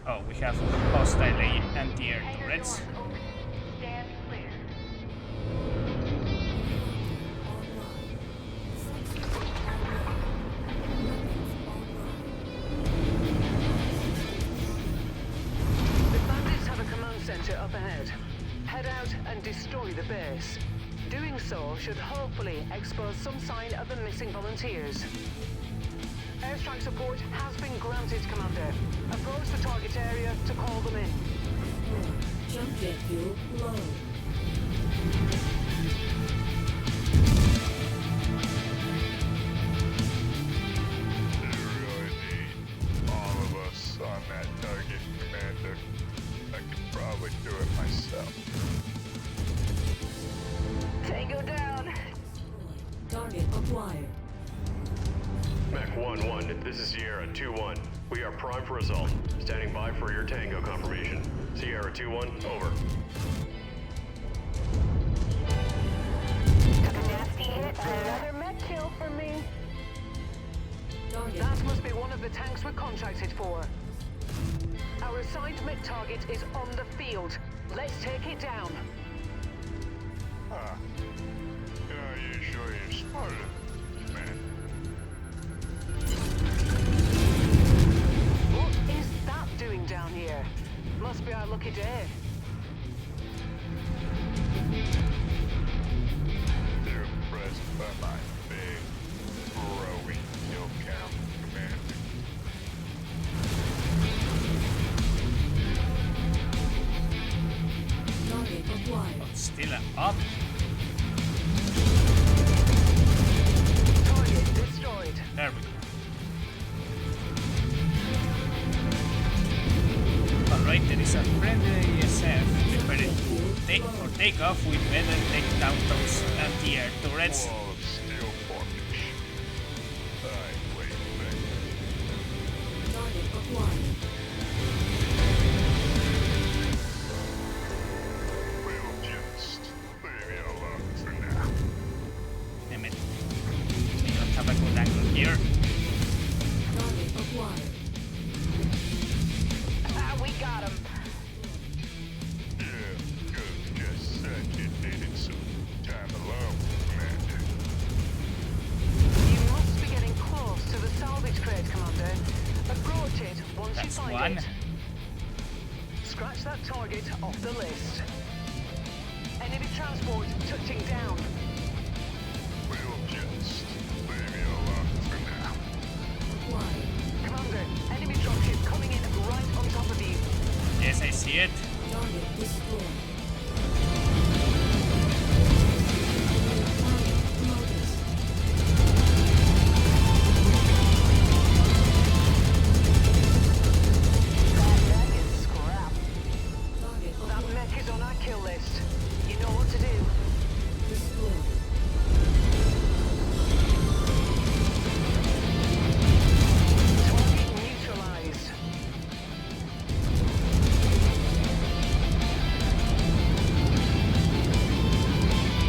Oh, we have hostile anti-air
Hangar
turrets.
doors opening. Stand clear.
The bandits have a command center up ahead. Head out and destroy the base. Doing so should hopefully expose some sign of the missing volunteers. Airstrike support has been granted, Commander. Approach the target area to call them in.
Jump jet fuel low.
You really need all of us on that target, Commander. I could probably do it myself.
Tango down.
Target acquired.
Mech 1-1, this is Sierra 2-1. We are primed for assault. Standing by for your tango confirmation. Sierra 2-1, over.
Took a nasty hit. Another mech kill for me.
Target.
That must be one of the tanks we're contracted for. Our assigned mech target is on the field. Let's take it down.
Huh. You sure you're smarter than this, man?
What is that doing down here? Must be our lucky day.
You're impressed by my big, growing kill count, Commander.
Target acquired.
Still up.
Target destroyed.
There we go. Alright, there is a friendly ASF. Prepare for takeoff. We better take down those anti-air turrets.
Wall of steel formation. Wait.
Target acquired.
We'll just leave you alone for now.
Damn it. We don't have a good angle here.
Target acquired.
We got him.
Yeah, good. Just said you needed some time alone, Commander.
You must be getting close to the salvage crate, Commander. Approach it once
That's
you find
one.
it. Scratch that target off the list. Enemy transport touching down.
We'll just leave you alone for now.
Acquired.
Commander, enemy dropship coming in right on top of you.
Yes, I see it.
Target destroyed. Target loaded.
That mech is scrap.
Target
That
acquired.
mech is on our kill list. You know what to do.
Destroyed.
Target neutralized.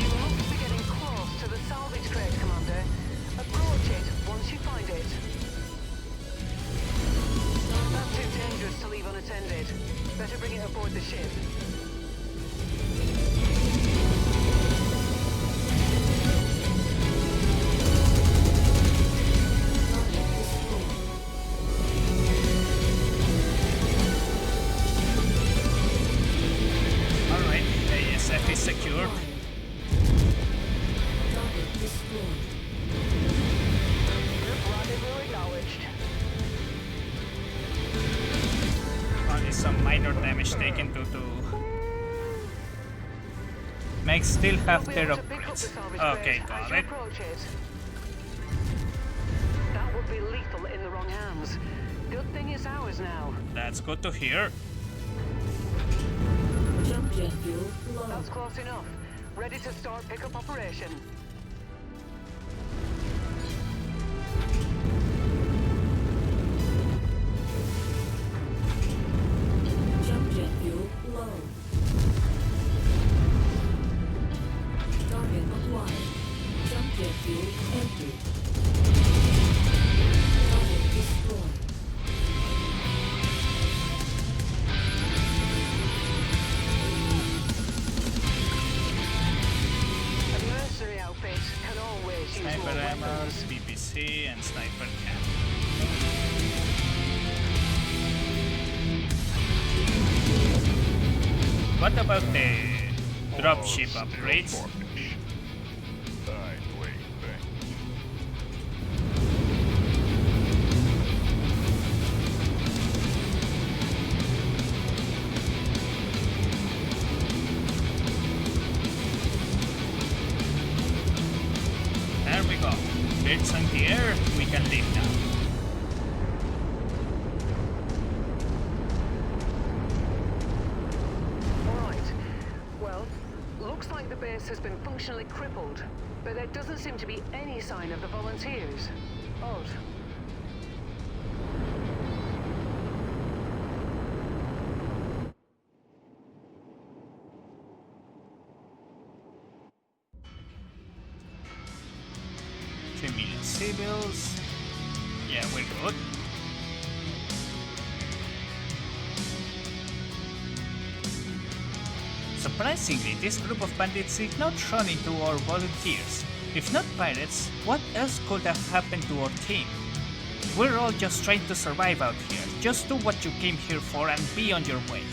You must be getting close to the salvage crate, Commander. Approach it once you find it. That's too dangerous to leave unattended. Better bring it aboard the ship.
Target destroyed.
Alright, ASF is secured.
Target destroyed.
Rendezvous acknowledged.
Only some minor damage taken due to... Mechs still have
We'll be
their
able to pick up the
upgrades.
salvage
Okay,
crate
got
as you
it.
approach it. That would be lethal in the wrong hands. Good thing it's ours now.
That's good to hear.
Jump jet fuel low.
That's close enough. Ready to start pickup operation.
Jump jet fuel low. jet fuel empty. Target destroyed.
A mercenary outfit can always use
Sniper
more
ammo,
weapons.
BBC, and sniper cam. What about the dropship upgrades? There we go. Birds on the air, we can leave now.
Right. Well, looks like the base has been functionally crippled, but there doesn't seem to be any sign of the volunteers. Odd.
Three million civils. Yeah, we're good. Surprisingly, this group of bandits did not run into our volunteers. If not pirates, what else could have happened to our team? We're all just trying to survive out here. Just do what you came here for and be on your way.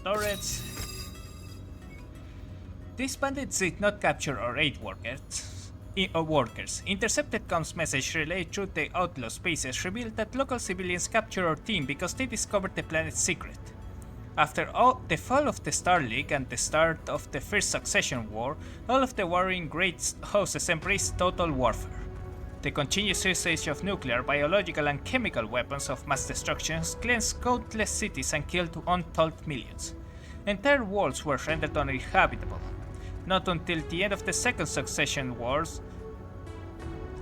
Turrets. These bandits did not capture our aid workers. Intercepted comms message relayed through the outlaw spaces revealed that local civilians captured our team because they discovered the planet's secret. After the fall of the Star League and the start of the First Succession War, all of the warring great houses embraced total warfare. The continuous usage of nuclear, biological, and chemical weapons of mass destruction cleansed countless cities and killed untold millions. Entire worlds were rendered uninhabitable. Not until the end of the Second Succession Wars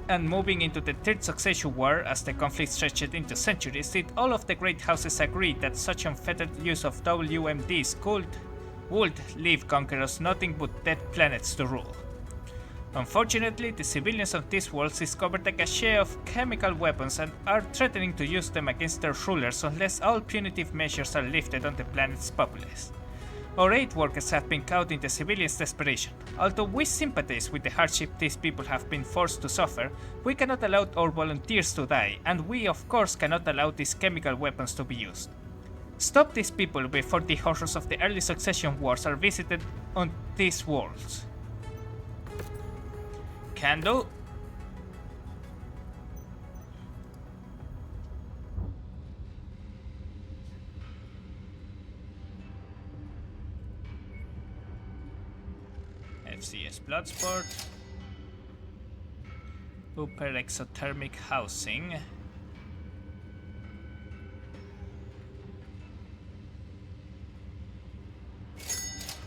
and moving into the Third Succession War as the conflict stretched into centuries did all of the great houses agree that such unfettered use of WMDs would leave conquerors nothing but dead planets to rule. Unfortunately, the civilians of these worlds discovered a cache of chemical weapons and are threatening to use them against their rulers unless all punitive measures are lifted on the planet's populace. Our aid workers have been caught in the civilians' desperation. Although we sympathize with the hardship these people have been forced to suffer, we cannot allow our volunteers to die, and we of course cannot allow these chemical weapons to be used. Stop these people before the horrors of the early succession wars are visited on these worlds. Can do. FCS Bloodsport. Upper exothermic housing.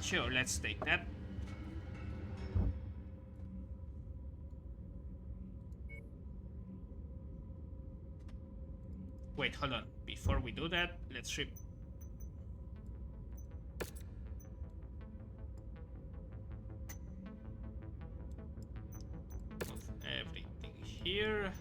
Sure, let's take that. Wait, hold on. Before we do that, let's move everything here.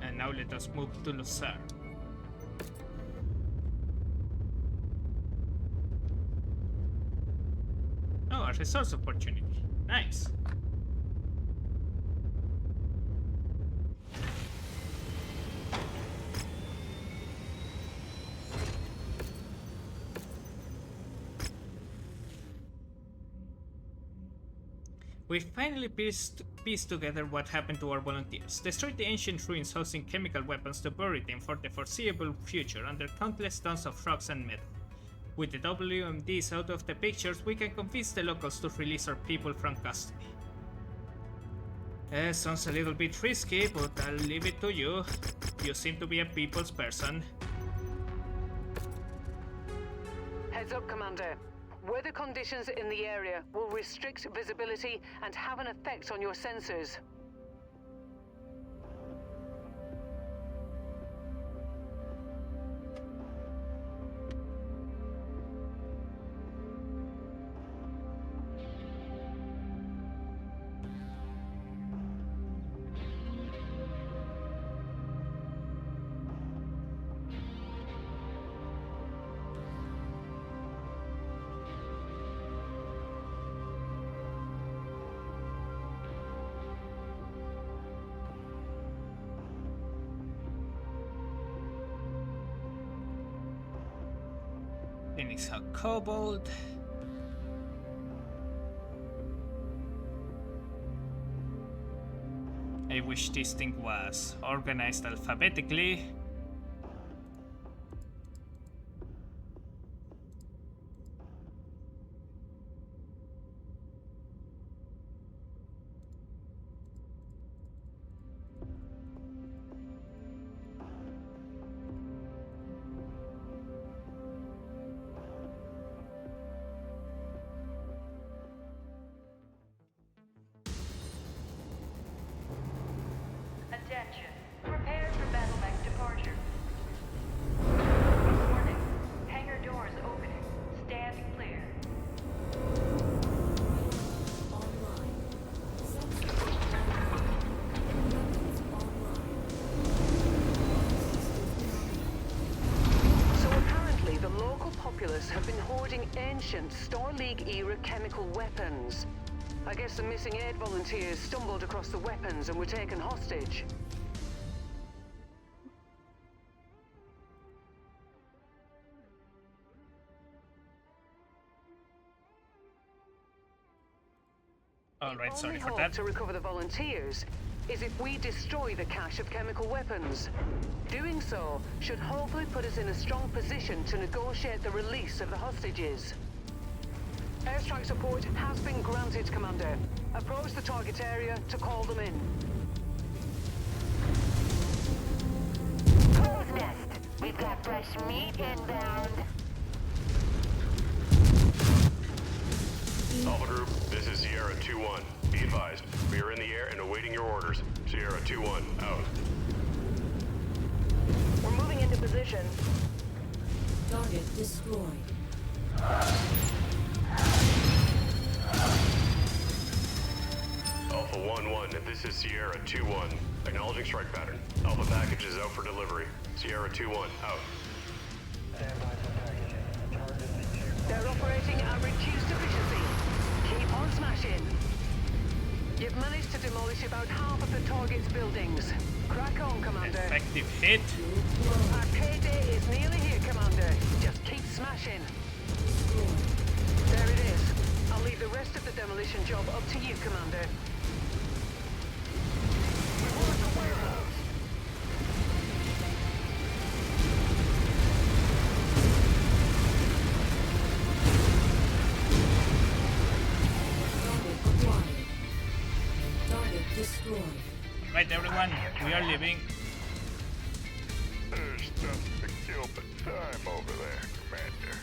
And now let us move to Lucerne. a resource opportunity. Nice. We finally pieced together what happened to our volunteers. Destroyed the ancient ruins housing chemical weapons to bury them for the foreseeable future under countless tons of rocks and metal. With the WMDs out of the pictures, we can convince the locals to release our people from custody. Sounds a little bit risky, but I'll leave it to you. You seem to be a people's person.
Heads up, Commander. Weather conditions in the area will restrict visibility and have an effect on your sensors.
Phoenix a kobold. I wish this thing was organized alphabetically.
Attention. Prepare for battle mech departure. Warning. Hangar doors opening. Stand clear.
Online. Sensors online.
So apparently the local populace have been hoarding ancient Star League-era chemical weapons. I guess the missing aid volunteers stumbled across the weapons and were taken hostage.
Alright, sorry
Only
for
hope
that.
to recover the volunteers is if we destroy the cache of chemical weapons. Doing so should hopefully put us in a strong position to negotiate the release of the hostages. Airstrike support has been granted, Commander. Approach the target area to call them in.
Crow's nest. We've got fresh meat inbound.
Alpha Group, this is Sierra 2-1. Be advised, we are in the air and awaiting your orders. Sierra 2-1, out.
We're moving into position.
Target destroyed.
Alpha 1-1, this is Sierra 2-1. Acknowledging strike pattern. Alpha package is out for delivery. Sierra 2-1, out.
They're operating at reduced efficiency. Keep on smashing. You've managed to demolish about half of the target's buildings. Crack on, Commander.
Effective hit.
Our payday is nearly here, Commander. Just keep smashing. There it is. I'll leave the rest of the demolition job up to you, Commander.
Target acquired. Target destroyed.
Right, everyone, we are leaving.
There's nothing to kill but time over there, Commander.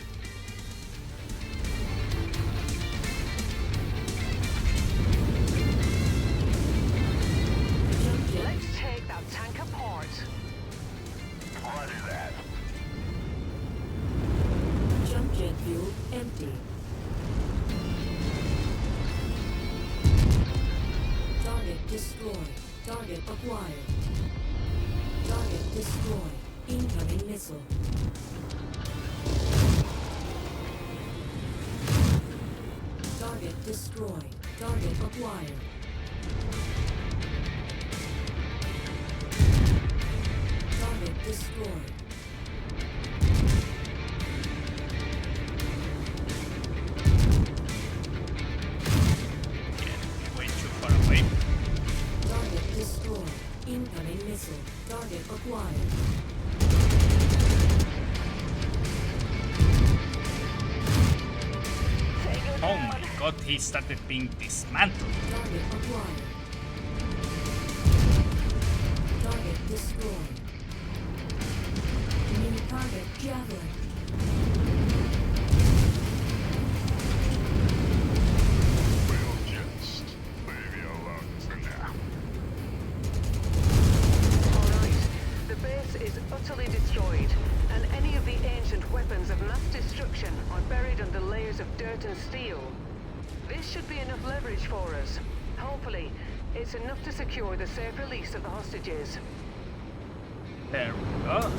Let's take that tank apart.
Roger that.
Jump jet fuel empty. Target destroyed. Target acquired. Target destroyed. Incoming missile. Target destroyed. Target acquired. Target destroyed.
Way too far away.
Target destroyed. Incoming missile. Target acquired.
Oh my god, he started being dismantled.
Target acquired. Target destroyed. New target gathered.
We'll just leave you alone for now.
Alright, the base is utterly destroyed, and any of the ancient weapons of mass destruction are buried under layers of dirt and steel. This should be enough leverage for us. Hopefully, it's enough to secure the safe release of the hostages.
There we go.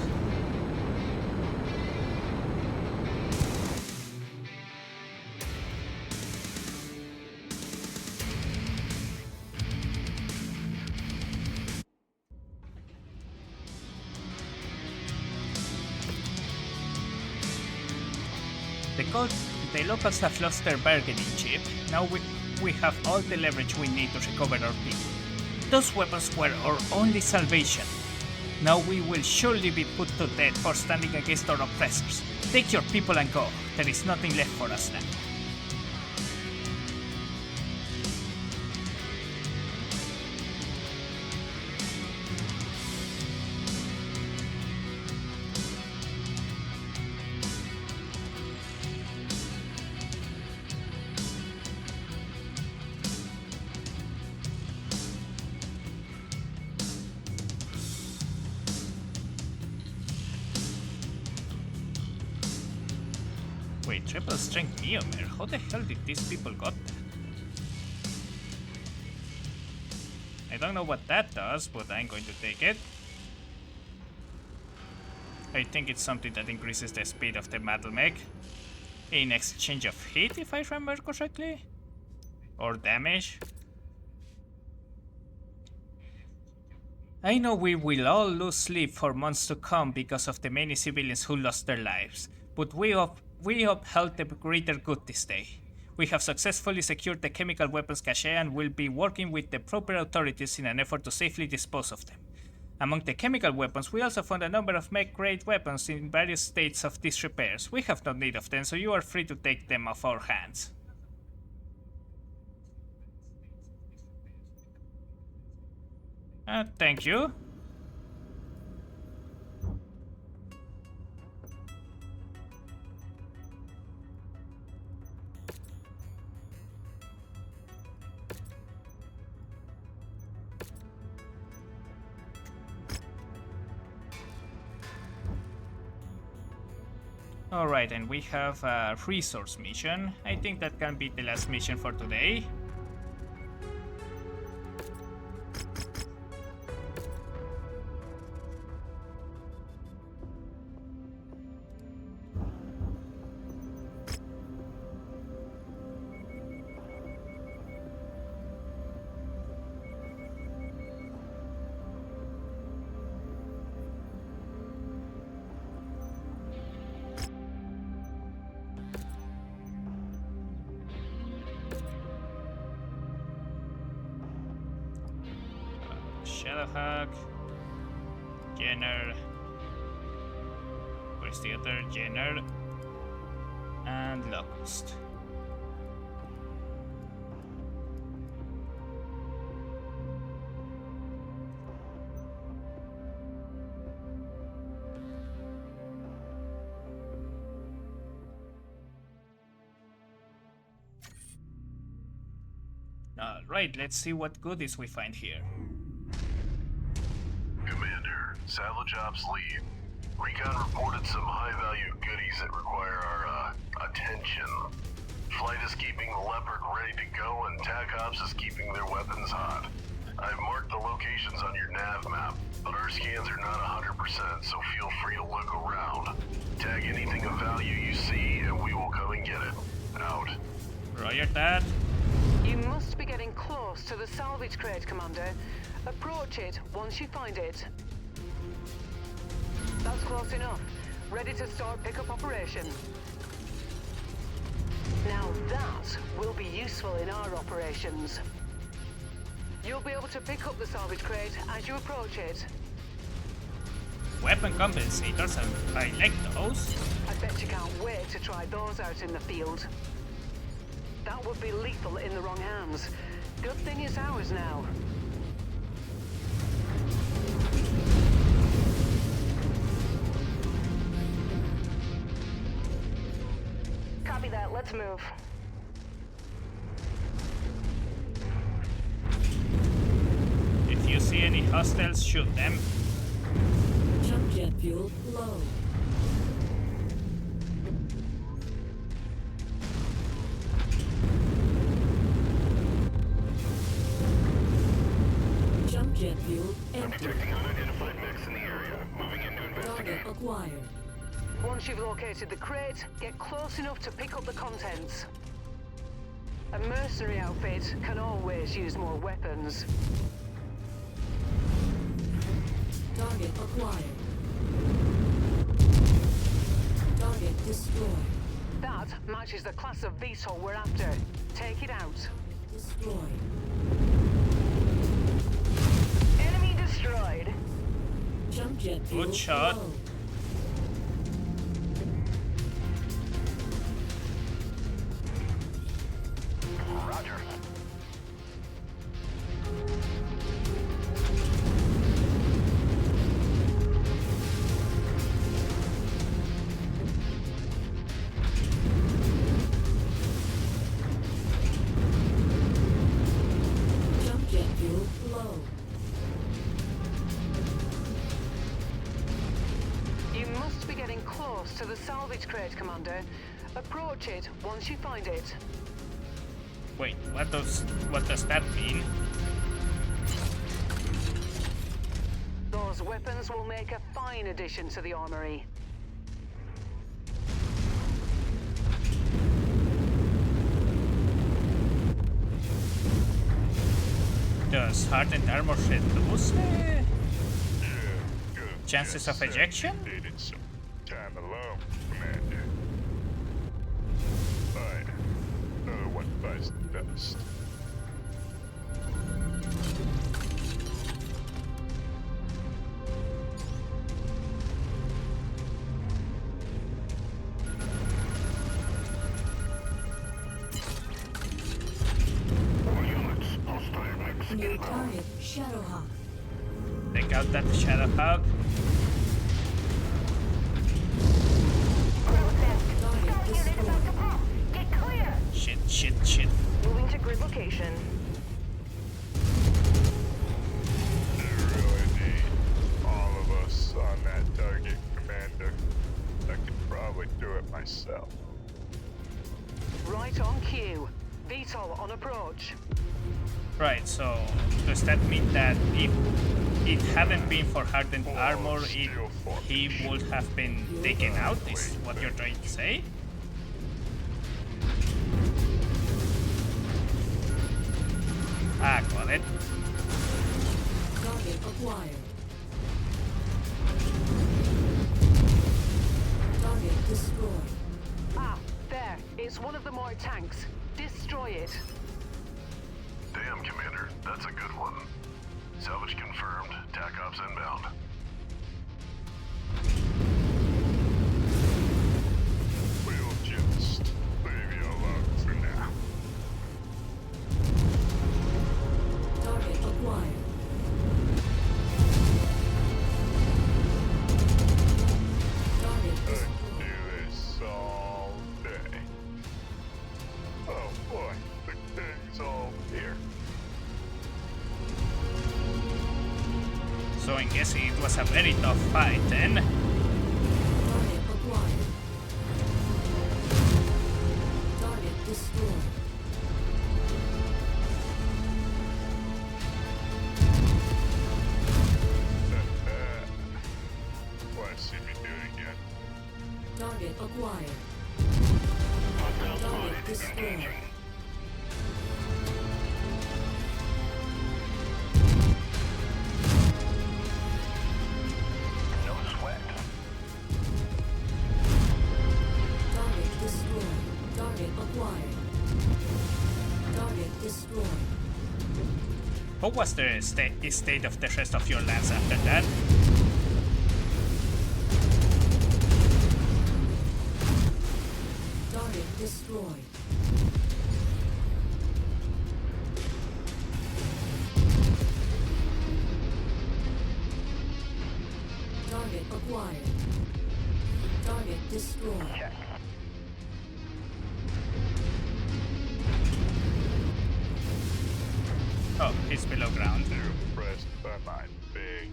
The locals have lost their bargaining chip. Now we have all the leverage we need to recover our people. Those weapons were our only salvation. Now we will surely be put to death for standing against our oppressors. Take your people and go. There is nothing left for us now. Wait, triple strength Neomer? How the hell did these people got that? I don't know what that does, but I'm going to take it. I think it's something that increases the speed of the battle mech in exchange of hit, if I remember correctly, or damage. I know we will all lose sleep for months to come because of the many civilians who lost their lives, but we upheld the greater good this day. We have successfully secured the chemical weapons cache and will be working with the proper authorities in an effort to safely dispose of them. Among the chemical weapons, we also found a number of mech-grade weapons in various states of disrepair. We have no need of them, so you are free to take them off our hands. Thank you. Alright, and we have a resource mission. I think that can be the last mission for today. Rasalhague, Jenner, where's the other? Jenner, and Locust. Alright, let's see what goodies we find here.
Commander, salvage ops lead. Recon reported some high-value goodies that require our, attention. Flight is keeping the Leopard ready to go, and TAC Ops is keeping their weapons hot. I've marked the locations on your nav map, but our scans are not 100%, so feel free to look around. Tag anything of value you see, and we will come and get it. Out.
Roger that.
You must be getting close to the salvage crate, Commander. Approach it once you find it. That's close enough. Ready to start pickup operation. Now that will be useful in our operations. You'll be able to pick up the salvage crate as you approach it.
Weapon compensators, I like those.
I bet you can't wait to try those out in the field. That would be lethal in the wrong hands. Good thing it's ours now.
Copy that, let's move.
If you see any hostiles, shoot them.
Jump jet fuel low. Jump jet fuel empty.
Detecting unidentified mechs in the area. Moving in to
Target
investigate.
acquired.
Once you've located the crate, get close enough to pick up the contents. A mercenary outfit can always use more weapons.
Target acquired. Target destroyed.
That matches the class of VTOL we're after. Take it out.
Destroyed.
Enemy destroyed.
Jump jet fuel
Good shot.
low.
Roger.
Jump jet fuel low.
You must be getting close to the salvage crate, Commander. Approach it once you find it.
Wait, what does that mean?
Those weapons will make a fine addition to the armory.
Does hardened armor reduce
Yeah, good.
chances of ejection?
Needed some time alone, Commander. Fine. Another one bites the dust. All units, hostile mechs
New
inbound.
target Shadowhawk.
Take out that Shadowhawk.
Target destroyed.
Get clear!
Shit.
Moving to grid location.
You really need all of us on that target, Commander. I could probably do it myself.
Right on cue. VTOL on approach.
Right, so does that mean that if it hadn't been for hardened armor, he would have been taken out? Is what you're trying to say? Ah, got it.
Target acquired. Target destroyed.
Ah, there. It's one of the more tanks. Destroy it.
Damn, Commander, that's a good one. Salvage confirmed. TAC ops inbound. We'll just leave you alone for now.
Target acquired. Target
I
destroyed.
could do this all day. Oh boy, the king's all here.
So I'm guessing it was a very tough fight then.
Target acquired. Target destroyed.
Want to see me do it again?
Target acquired.
Hostile
Target
spotted.
destroyed.
Engaging.
acquired. Target destroyed.
What was the state of the rest of your lands after that?
Target destroyed. Target acquired. Target destroyed.
Check.
Oh, he's below ground.
Impressed by my big,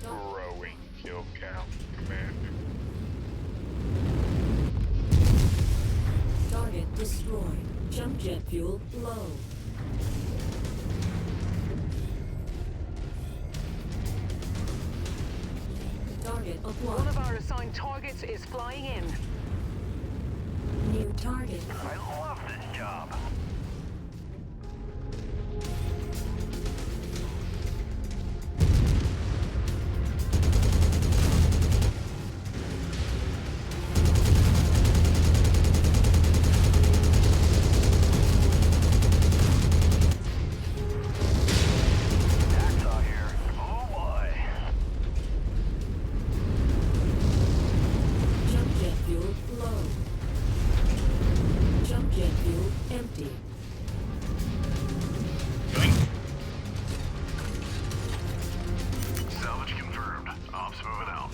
growing kill count, Commander.
Target destroyed. Jump jet fuel low. Target
One of
acquired.
our assigned targets is flying in.
New target.
I love this job. Hacksaw here. Oh boy.
Jump jet fuel low. Jump jet fuel empty.
Yoink.
Salvage confirmed. Ops moving out.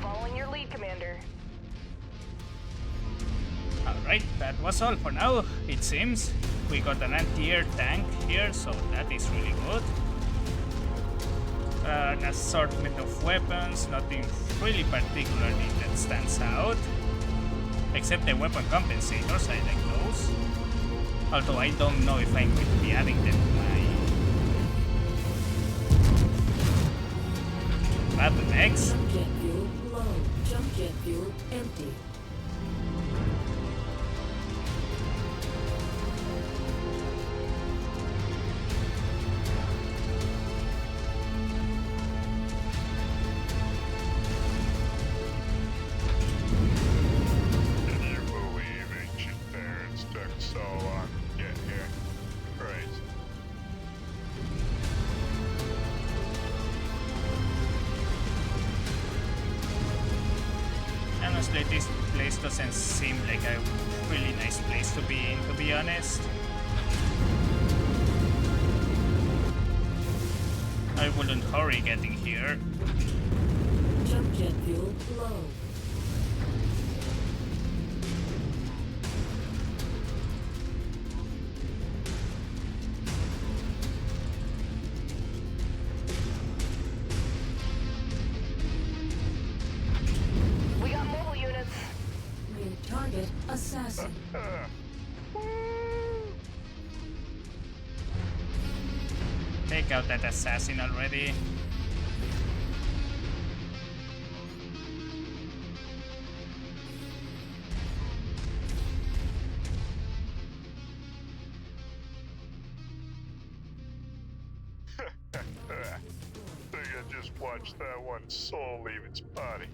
Following your lead, Commander.
Alright, that was all for now, it seems. We got an anti-air tank here, so that is really good. An assortment of weapons, nothing really particularly that stands out. Except the weapon compensators, I like those. Although I don't know if I'm going to be adding them to my battle next.
Jump jet fuel low. Jump jet fuel empty.
Can you believe ancient parents took so long to get here? Crazy.
Honestly, this place doesn't seem like a really nice place to be in, to be honest. I wouldn't hurry getting here.
Jump jet fuel low.
We got mobile units.
New target assassin.
Take out that assassin already.
Think I just watched that one soul leave its body.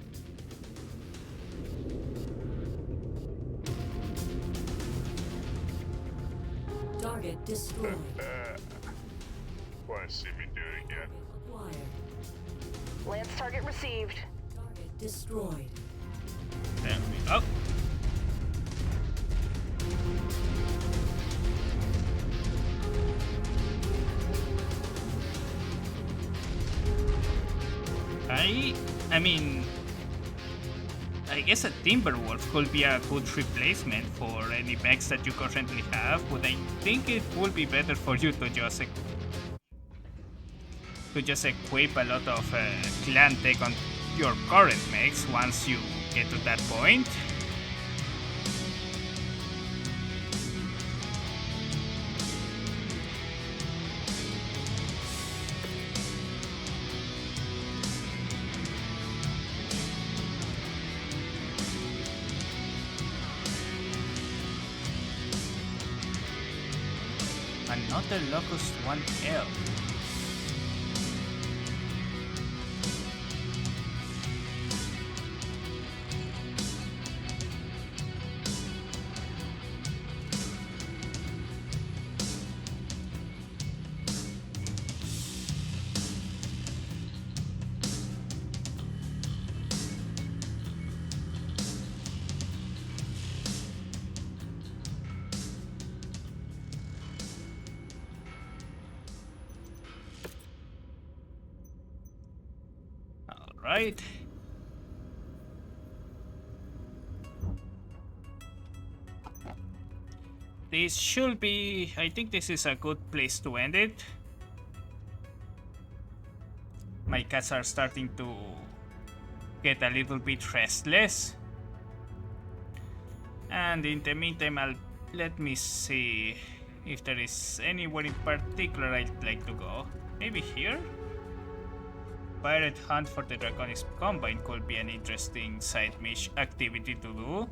Target destroyed.
Want to see me do it again?
Acquired.
Lance target received.
Target destroyed.
There we go. I mean, I guess a Timberwolf could be a good replacement for any mechs that you currently have, but I think it would be better for you to just equip a lot of clan tech on your current mechs once you get to that point. Another Locust 1L. Alright. This should be... I think this is a good place to end it. My cats are starting to get a little bit restless. And in the meantime, let me see if there is anywhere in particular I'd like to go. Maybe here? Pirate hunt for the Draconis Combine could be an interesting side mission activity to do.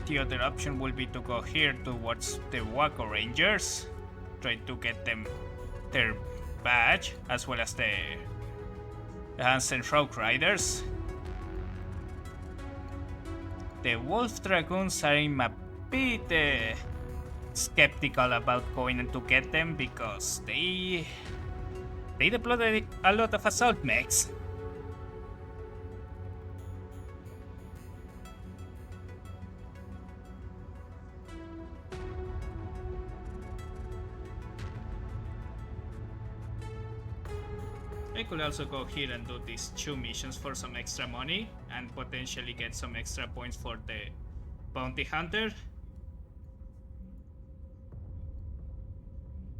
The other option will be to go here towards the Waco Rangers, try to get them their badge, as well as the Hansen Rogue Riders. The Wolf Dragoons I'm a bit skeptical about going in to get them because they deployed a lot of assault mechs. I could also go here and do these 2 missions for some extra money and potentially get some extra points for the bounty hunter.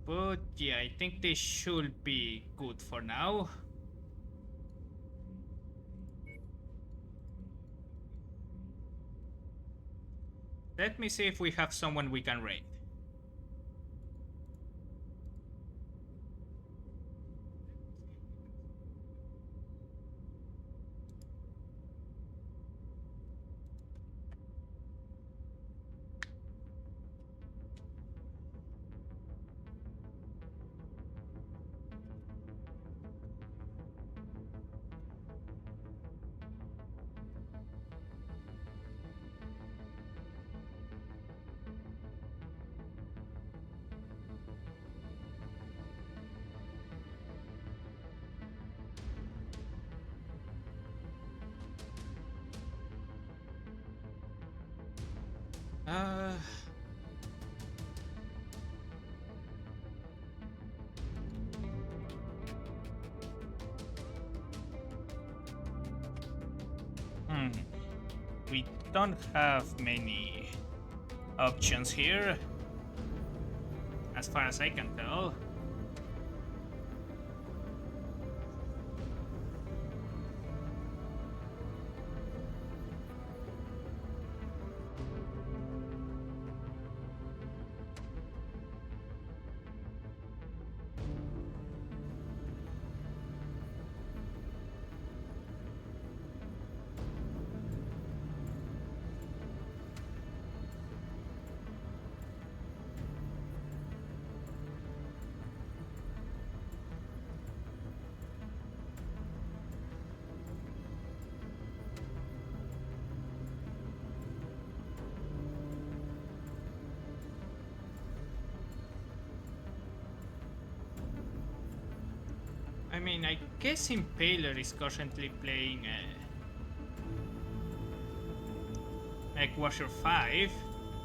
But yeah, I think this should be good for now. Let me see if we have someone we can raid. We don't have many options here, as far as I can tell. I mean, I guess Impaler is currently playing Mechwarrior 5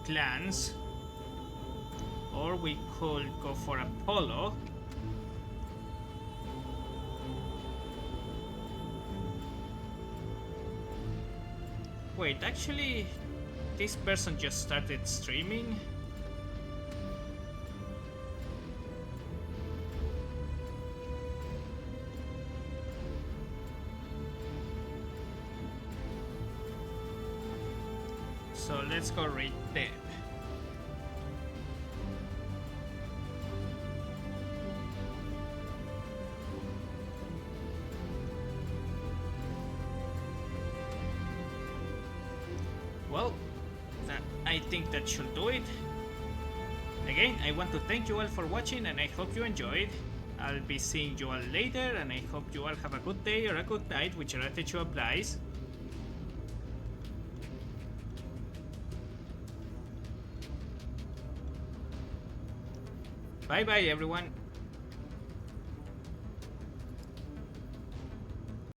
clans, or we could go for Apollo. Wait, actually, this person just started streaming. So let's go read them. Well, I think that should do it. Again, I want to thank you all for watching and I hope you enjoyed. I'll be seeing you all later and I hope you all have a good day or a good night, whichever attitude applies. Bye bye everyone.